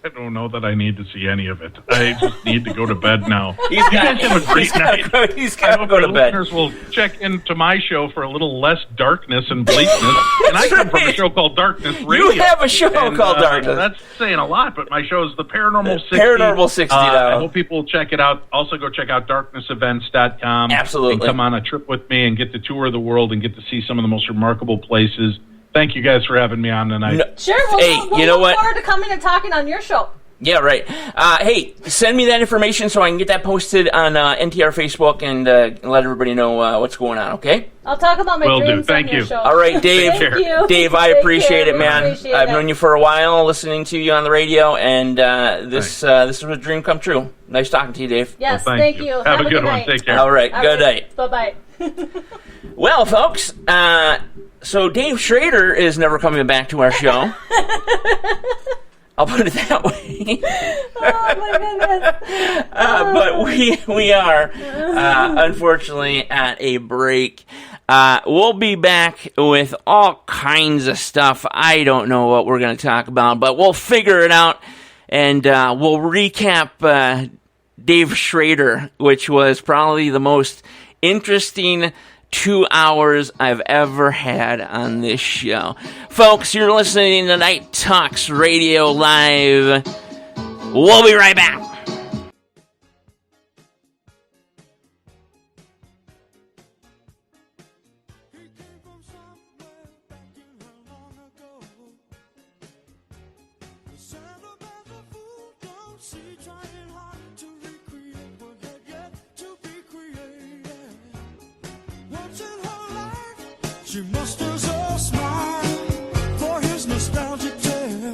I don't know that I need to see any of it. I just need to go to bed now. You guys have a great night. He's got to go to bed. Listeners will check into my show for a little less darkness and bleakness. And I come from a show called Darkness Radio. You have a show called Darkness. That's saying a lot, but my show is the Paranormal 60. Paranormal 60 I hope people will check it out. Also go check out darknessevents.com. Absolutely. And come on a trip with me and get to tour the world and get to see some of the most remarkable places. Thank you guys for having me on tonight. No. Sure, we'll look forward to coming and talking on your show. Yeah, right. Hey, send me that information so I can get that posted on NTR Facebook and let everybody know what's going on, okay? I'll talk about my dreams Thank on your you. show. All right, Dave. Thank you. Dave, I appreciate it, man. I've known you for a while, listening to you on the radio, and this is a dream come true. Nice talking to you, Dave. Yes, thank you. Have a good one. Take care. All right, good night. Bye-bye. Well, folks, so Dave Schrader is never coming back to our show. I'll put it that way. Oh, my But goodness. we are, unfortunately, at a break. We'll be back with all kinds of stuff. I don't know what we're going to talk about, but we'll figure it out. And we'll recap Dave Schrader, which was probably the most interesting 2 hours I've ever had on this show. Folks, you're listening to Night Talks Radio Live. We'll be right back. She musters a smile for his nostalgic tale.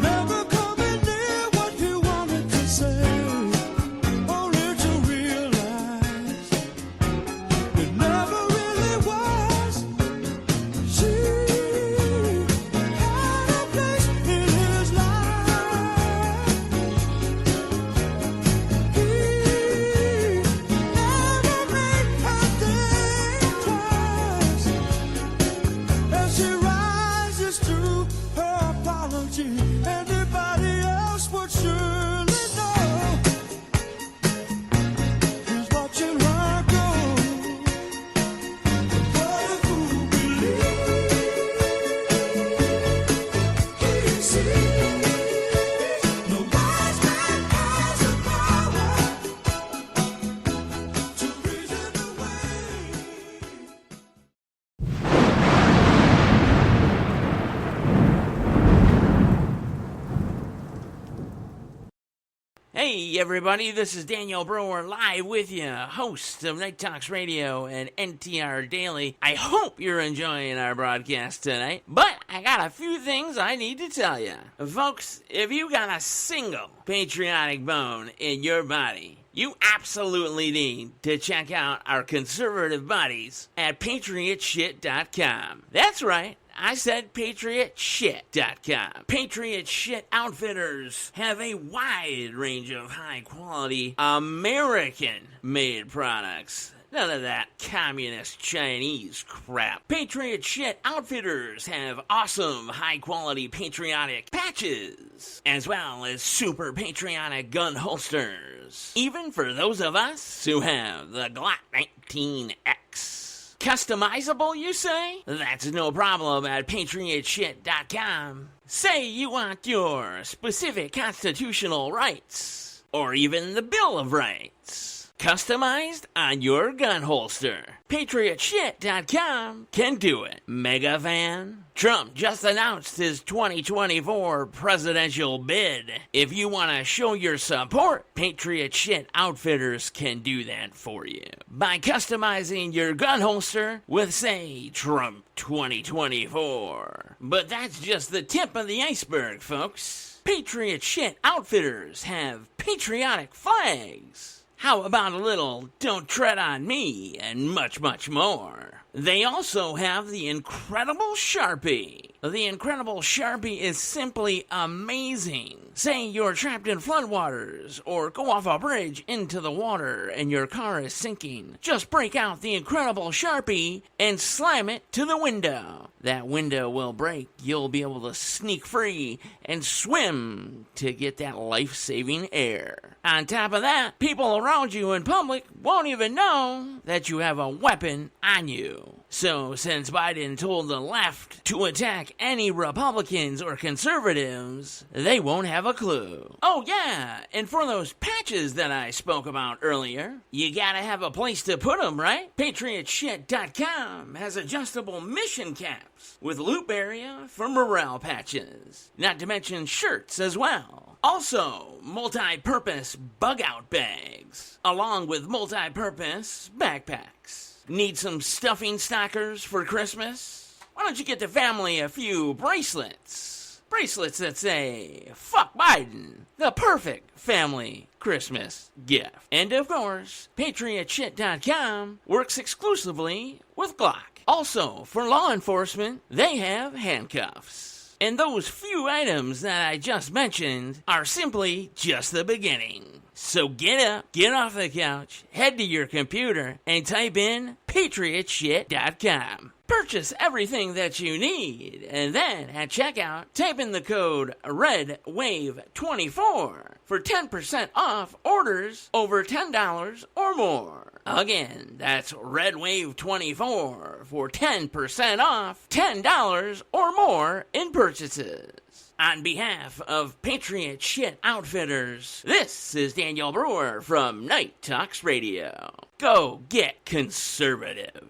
Never coming near what he wanted to say, only to realize it never really was. She had a place in his life. He never made her think twice as she rises to her apology. Anybody else would surely know he's watching her go. But if who believes he sees, no wise man has the power to reason away. Hey everybody, this is Daniel Brewer live with you, host of Night Talks Radio and NTR Daily. I hope you're enjoying our broadcast tonight, but I got a few things I need to tell you. Folks, if you got a single patriotic bone in your body, you absolutely need to check out our conservative buddies at PatriotShit.com. That's right. I said PatriotShit.com. Patriot Shit Outfitters have a wide range of high-quality American-made products. None of that communist Chinese crap. Patriot Shit Outfitters have awesome, high-quality patriotic patches, as well as super patriotic gun holsters. Even for those of us who have the Glock 19X. Customizable, you say? That's no problem at PatriotShit.com. Say you want your specific constitutional rights, or even the Bill of Rights, customized on your gun holster. PatriotShit.com can do it. Mega fan? Trump just announced his 2024 presidential bid. If you want to show your support, Patriot Shit Outfitters can do that for you. By customizing your gun holster with, say, Trump 2024. But that's just the tip of the iceberg, folks. Patriot Shit Outfitters have patriotic flags. How about a little Don't Tread on Me and much, much more? They also have the Incredible Sharpie. The Incredible Sharpie is simply amazing. Say you're trapped in floodwaters or go off a bridge into the water and your car is sinking. Just break out the Incredible Sharpie and slam it to the window. That window will break. You'll be able to sneak free and swim to get that life-saving air. On top of that, people around you in public won't even know that you have a weapon on you. So, since Biden told the left to attack any Republicans or conservatives, they won't have a clue. Oh yeah, and for those patches that I spoke about earlier, you gotta have a place to put them, right? PatriotShit.com has adjustable mission caps with loop area for morale patches. Not to mention shirts as well. Also, multi-purpose bug-out bags, along with multi-purpose backpacks. Need some stuffing stockers for Christmas? Why don't you get the family a few bracelets? Bracelets that say, "Fuck Biden," the perfect family Christmas gift. And of course, PatriotShit.com works exclusively with Glock. Also, for law enforcement, they have handcuffs. And those few items that I just mentioned are simply just the beginning. So get up, get off the couch, head to your computer, and type in patriotshit.com. Purchase everything that you need, and then at checkout, type in the code REDWAVE24 for 10% off orders over $10 or more. Again, that's REDWAVE24 for 10% off $10 or more in purchases. On behalf of Patriot Shit Outfitters, this is Daniel Brewer from Night Talks Radio. Go get conservative.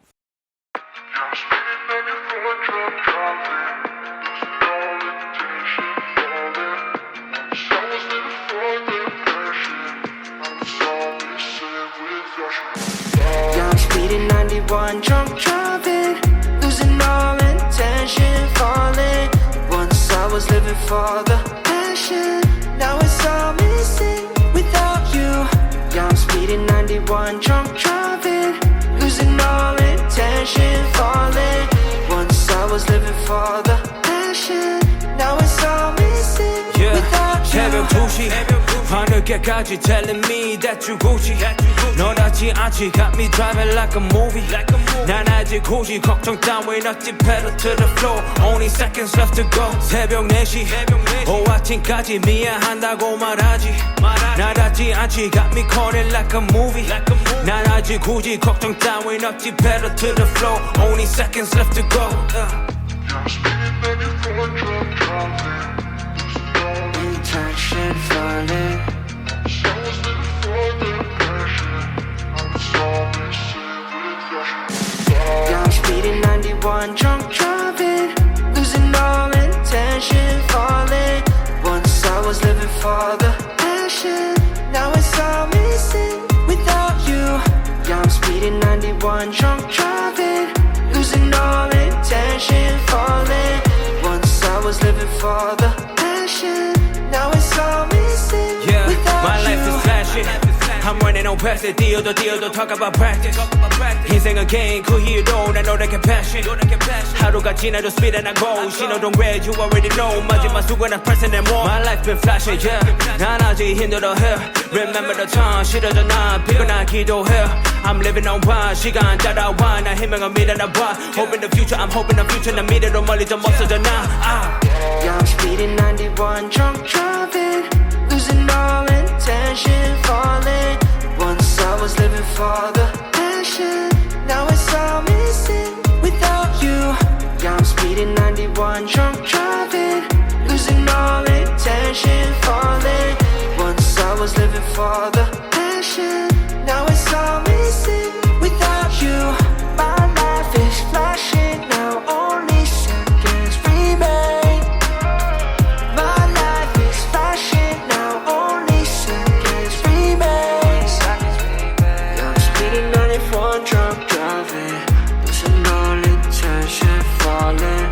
Yeah, I'm speeding 91, drunk driving, losing all intention, falling. Once I was living for the passion, now it's all missing without you. Yeah, I'm speeding 91, drunk driving, losing all intention, falling. Once I was living for the passion, now it's all missing without you. 새벽 2시 밤늦게까지 telling me that you Gucci 너답지 않지 got me driving like a movie 난 아직 고시 걱정 따윈 없지 pedal to the floor only seconds left to go 새벽 4시 오후 아침까지 미안한다고 말하지 나답지 않지 got me calling like a movie 난 아직 굳이 걱정 따윈 없지 pedal to the floor only seconds left to go Intention falling. Yeah, I'm speeding 91, drunk driving, losing all intention, falling. Once I was living for the passion, now it's all missing without you. Yeah, I'm speeding 91, drunk driving, losing all intention, falling. Once I was living for the passion, now it's all missing without my life you. is flashing I'm running on past it 뛰어도 talk about practice 인생은 game 그 이유도 난 노력해 passion 하루가 지나도 speed and I go 신호등 red you already know 마지막 수고는 pressing and more My life been flashing yeah 난 아직 힘들어해 Remember the time 싫어져 난 피곤한 기도해 I'm living on one 시간 따라와 나 희망을 믿어나 봐 Hoping the future I'm hoping the future 난 미래로 멀리 좀 없어져 나 Yeah, I'm speeding 91, drunk driving, losing all intention, falling. Once I was living for the passion, now it's all missing without you. Yeah, I'm speeding 91, drunk driving, losing all intention, falling. Once I was living for the passion, now it's all missing without you. My life is flashing now, only seconds remain. Drunk driving, losing all intention, falling.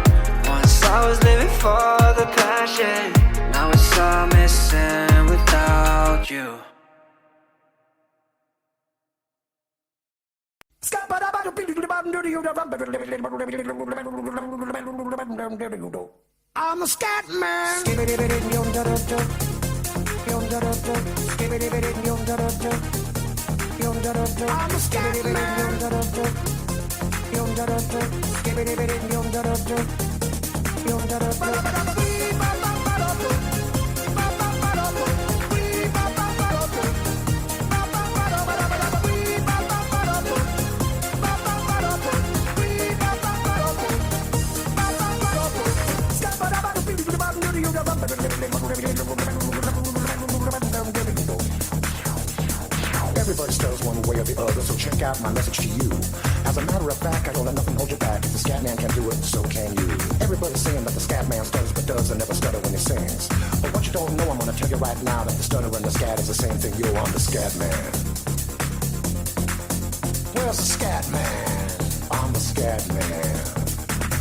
Once I was living for the passion, now it's all missing without you. I'm a scat man. I'm a scat man. Everybody stutters one way or the other, so check out my message to you. As a matter of fact, I don't let nothing hold you back. If the scat man can do it, so can you. Everybody's saying that the scat man stutters but does and never stutter when he sings. But what you don't know, I'm gonna tell you right now that the stutter and the scat is the same thing. Yo, I'm the scat man. Where's the scat man? I'm the scat man.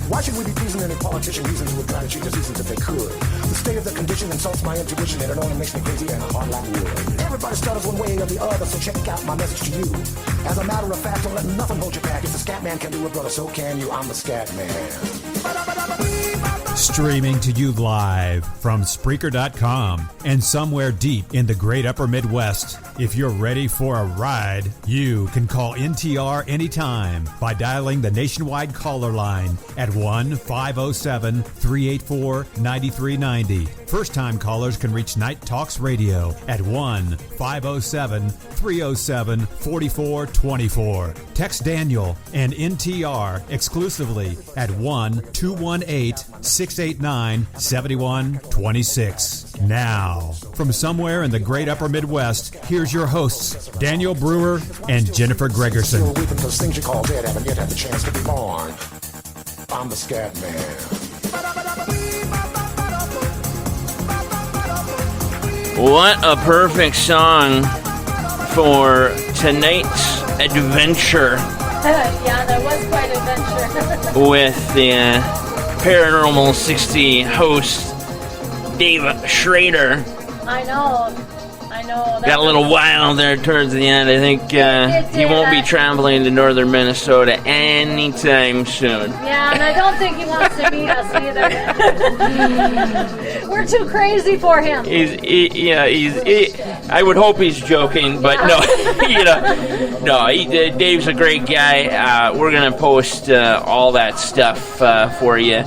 Why should we be pleasing any politician reasons who would try to cheat the seasons if they could? The state of the condition insults my intuition and it only makes me crazy and hard like wood. Everybody stutters one way or the other, so check out my message to you. As a matter of fact, don't let nothing hold you back. If the scat man can do it, brother, so can you. I'm the scat man. Streaming to you live from Spreaker.com and somewhere deep in the great upper Midwest. If you're ready for a ride, you can call NTR anytime by dialing the nationwide caller line at 1-507-384-9390. First-time callers can reach Night Talks Radio at 1-507-307-4424. Text Daniel and NTR exclusively at 1-218-689-7126. Now, from somewhere in the great upper Midwest, here's your hosts, Daniel Brewer and Jennifer Gregerson. Still weeping because things you call dead haven't yet had the chance to be born. I'm the Scat Man. What a perfect song for tonight's adventure. Yeah, that was quite an adventure. With the Paranormal 60 host, Dave Schrader. I know. Got a little wild there towards the end. I think he won't be traveling to northern Minnesota anytime soon. Yeah, and I don't think he wants to meet us either. We're too crazy for him. I would hope he's joking, but no, Dave's a great guy. We're gonna post all that stuff for you,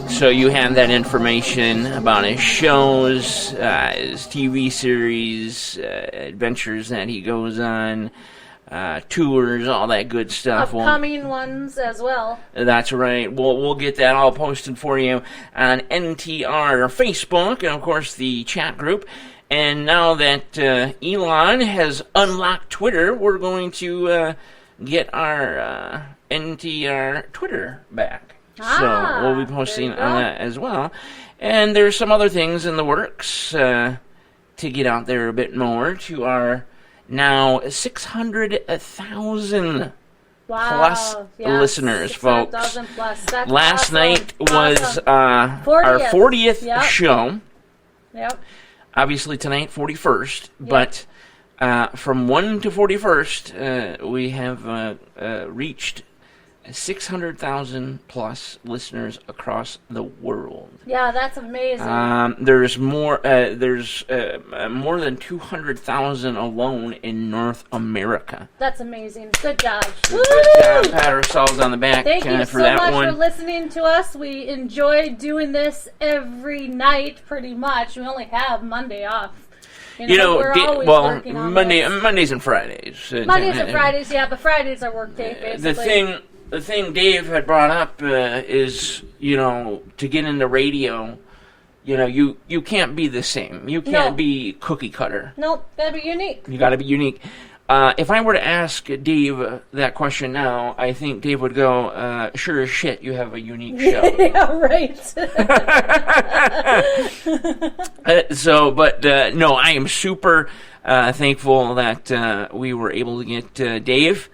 so you have that information about his shows, his TV series, adventures that he goes on, tours, all that good stuff. Upcoming ones as well. That's right. We'll get that all posted for you on NTR Facebook and, of course, the chat group. And now that Elon has unlocked Twitter, we're going to get our NTR Twitter back. So we'll be posting on that as well. And there's some other things in the works to get out there a bit more to our now 600,000 plus listeners, folks. 600,000 plus. That's Last awesome. night was our 40th show. Yep. Obviously tonight, 41st. Yep. But from 1 to 41st, we have reached 600,000 plus listeners across the world. Yeah, that's amazing. There's more. There's more than 200,000 alone in North America. That's amazing. Good job. Good job. Pat ourselves on the back. Thank you for so that much one. for listening to us. We enjoy doing this every night, pretty much. We only have Monday off. We're always working on Mondays and Fridays. Mondays and Fridays, yeah, but Fridays are work day, basically. The thing Dave had brought up is, to get into radio, you can't be the same. You can't be cookie cutter. Nope, gotta be unique. You gotta be unique. If I were to ask Dave that question now, I think Dave would go, sure as shit, you have a unique show. Yeah, right. No, I am super thankful that we were able to get Dave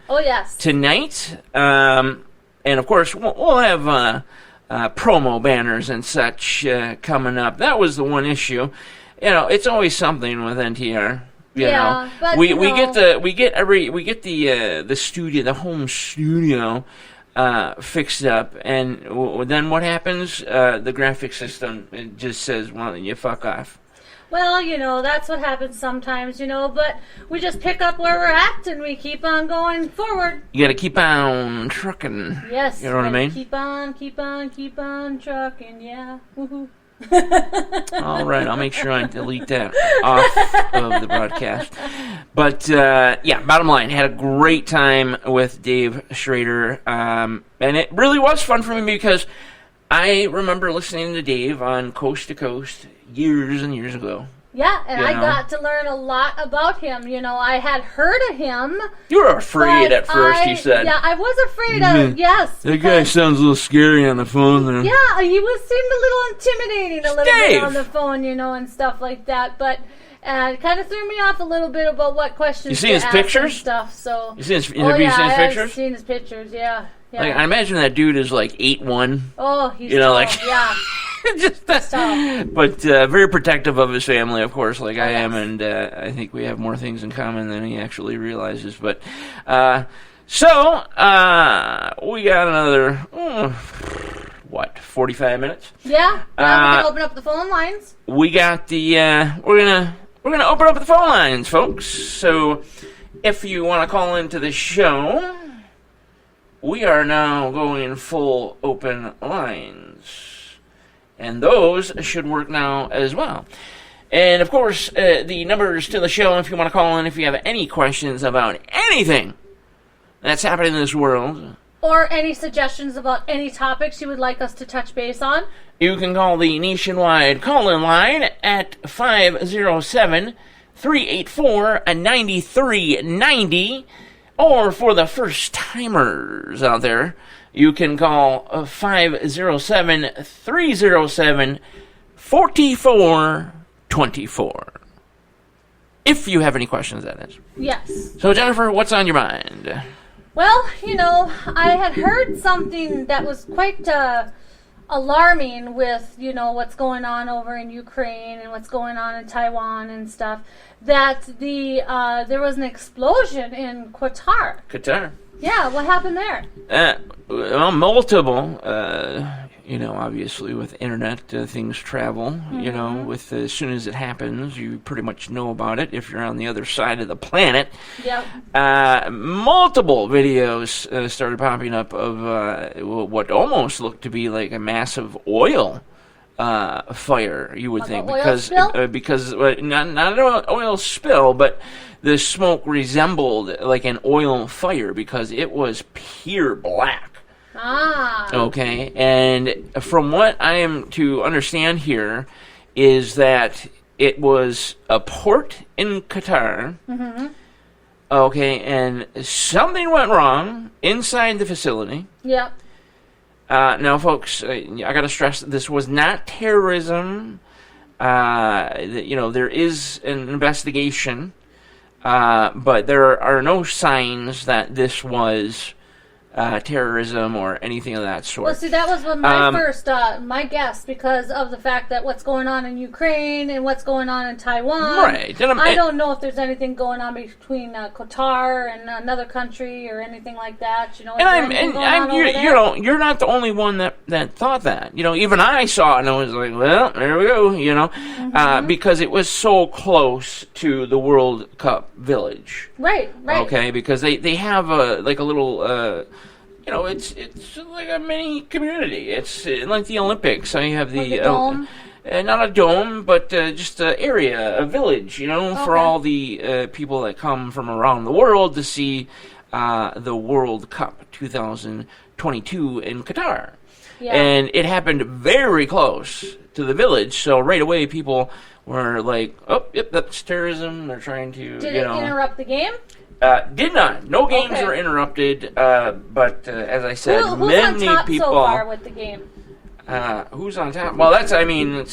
tonight. And, of course, we'll have promo banners and such coming up. That was the one issue. It's always something with NTR. But we get the studio, the home studio, fixed up, and then what happens? The graphic system just says, "Well, you fuck off." Well, that's what happens sometimes, but we just pick up where we're at and we keep on going forward. You got to keep on trucking. Yes, you know what I mean. Keep on trucking. Yeah. Woohoo. All right, I'll make sure I delete that off of the broadcast. But bottom line, had a great time with Dave Schrader, and it really was fun for me because I remember listening to Dave on Coast to Coast years and years ago. Yeah, and I got to learn a lot about him. I had heard of him. You were afraid at first, you said. Yeah, I was afraid of, yes. That guy sounds a little scary on the phone there. Yeah, he seemed a little intimidating bit on the phone, and stuff like that. But it kind of threw me off a little bit about what questions you seen his ask pictures? And stuff. So. Have you seen his pictures? I've seen his pictures, yeah. I imagine that dude is like 8'1". Oh, he's tall, yeah. Just tall. But very protective of his family, of course, like I am, and I think we have more things in common than he actually realizes. But we got another 45 minutes. Yeah, we can open up the phone lines. We got the we're gonna open up the phone lines, folks. So if you want to call into the show, we are now going full open lines, and those should work now as well. And of course, the numbers to the show if you want to call in if you have any questions about anything that's happening in this world. Or any suggestions about any topics you would like us to touch base on. You can call the nationwide call-in line at 507-384-9390. Or for the first-timers out there, you can call 507-307-4424. If you have any questions, that is. Yes. So, Jennifer, what's on your mind? Well, I had heard something that was quite alarming with, what's going on over in Ukraine and what's going on in Taiwan and stuff, that there was an explosion in Qatar. Qatar. Yeah, what happened there? Well, multiple. Obviously with internet, things travel. Mm-hmm. With as soon as it happens, you pretty much know about it if you're on the other side of the planet. Yep. Multiple videos started popping up of what almost looked to be like a massive oil fire. You would think because not an oil spill, but the smoke resembled like an oil fire because it was pure black. Ah. Okay, and from what I am to understand here is that it was a port in Qatar. Mm-hmm. Okay, and something went wrong inside the facility. Yep. Now, folks, I got to stress that this was not terrorism. There is an investigation, but there are no signs that this was terrorism or anything of that sort. Well, see, that was my first, my guess, because of the fact that what's going on in Ukraine and what's going on in Taiwan. Right. I don't know if there's anything going on between Qatar and another country or anything like that. You're not the only one that thought that. Even I saw it and I was like, well, there we go. Mm-hmm. Because it was so close to the World Cup village. Right. Okay, because they have a little. It's like a mini community. It's like the Olympics. So you have the dome? Not a dome, but just an area, a village, for all the people that come from around the world to see the World Cup 2022 in Qatar. Yeah. And it happened very close to the village, so right away people were like, oh, yep, that's terrorism. They're trying to, Did it interrupt the game? Did not. No games were interrupted, but as I said, who's many on top people. so far with the game? Who's on top? Well, it's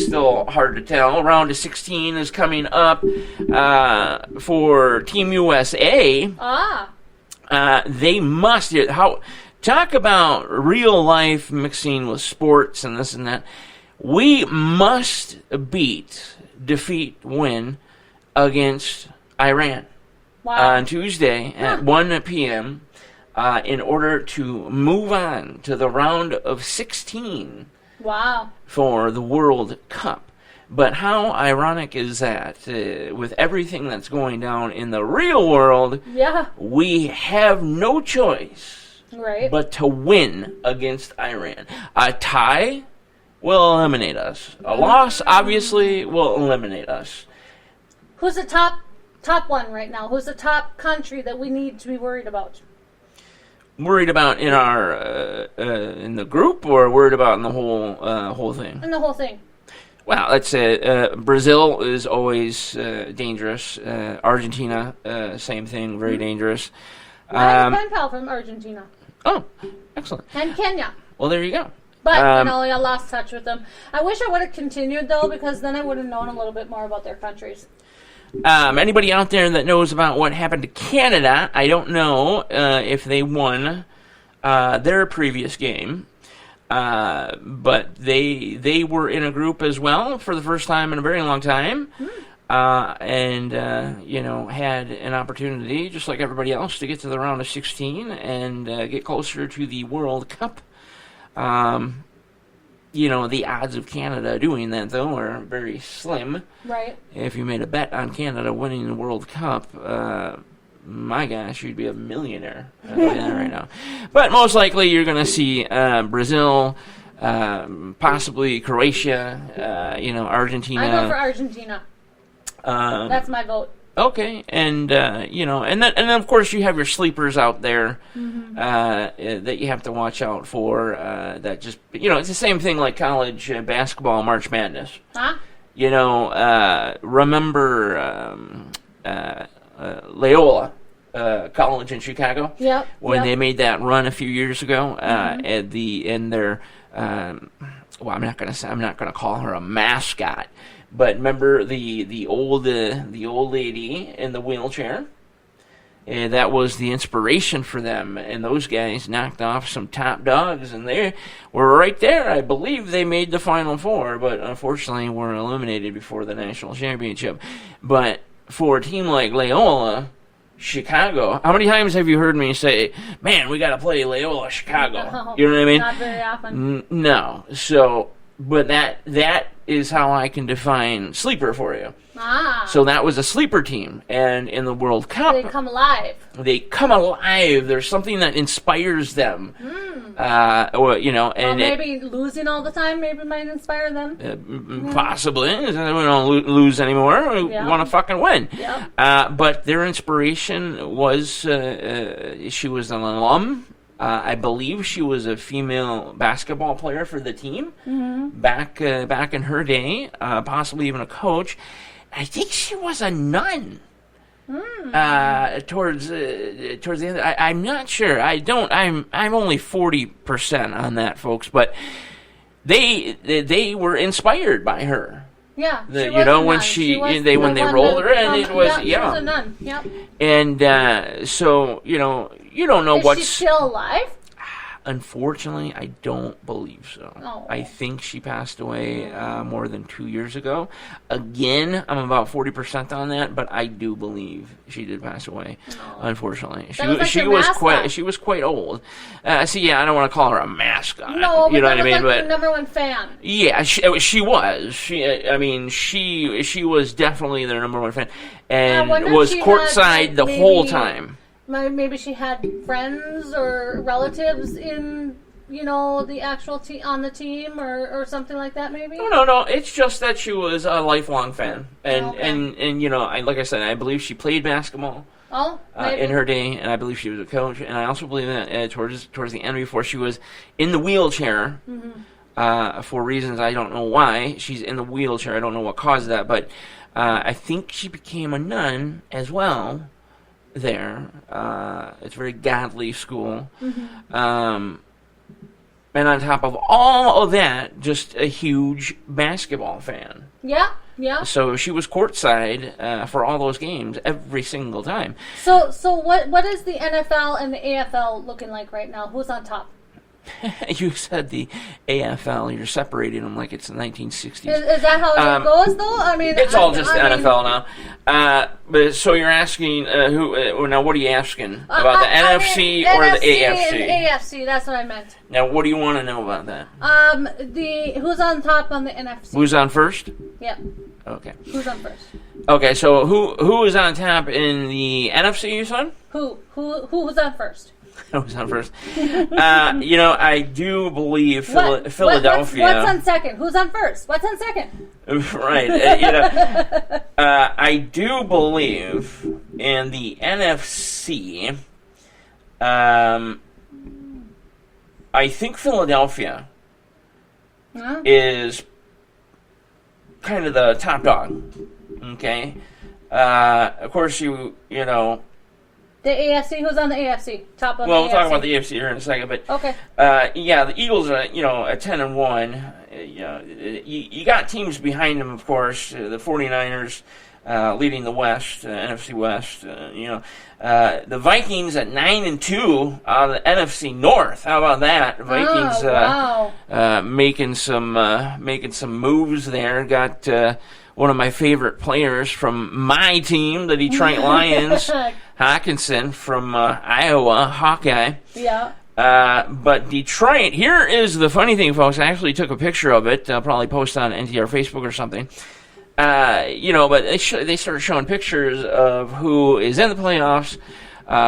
still hard to tell. Round of 16 is coming up for Team USA. They must. Talk about real life mixing with sports and this and that. We must defeat, win against Iran. Wow. On Tuesday at 1 p.m. In order to move on to the round of 16 for the World Cup. But how ironic is that? With everything that's going down in the real world, we have no choice but to win against Iran. A tie will eliminate us. A loss, obviously, will eliminate us. Who's the top one right now? Who's the top country that we need to be worried about? Worried about in our in the group, or worried about in the whole thing? In the whole thing. Well, let's say Brazil is always dangerous. Argentina, same thing, very dangerous. I have a pen pal from Argentina. Oh, excellent. And Kenya. Well, there you go. But, I lost touch with them. I wish I would have continued, though, because then I would have known a little bit more about their countries. Anybody out there that knows about what happened to Canada, I don't know if they won their previous game, but they were in a group as well for the first time in a very long time, and had an opportunity, just like everybody else, to get to the round of 16 and get closer to the World Cup. the odds of Canada doing that, though, are very slim. Right. If you made a bet on Canada winning the World Cup, my gosh, you'd be a millionaire right now. But most likely you're going to see Brazil, possibly Croatia, Argentina. I go for Argentina. That's my vote. Okay, and and then of course you have your sleepers out there that you have to watch out for. That just it's the same thing like college basketball March Madness. Huh? Remember Loyola College in Chicago? Yep. When they made that run a few years ago, I'm not gonna call her a mascot. But remember the old lady in the wheelchair? And that was the inspiration for them. And those guys knocked off some top dogs, and they were right there. I believe they made the Final Four, but unfortunately were eliminated before the national championship. But for a team like Loyola, Chicago, how many times have you heard me say, man, we got to play Loyola Chicago? No, you know what I mean? Not very often. No. So, but that is how I can define sleeper for you. So that was a sleeper team, and in the World Cup, they come alive. There's something that inspires them, and maybe losing all the time maybe might inspire them. Possibly, we don't lose anymore. We want to fucking win. Yep. But their inspiration was she was an alum. I believe she was a female basketball player for the team back in her day, possibly even a coach. I think she was a nun towards the end. I'm not sure. I'm only 40% on that, folks. But they were inspired by her. Yeah, when they rolled her, and it was she was a nun. Yep. And so you don't know what's. Is she still alive? Unfortunately, I don't believe so. Oh. I think she passed away more than 2 years ago. Again, I'm about 40% on that, but I do believe she did pass away. Oh. Unfortunately, she was quite old. I don't want to call her a mascot. No, but you know that what I mean. But number one fan. Yeah, she was. She was definitely their number one fan, and was courtside the whole time. Maybe she had friends or relatives in, the actual on the team or something like that. Maybe. No. It's just that she was a lifelong fan, and like I said, I believe she played basketball. Oh, in her day, and I believe she was a coach, and I also believe that towards the end, before she was in the wheelchair, for reasons I don't know why she's in the wheelchair. I don't know what caused that, but I think she became a nun as well. There, it's a very godly school, and on top of all of that, just a huge basketball fan. Yeah. So she was courtside for all those games every single time. So what is the NFL and the AFL looking like right now? Who's on top? You said the AFL. You're separating them like it's the 1960s. Is that how it goes, though? I mean, it's all just the NFL now. But so you're asking who? Now, what are you asking about the NFC or the AFC? And AFC. That's what I meant. Now, what do you want to know about that? Who's on top on the NFC? Who's on first? Yep. Okay. Who's on first? Okay, so who is on top in the NFC? You said? Who was on first? Who's on first? I do believe Philadelphia. What's on second? Who's on first? What's on second? Right. I do believe in the NFC. I think Philadelphia is kind of the top dog. Okay. Of course, you know. The AFC. Who's on the AFC? Top of the AFC. Well, we'll talk about the AFC here in a second, but okay. The Eagles are, at 10-1. You got teams behind them, of course. The 49ers leading the West, NFC West. The Vikings at 9-2 on the NFC North. How about that? Vikings making some moves there. Got one of my favorite players from my team, the Detroit Lions, Hawkinson from Iowa, Hawkeye. Yeah. But Detroit, here is the funny thing, folks. I actually took a picture of it. I'll probably post on NTR Facebook or something. But they started showing pictures of who is in the playoffs,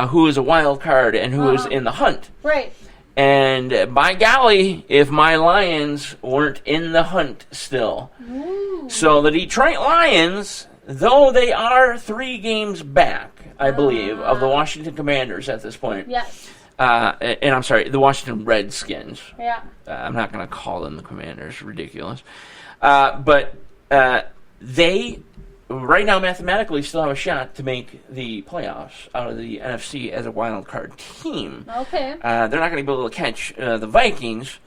who is a wild card, and who is in the hunt. Right. And by golly, if my Lions weren't in the hunt still. Ooh. So the Detroit Lions, though they are 3 games back, I believe, of the Washington Commanders at this point. Yes. And I'm sorry, the Washington Redskins. Yeah. I'm not going to call them the Commanders. Ridiculous. But they, right now, mathematically, still have a shot to make the playoffs out of the NFC as a wild card team. Okay. They're not going to be able to catch the Vikings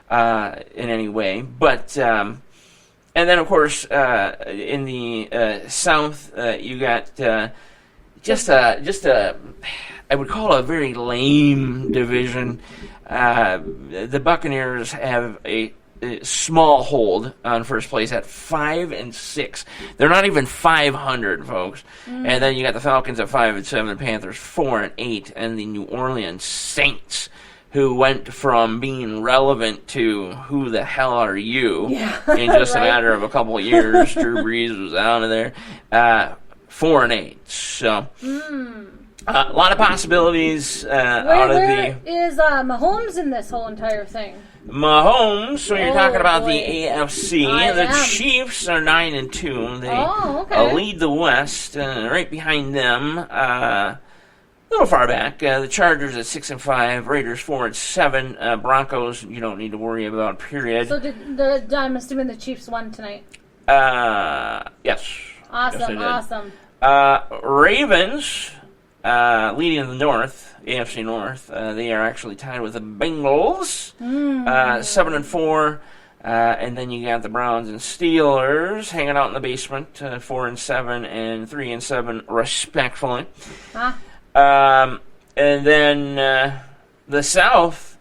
in any way. But, and then, of course, in the South, you got just a I would call it a very lame division. The Buccaneers have a small hold on first place at 5-6. They're not even 500, folks. And then you got the Falcons at 5-7, Panthers 4-8, and the New Orleans Saints, who went from being relevant to who the hell are you in just a matter of a couple of years. Drew Brees was out of there. 4-8. So. A lot of possibilities out of Where is Mahomes in this whole entire thing? Mahomes. So you're talking about boy. the AFC. The Chiefs are 9-2. They lead the West. Right behind them, a little far back, the Chargers at 6-5. Raiders 4-7. Broncos, you don't need to worry about. Period. So I'm assuming the Chiefs won tonight. Yes. Awesome. Yes, Ravens. Leading in the North, AFC North, they are actually tied with the Bengals, 7-4, and then you got the Browns and Steelers hanging out in the basement, 4-7 and 3-7 respectfully. And then the South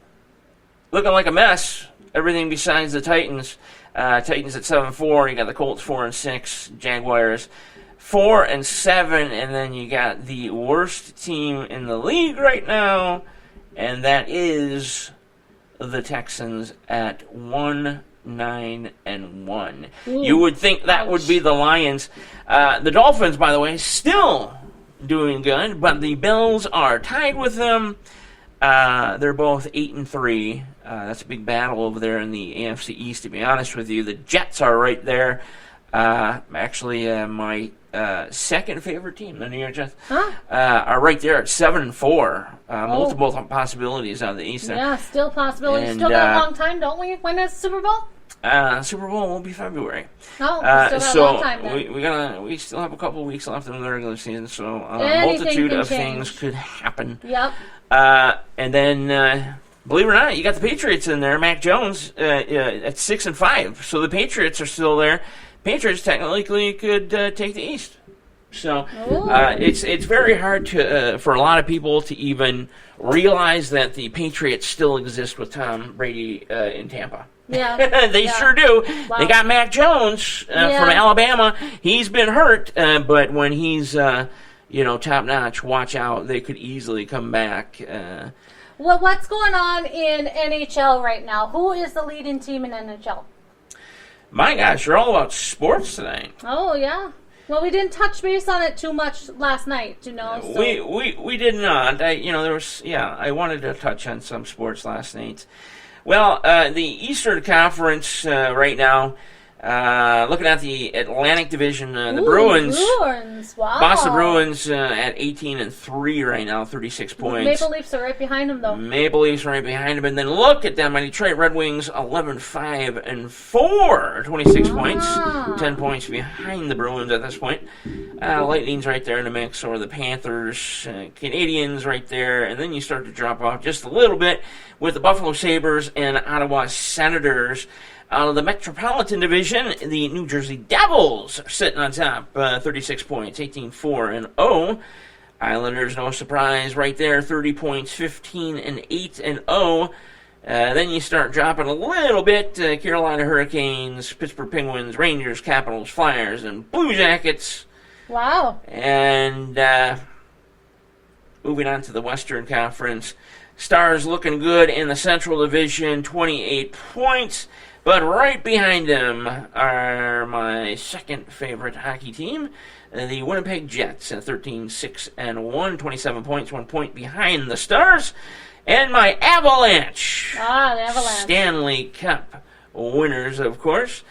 looking like a mess. Everything besides the Titans. Titans at 7-4. You got the Colts 4-6, Jaguars 4-7, and then you got the worst team in the league right now, and that is the Texans at 1-9-1. You would think that would be the Lions. The Dolphins, by the way, still doing good, but the Bills are tied with them. They're both 8-3. That's a big battle over there in the AFC East, to be honest with you. The Jets are right there. Actually, my second favorite team, the New York Jets, are right there at 7-4. Multiple possibilities out of the East there. Yeah, still possibilities. And, still got a long time, don't we? When is the Super Bowl? Super Bowl will be February. Oh, we still got a long time then. We still have a couple of weeks left in the regular season, so a Anything multitude can of change. things could happen. Yep. And then, believe it or not, you got the Patriots in there. Mac Jones at 6-5. So the Patriots are still there. Patriots technically could take the East. So it's very hard to for a lot of people to even realize that the Patriots still exist with Tom Brady in Tampa. Yeah, they sure do. Wow. They got Mac Jones from Alabama. He's been hurt, but when he's top notch, watch out. They could easily come back. Well, what's going on in NHL right now? Who is the leading team in NHL? My gosh, you're all about sports tonight. Oh, yeah. Well, we didn't touch base on it too much last night, So. We did not. I wanted to touch on some sports last night. Well, the Eastern Conference right now, looking at the Atlantic Division, the Bruins. Wow. Boston Bruins at 18-3 right now, 36 points. Maple Leafs are right behind them, though. Maple Leafs right behind them, and then look at them, my Detroit Red Wings, 11-5-4, 26 points, 10 points behind the Bruins at this point. Lightning's right there in the mix, or the Panthers, Canadiens right there, and then you start to drop off just a little bit with the Buffalo Sabres and Ottawa Senators. Out of the Metropolitan Division, the New Jersey Devils are sitting on top, 36 points, 18-4-0. Islanders, no surprise, right there, 30 points, 15-8-0. Then you start dropping a little bit. Carolina Hurricanes, Pittsburgh Penguins, Rangers, Capitals, Flyers, and Blue Jackets. Wow. And moving on to the Western Conference, Stars looking good in the Central Division, 28 points. But right behind them are my second favorite hockey team, the Winnipeg Jets, at 13-6-1, 27 points, 1 point behind the Stars. And my Avalanche. The Avalanche. Stanley Cup winners, of course.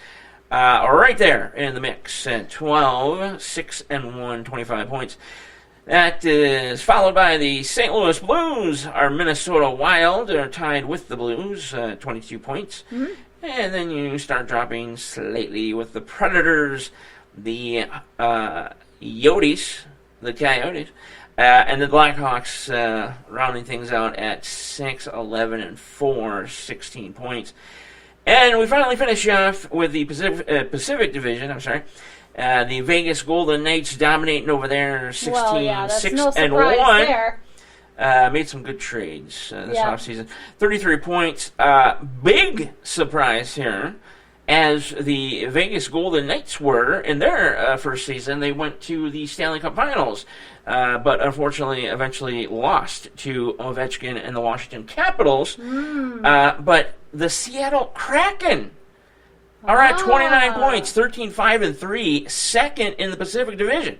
Right there in the mix at 12-6-1, 25 points. That is followed by the St. Louis Blues. Our Minnesota Wild are tied with the Blues, 22 points. Mm-hmm. And then you start dropping slightly with the Predators, the Coyotes, and the Blackhawks rounding things out at 6-11-4, 16 points. And we finally finish off with the Pacific Division. The Vegas Golden Knights dominating over there, 16-6-1. There. Made some good trades this offseason. 33 points. Big surprise here, as the Vegas Golden Knights were in their first season. They went to the Stanley Cup Finals, but unfortunately eventually lost to Ovechkin and the Washington Capitals. But the Seattle Kraken are at 29 points, 13-5-3, second in the Pacific Division.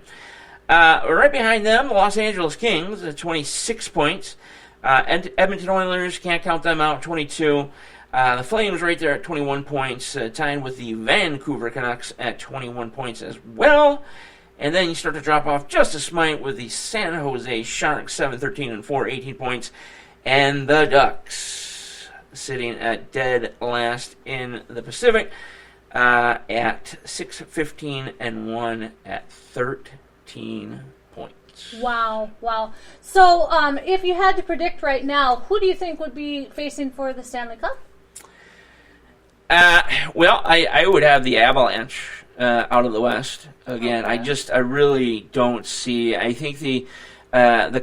Right behind them, the Los Angeles Kings at 26 points. And Edmonton Oilers, can't count them out, 22. The Flames right there at 21 points, tied with the Vancouver Canucks at 21 points as well. And then you start to drop off just a smite with the San Jose Sharks, 7-13-4, 18 points. And the Ducks sitting at dead last in the Pacific at 6-15-1 at 13 points. Wow. So, if you had to predict right now, who do you think would be facing for the Stanley Cup? Well, I would have the Avalanche out of the West again. Okay. I really don't see. I think the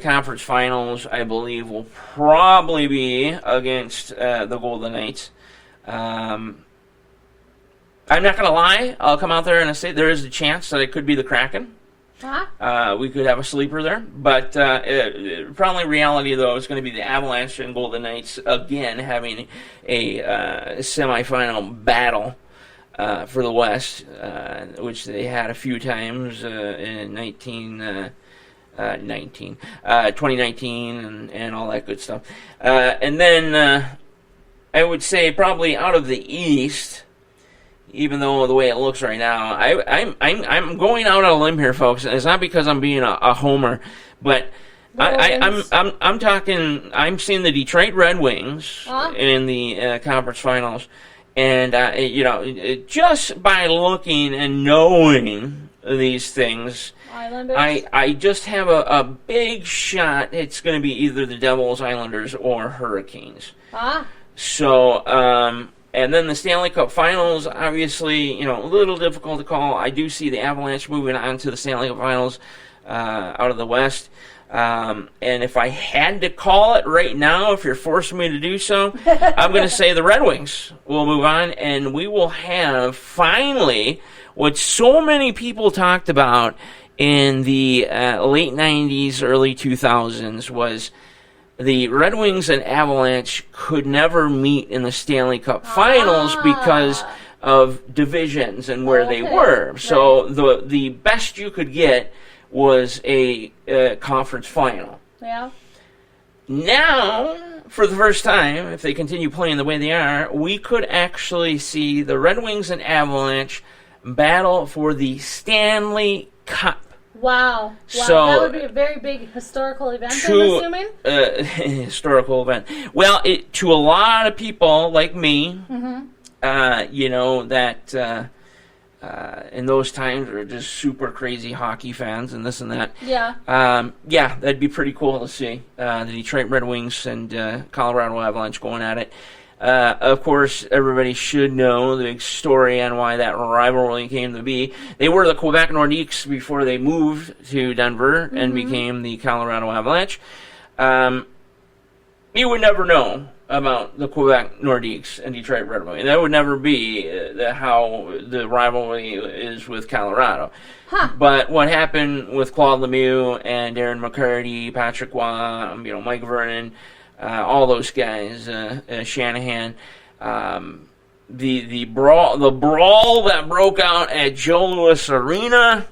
conference finals, I believe, will probably be against the Golden Knights. I'm not going to lie. I'll come out there and say there is a chance that it could be the Kraken. We could have a sleeper there, but probably reality, though, is going to be the Avalanche and Golden Knights again having a semifinal battle for the West, which they had a few times in 2019 and all that good stuff. And then I would say probably out of the East, even though the way it looks right now, I'm going out on a limb here, folks. It's not because I'm being a homer, but I'm talking. I'm seeing the Detroit Red Wings in the conference finals, and just by looking and knowing these things, Islanders. I just have a big shot. It's going to be either the Devils, Islanders, or Hurricanes. So. And then the Stanley Cup Finals, obviously, a little difficult to call. I do see the Avalanche moving on to the Stanley Cup Finals out of the West. And if I had to call it right now, if you're forcing me to do so, I'm going to say the Red Wings will move on, and we will have finally what so many people talked about in the late 90s, early 2000s was the Red Wings and Avalanche could never meet in the Stanley Cup Finals because of divisions and where they were. So the best you could get was a conference final. Yeah. Now, for the first time, if they continue playing the way they are, we could actually see the Red Wings and Avalanche battle for the Stanley Cup. Wow. So, that would be a very big historical event, I'm assuming? Historical event. Well, to a lot of people like me, that in those times are just super crazy hockey fans and this and that. Yeah. That'd be pretty cool to see. The Detroit Red Wings and Colorado Avalanche going at it. Of course, everybody should know the big story on why that rivalry came to be. They were the Quebec Nordiques before they moved to Denver and became the Colorado Avalanche. You would never know about the Quebec Nordiques and Detroit Red Wings. That would never be how the rivalry is with Colorado. But what happened with Claude Lemieux and Darren McCarty, Patrick Waugh, Mike Vernon, all those guys, Shanahan. The brawl that broke out at Joe Louis Arena,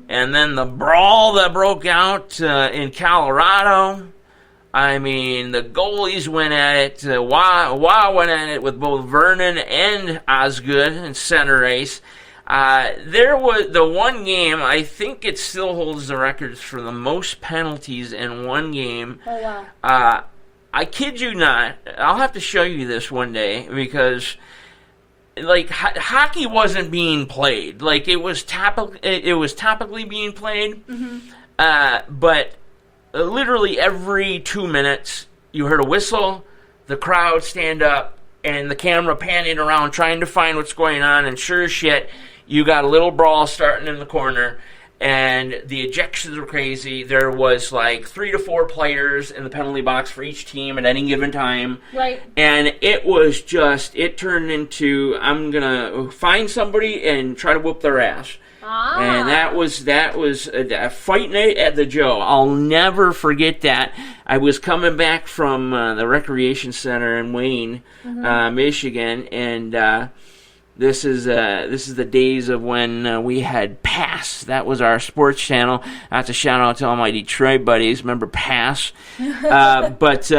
and then the brawl that broke out in Colorado. I mean, the goalies went at it. Wah went at it with both Vernon and Osgood in center ice. There was the one game, I think it still holds the records for the most penalties in one game. Oh, wow. I kid you not. I'll have to show you this one day because, like, hockey wasn't being played. Like, it was topically being played. But literally every 2 minutes, you heard a whistle, the crowd stand up, and the camera panning around trying to find what's going on, and sure as shit, you got a little brawl starting in the corner, and the ejections were crazy. There was like 3 to 4 players in the penalty box for each team at any given time. Right. And it turned into, I'm going to find somebody and try to whoop their ass. And that was a fight night at the Joe. I'll never forget that. I was coming back from the recreation center in Wayne, Michigan, and this is the days of when we had Pass. That was our sports channel. I have to shout out to all my Detroit buddies. Remember Pass? But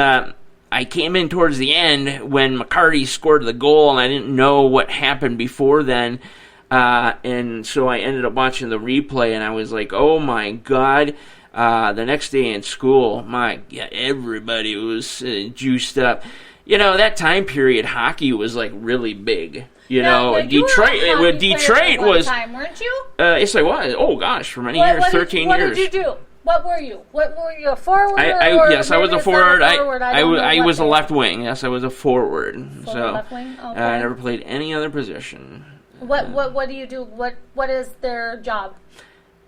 I came in towards the end when McCarty scored the goal, and I didn't know what happened before then. And so I ended up watching the replay, and I was like, oh my God. The next day in school, everybody was juiced up. You know, that time period, hockey was like really big. Detroit was. Time, weren't you? Yes, I was. Oh gosh, for many years, 13 years. What did you do? What were you? A forward? Yes, I was a forward. I was a what left wing. Yes, I was a forward. Left wing? Okay. I never played any other position. What do you do? What is their job?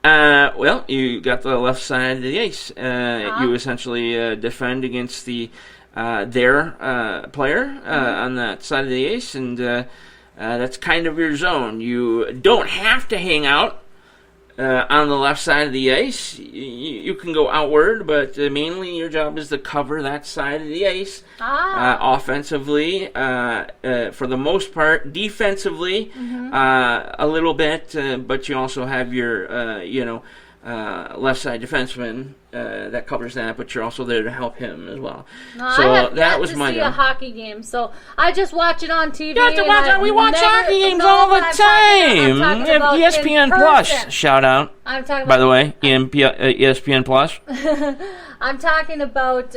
Well, you got the left side of the ice. You essentially defend against their player on that side of the ice, and that's kind of your zone. You don't have to hang out on the left side of the ice. You can go outward, but mainly your job is to cover that side of the ice. Offensively, for the most part. Defensively, a little bit, but you also have your, left side defenseman that covers that, but you're also there to help him as well. That was my job. A hockey game, so I just watch it on TV. You have to watch it. We watch hockey games all the time. ESPN Plus. Shout out. I'm talking about, by the way, ESPN Plus. I'm talking about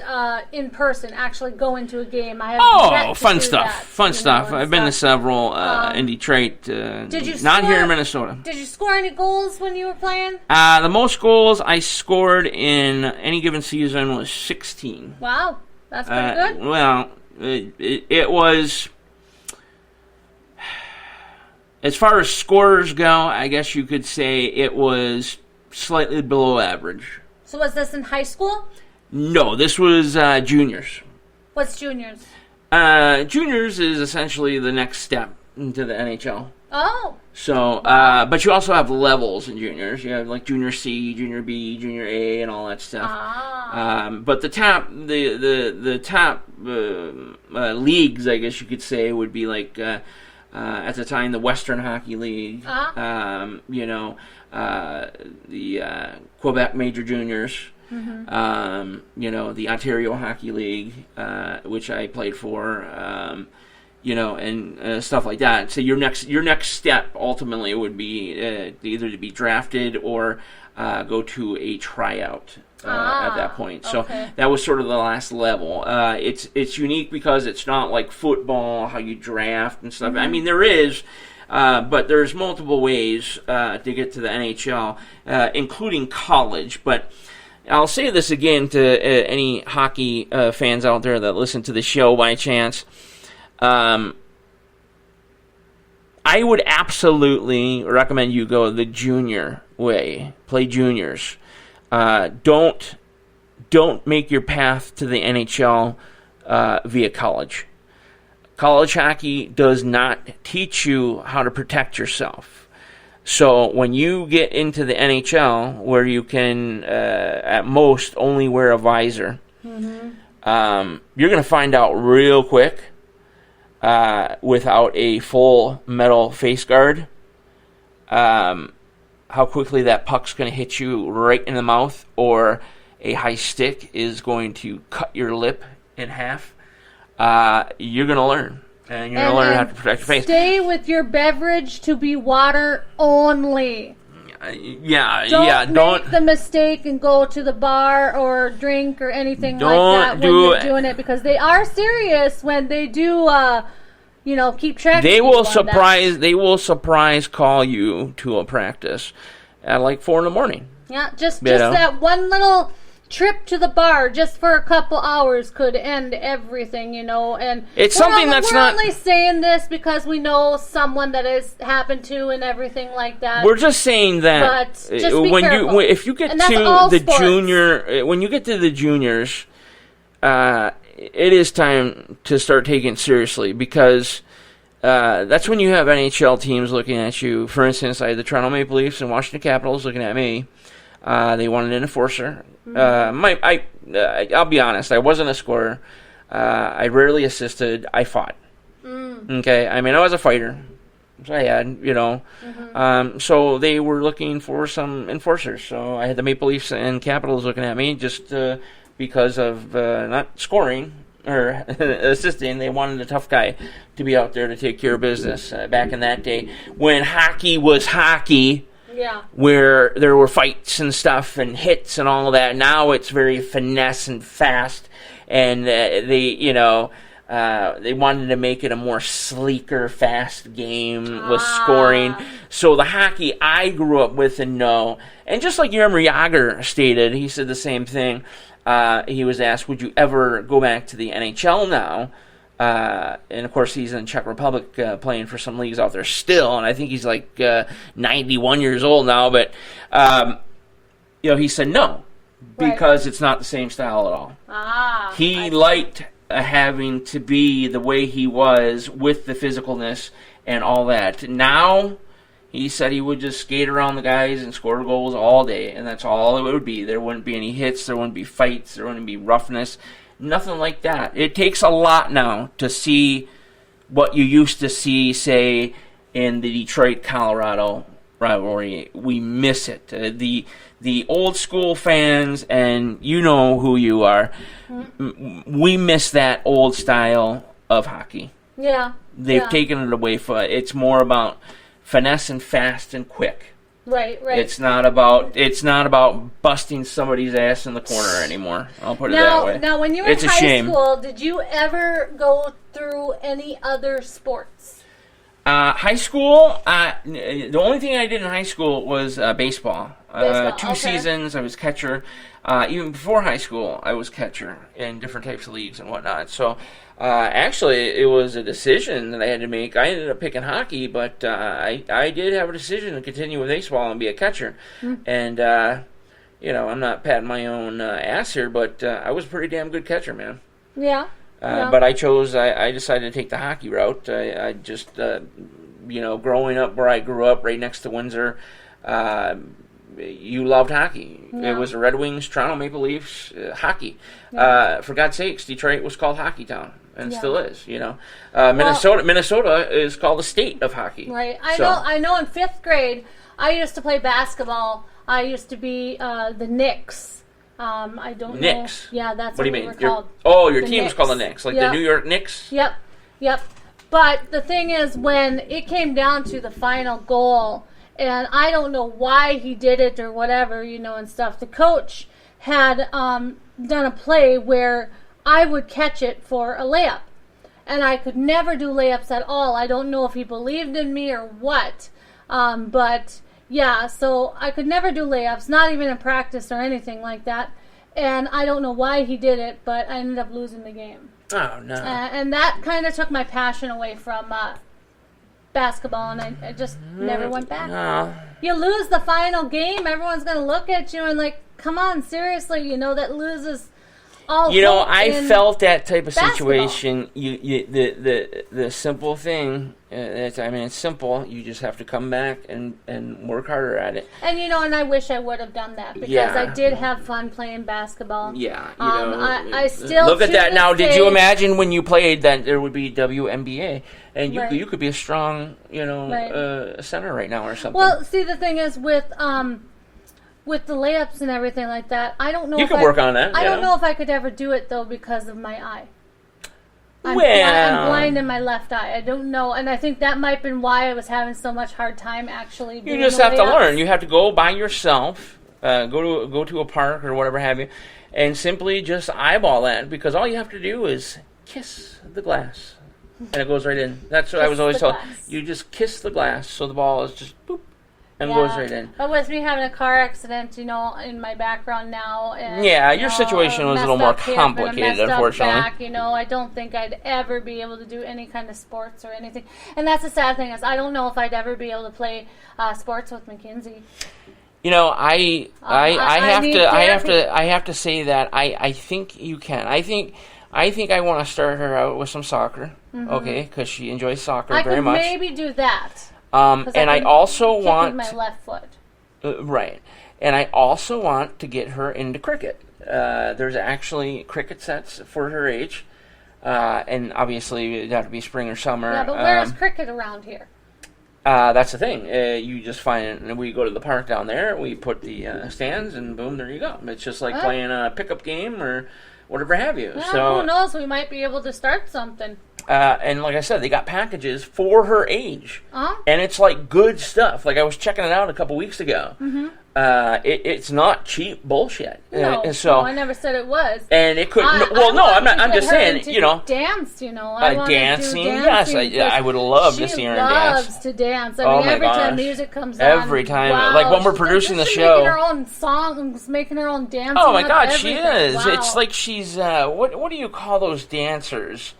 in person, actually going to a game. I have yet to fun do stuff. That, fun stuff. I've been to several in Detroit. Not here in Minnesota. Did you score any goals when you were playing? The most goals I scored in any given season was 16. Wow, that's pretty good. Well, it was. As far as scores go, I guess you could say it was slightly below average. So was this in high school? No, this was juniors. What's juniors? Juniors is essentially the next step into the NHL. Oh. So, but you also have levels in juniors. You have like junior C, junior B, junior A, and all that stuff. But the top, the top leagues, I guess you could say, would be like at the time the Western Hockey League. The Quebec Major Juniors. The Ontario Hockey League, which I played for, and stuff like that. So your next step ultimately would be either to be drafted or go to a tryout at that point. So that was sort of the last level. It's unique because it's not like football, how you draft and stuff. I mean, there is. But there's multiple ways to get to the NHL, including college. But I'll say this again to any hockey fans out there that listen to the show by chance. I would absolutely recommend you go the junior way. Play juniors. Don't make your path to the NHL via college. College hockey does not teach you how to protect yourself. So when you get into the NHL, where you can at most only wear a visor, you're going to find out real quick without a full metal face guard how quickly that puck's going to hit you right in the mouth, or a high stick is going to cut your lip in half. You're going to learn. And you're going to learn how to protect your face. Stay with your beverage to be water only. Don't make the mistake and go to the bar or drink or anything like that when you're doing it, because they are serious when they do, keep track. They will surprise call you to a practice at like 4 a.m. Yeah, just that one little trip to the bar just for a couple hours could end everything, and it's something that's we're only saying this because we know someone that has happened to and everything like that. We're just saying that but just be careful. If you get to the when you get to the juniors, it is time to start taking it seriously, because that's when you have NHL teams looking at you. For instance, I had the Toronto Maple Leafs and Washington Capitals looking at me. They wanted an enforcer. I'll be honest, I wasn't a scorer. I rarely assisted. I fought. Okay, I mean, I was a fighter. So I had, so they were looking for some enforcers. So I had the Maple Leafs and Capitals looking at me just because of not scoring or assisting. They wanted a tough guy to be out there to take care of business back in that day when hockey was hockey. Yeah. Where there were fights and stuff and hits and all of that. Now it's very finesse and fast, and they wanted to make it a more sleeker, fast game with scoring. So the hockey I grew up with and know, and just like Jaromir Jagr stated, he said the same thing. He was asked, would you ever go back to the NHL now? And of course he's in Czech Republic playing for some leagues out there still, and I think he's like 91 years old now, but he said no, because it's not the same style at all. He liked having to be the way he was with the physicalness and all that. Now he said he would just skate around the guys and score goals all day, and that's all it would be. There wouldn't be any hits, there wouldn't be fights, there wouldn't be roughness. Nothing like that. It takes a lot now to see what you used to see, say, in the Detroit-Colorado rivalry. We miss it. The old school fans, and you know who you are, we miss that old style of hockey. Yeah. They've taken it away from it. It's more about finesse and fast and quick. Right. It's not about busting somebody's ass in the corner anymore. I'll put it that way. Now, when you were in high school, did you ever go through any other sports? High school, the only thing I did in high school was baseball. 2 seasons, I was catcher. Even before high school, I was catcher in different types of leagues and whatnot. So, actually, it was a decision that I had to make. I ended up picking hockey, but I did have a decision to continue with baseball and be a catcher. And, I'm not patting my own ass here, but I was a pretty damn good catcher, man. Yeah. But I decided to take the hockey route. I just, growing up where I grew up, right next to Windsor, you loved hockey. Yeah. It was the Red Wings, Toronto Maple Leafs, hockey. Yeah. For God's sakes, Detroit was called Hockey Town, and still is. Minnesota is called the state of hockey. Right. I know. In 5th grade, I used to play basketball. I used to be the Knicks. I don't know. Knicks? Yeah, that's what we you were called. Your team was called the Knicks, like the New York Knicks? Yep. But the thing is, when it came down to the final goal, and I don't know why he did it or whatever, and stuff, the coach had done a play where I would catch it for a layup. And I could never do layups at all. I don't know if he believed in me or what. But... yeah, so I could never do layups, not even in practice or anything like that. And I don't know why he did it, but I ended up losing the game. Oh, no. And that kind of took my passion away from basketball, and I just never went back. No. You lose the final game, everyone's going to look at you and like, come on, seriously, that loses all You know, hope I in felt that type of basketball. situation. The simple thing. It's simple. You just have to come back and work harder at it. And and I wish I would have done that because Yeah. I did have fun playing basketball. Yeah, I still look at to that this now. Did you day- imagine when you played that there would be WNBA and Right. you could be a strong Right. center right now or something? Well, see, the thing is with the layups and everything like that, I don't know. You if can work on that, I you don't know. know if I could ever do it though because of my eye. I'm Well- blind in my left eye. I don't know, and I think that might have been why I was having so much hard time actually. You doing just the have to layups. learn. You have to go by yourself, go to a park or whatever have you, and simply just eyeball that because all you have to do is kiss the glass, and it goes right in. That's what I was always the told. glass. You just kiss the glass, so the ball is just boop and goes right in. But with me having a car accident, in my background now, and Yeah, your situation was a little more complicated, unfortunately. Back, I don't think I'd ever be able to do any kind of sports or anything. And that's the sad thing is I don't know if I'd ever be able to play sports with Mackenzie. I I need therapy. have to say that I think you can. I think I want to start her out with some soccer, okay? Because she enjoys soccer I very could much. maybe do that. And I also kick want with my left foot. right, and I also want to get her into cricket. There's actually cricket sets for her age, and obviously it'd have to be spring or summer. Yeah, but where's cricket around here? That's the thing. You just find it, and we go to the park down there. We put the stands, and boom, there you go. It's just like playing a pickup game or whatever have you. Yeah, So who knows? We might be able to start something. and like I said, they got packages for her age, and it's like good stuff. Like I was checking it out a couple weeks ago. Mm-hmm. It's not cheap bullshit. No, and so I never said it was. and it could. I'm just saying. Dance. I want dancing. to do Yes, dancing I would love to she see her dance. loves to dance. I Oh mean, my every time gosh. music comes Every on, time, wow, like when we're she's producing the just show. making her own songs, making her own dance. Oh my God, she everything. is. Wow. It's like she's what do you call those dancers?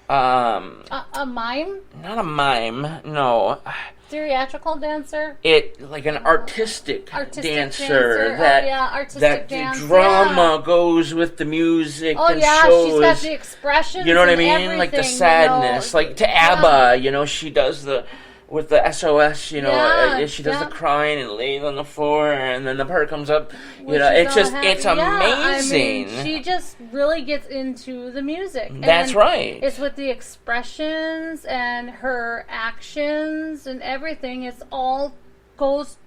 A mime, Not a mime. No. theatrical dancer. It like an artistic dancer that artistic that dance. the drama goes with the music Oh and yeah, shows. she's got the expressions. You know what I and mean? Like the everything, sadness, like to ABBA. She does the with the SOS. Yeah, she does yeah. the crying and lays on the floor, and then the part comes up. Which It's is just all it's happy. amazing. Yeah, I mean, she just really gets into the music. That's And right. It's with the expressions and her actions and everything. It's all goes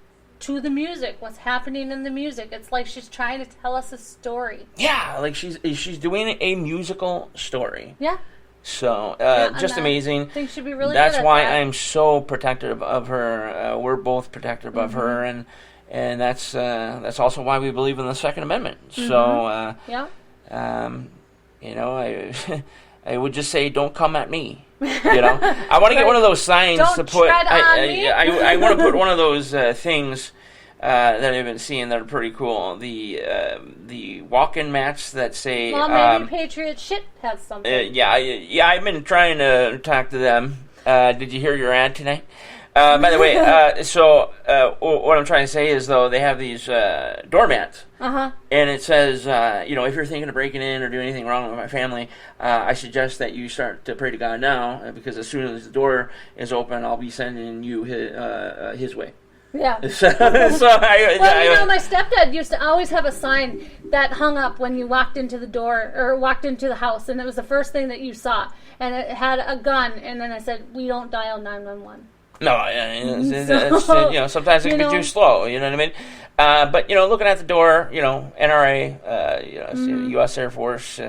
to the music. What's happening in the music? It's like she's trying to tell us a story. Yeah, like she's doing a musical story. Yeah. So and just I amazing. think she'd be really That's good at why that. I'm so protective of her. We're both protective of her, and that's also why we believe in the Second Amendment. So Yeah. I would just say, don't come at me. I want to get one of those signs Don't to put. tread on me. I want to put one of those things that I've been seeing that are pretty cool. The walk-in mats that say. Well, maybe Patriot Shit has something. I've been trying to talk to them. Did you hear your ad tonight? By the way, what I'm trying to say is, though, they have these doormats. And it says, if you're thinking of breaking in or doing anything wrong with my family, I suggest that you start to pray to God now, because as soon as the door is open, I'll be sending you his way. Yeah. My stepdad used to always have a sign that hung up when you walked into the door or walked into the house, and it was the first thing that you saw, and it had a gun, and then I said, "We don't dial 911." No, sometimes it can be too slow. You know what I mean? But looking at the door, NRA, U.S. Air Force,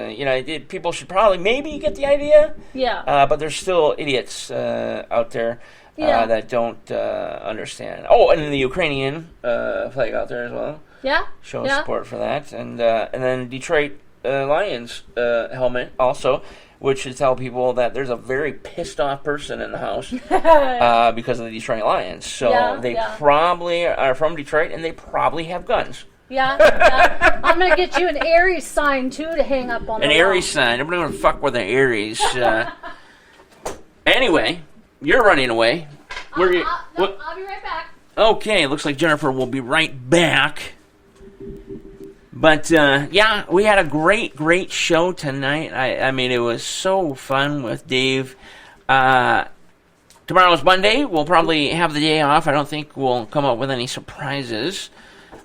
people should probably maybe get the idea. Yeah. But there's still idiots out there. Yeah. That don't understand. Oh, and the Ukrainian flag out there as well. Yeah. Showing support for that, and then Detroit Lions helmet also, which should tell people that there's a very pissed off person in the house because of the Detroit Lions. So they probably are from Detroit, and they probably have guns. Yeah. I'm gonna get you an Aries sign too to hang up on. An Aries sign. I'm gonna fuck with an Aries. Anyway. You're running away. I'll be right back. Okay, looks like Jennifer will be right back. But, yeah, we had a great show tonight. I mean, it was so fun with Dave. Tomorrow's Monday. We'll probably have the day off. I don't think we'll come up with any surprises.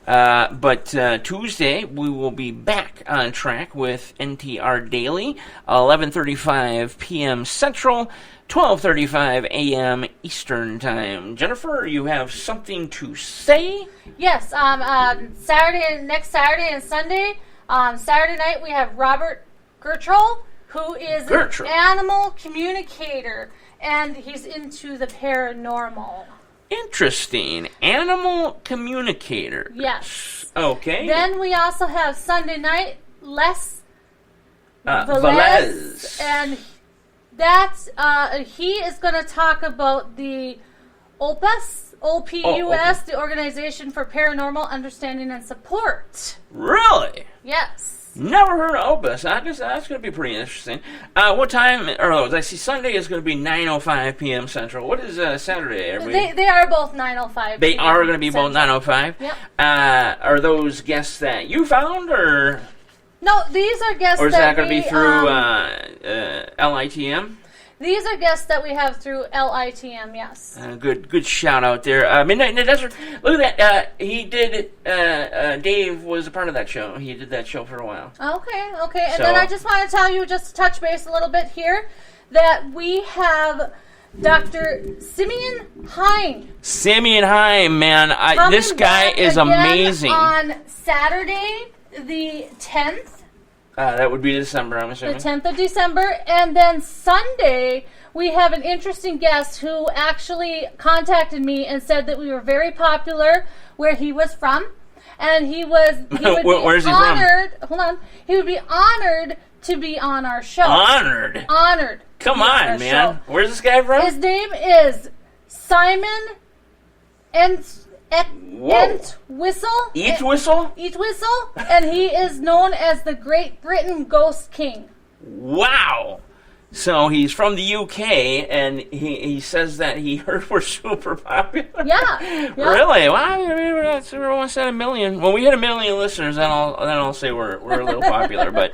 But Tuesday, we will be back on track with NTR Daily, 11:35 p.m. Central, 12:35 a.m. Eastern Time. Jennifer, you have something to say? Yes, next Saturday and Sunday. Saturday night, we have Robert Gertrol, who is an animal communicator, and he's into the paranormal. Interesting. Animal communicator. Yes. Okay. Then we also have Sunday night, Les Velez. And that's, he is going to talk about the OPUS, OPUS, the Organization for Paranormal Understanding and Support. Really? Yes. Never heard of Opus. I guess that's going to be pretty interesting. What time are those? I see Sunday is going to be 9:05 p.m. Central. What is Saturday? They are both 9:05. They are going to be both 9:05? Yep. Are those guests that you found, or? No, these are guests that or is that going to be through LITM? These are guests that we have through LITM, yes. Good shout out there. Midnight in the Desert. Look at that. He did, Dave was a part of that show. He did that show for a while. Okay. And then I just want to tell you, just to touch base a little bit here, that we have Dr. Simeon Hine. Simeon Hine, man. This guy is amazing. On Saturday, the 10th. That would be December, I'm assuming. The 10th of December. And then Sunday, we have an interesting guest who actually contacted me and said that we were very popular where he was from. And he would be Where's he honored. Hold on. He would be honored to be on our show. Honored? Honored. Come on, man. Show. Where's this guy from? His name is Simon Entwistle. Entwistle? And he is known as the Great Britain Ghost King. Wow. So he's from the UK, and he says that he heard we're super popular. Yeah. Really? Wow. We're almost at 1 million. When we hit 1 million listeners, then I'll say we're a little popular. But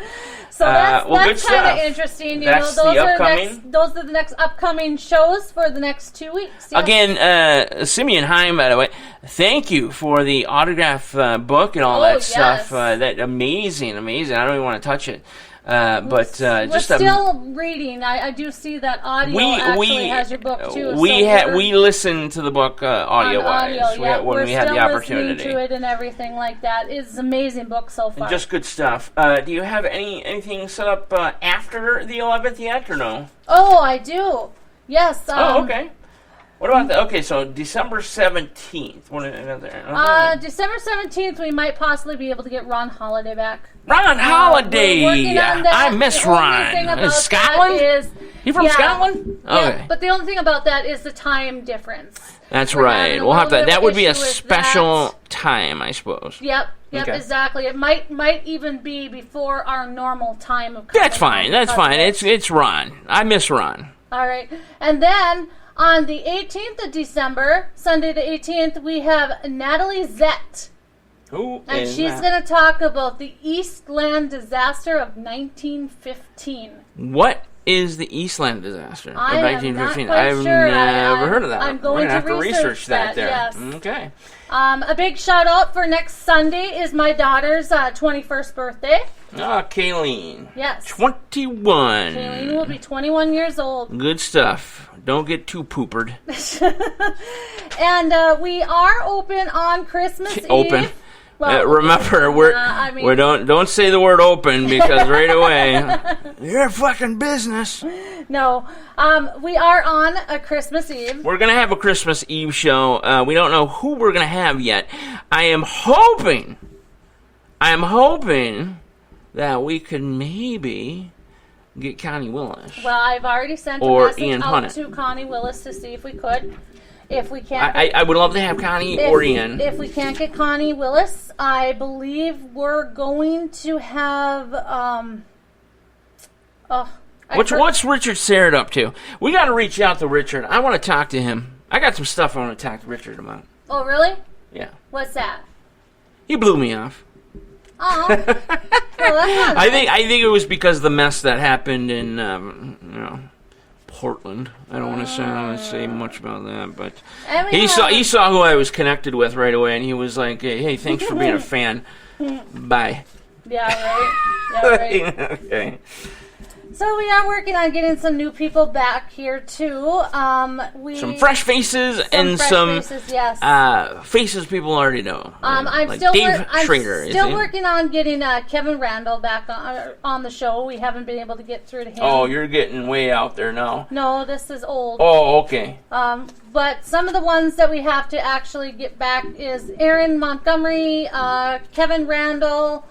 so that's kind of interesting. Those are the next upcoming shows for the next 2 weeks. Yeah. Again, Simeon Hine, by the way, thank you for the autograph book and all that stuff. That amazing. I don't even want to touch it. We're still reading. I do see that audio actually has your book too. We listen to the book audio-wise when we have the opportunity. Listening to it and everything like that. It's an amazing book so far. And just good stuff. Do you have anything set up after the 11th yet, or no? Oh, I do. Yes. Okay. What about that? Okay, so December 17th. What is there? December 17th, we might possibly be able to get Ron Holiday back. Ron Holiday! I miss Ron. Is Scotland? You from Scotland? Okay. Yeah, but the only thing about that is the time difference. That's right. We'll have that. That would be a special time, I suppose. Yep, okay. Exactly. It might even be before our normal time of. That's fine. It's Ron. I miss Ron. All right, and then. On the 18th of December, Sunday the 18th, we have Natalie Zett. And she's going to talk about the Eastland disaster of 1915. What is the Eastland disaster of 1915? I've never heard of that. I'm going to have to research that there. Yes. Okay. A big shout out for next Sunday is my daughter's 21st birthday. Kayleen. Yes. 21. Kayleen will be 21 years old. Good stuff. Don't get too poopered. And we are open on Christmas Eve. Well, remember, we don't say the word open because right away you're fucking business. No, we are on a Christmas Eve. We're gonna have a Christmas Eve show. We don't know who we're gonna have yet. I am hoping that we could maybe get Connie Willis. Well, I've already sent a message out to Connie Willis to see if we could. If we can't, I would love to have Connie or Ian. If we can't get Connie Willis, I believe we're going to have. What's Richard Sarrett up to? We got to reach out to Richard. I want to talk to him. I got some stuff I want to talk to Richard about. Oh, really? Yeah. What's that? He blew me off. Oh. Well, that's not I think it was because of the mess that happened in Portland. I don't want to say much about that, but he saw who I was connected with right away, and he was like, "Hey, thanks for being a fan. Bye." Yeah, right. Yeah, right. Okay. So we are working on getting some new people back here too. Some fresh faces and some yes. faces people already know. I'm like still Dave Schrader. still working on getting Kevin Randall back on the show. We haven't been able to get through to him. Oh, you're getting way out there now. No, this is old. Oh, okay. But some of the ones that we have to actually get back is Aaron Montgomery, Kevin Randall.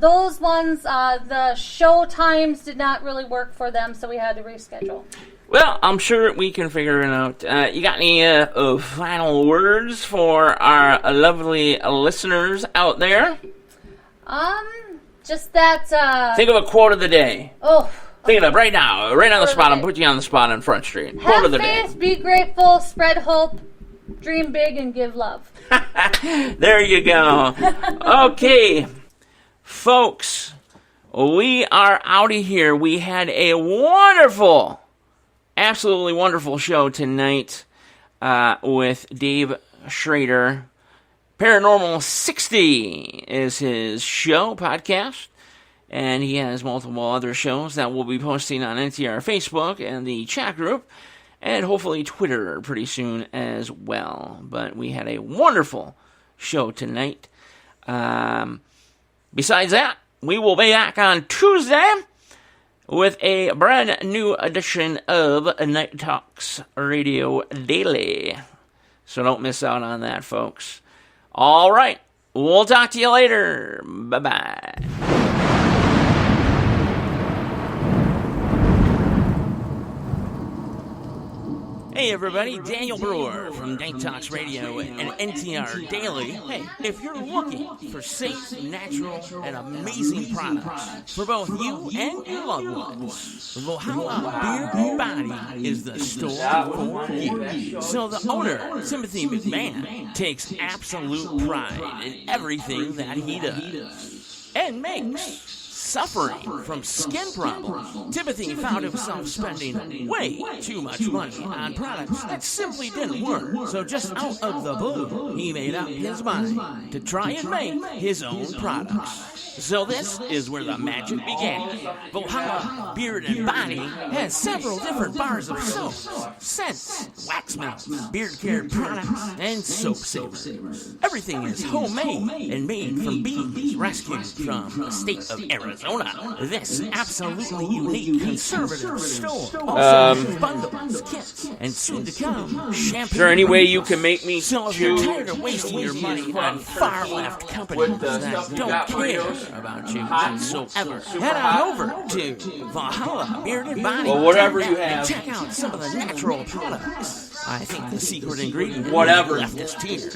Those ones, the show times did not really work for them, so we had to reschedule. Well, I'm sure we can figure it out. You got any final words for our lovely listeners out there? Just that... Think of a quote of the day. Oh. Think of it right now. Right on the spot. I'm putting you on the spot on Front Street. Quote of the day. Have faith, be grateful, spread hope, dream big, and give love. There you go. Okay. Folks, we are out of here. We had a wonderful, absolutely wonderful show tonight with Dave Schrader. Paranormal 60 is his show, podcast, and he has multiple other shows that we'll be posting on NTR Facebook and the chat group, and hopefully Twitter pretty soon as well. But we had a wonderful show tonight. Besides that, we will be back on Tuesday with a brand new edition of Night Talks Radio Daily. So don't miss out on that, folks. All right, we'll talk to you later. Bye-bye. Hey everybody, Daniel Brewer from Night Talks Radio and NTR Daily. Hey, if you're looking for safe, natural, and amazing products for both you and your loved ones, Valhalla Beard and Body is the store for you. So the owner, Timothy McMahon, takes absolute pride in everything that he does and makes. Suffering from skin problems, Timothy found himself spending way too much money on products that simply didn't work. So just out of the blue, he made up his mind to try and make his own products. So this is where the magic began. Valhalla Beard and Body has several different bars of soaps, scents, wax melts, beard care products, and soap savers. Everything is homemade and made from bees rescued from the state of Arizona. This absolutely unique conservative store also has bundles, kits, and soon to come shampoo. Is there any way you can make me so if you're tired of wasting your money on far left companies that don't care about you whatsoever, head on over to Valhalla Beard and Body. Well, whatever you have, and check out some of the natural products. I think the secret ingredient whatever leftist here.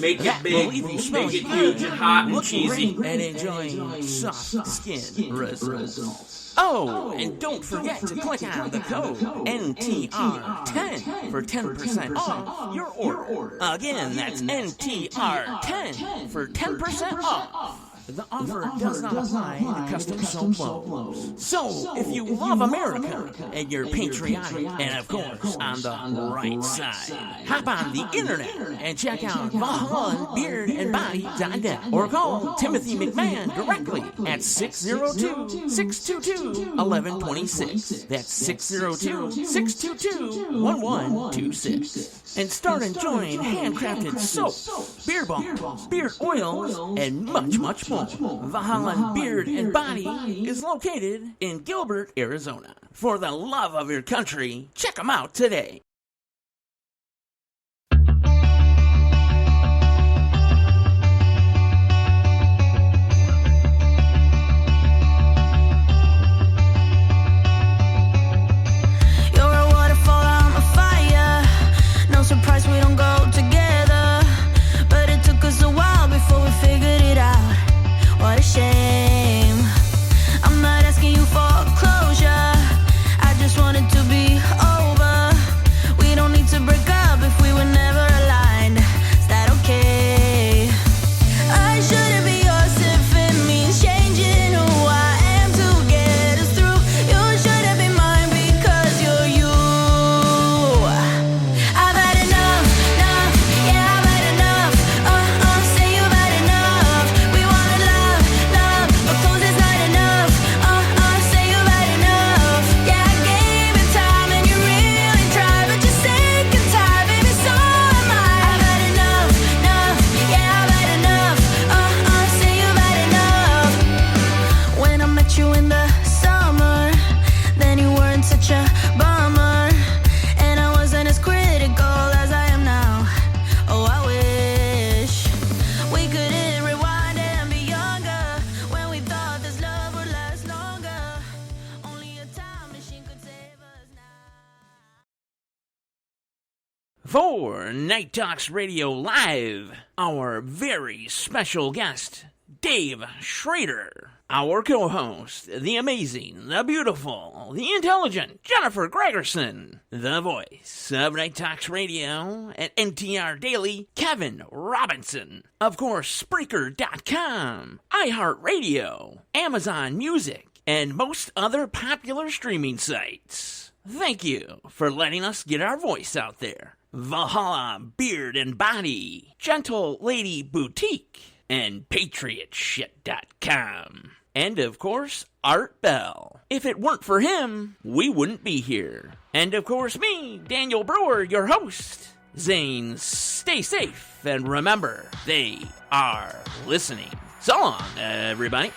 Make it big, make it huge and hot and cheesy, and enjoying soft skin results. Oh, and don't forget to click on the code NTR10 for 10% off your order. Again, that's NTR10 for 10% off. The offer does not apply to custom soap loans. So, if you love America and you're patriotic and, of course, on the right side, hop on the internet and check out ValhallaBeardandBody.net or call Timothy McMahon directly at 602-622-1126. That's 602-622-1126. And start enjoying handcrafted soap, beard balms, beard oils, and much, much more. Valhalla Beard and Body is located in Gilbert, Arizona. For the love of your country, check them out today. You're a waterfall, I'm a fire. No surprise we don't go together, but it took us a while before we figured it out. What a shame. I'm not asking you for closure, I just want it to be over. We don't need to break up if we were never aligned. Is that okay? I shouldn't be your symphony. for Night Talks Radio Live, our very special guest, Dave Schrader. Our co-host, the amazing, the beautiful, the intelligent Jennifer Gregerson. The voice of Night Talks Radio at NTR Daily, Kevin Robinson. Of course, Spreaker.com, iHeartRadio, Amazon Music, and most other popular streaming sites. Thank you for letting us get our voice out there. Valhalla Beard and Body, Gentle Lady Boutique, and PatriotShit.com. And, of course, Art Bell. If it weren't for him, we wouldn't be here. And, of course, me, Daniel Brewer, your host. Zane, stay safe, and remember, they are listening. So long, everybody.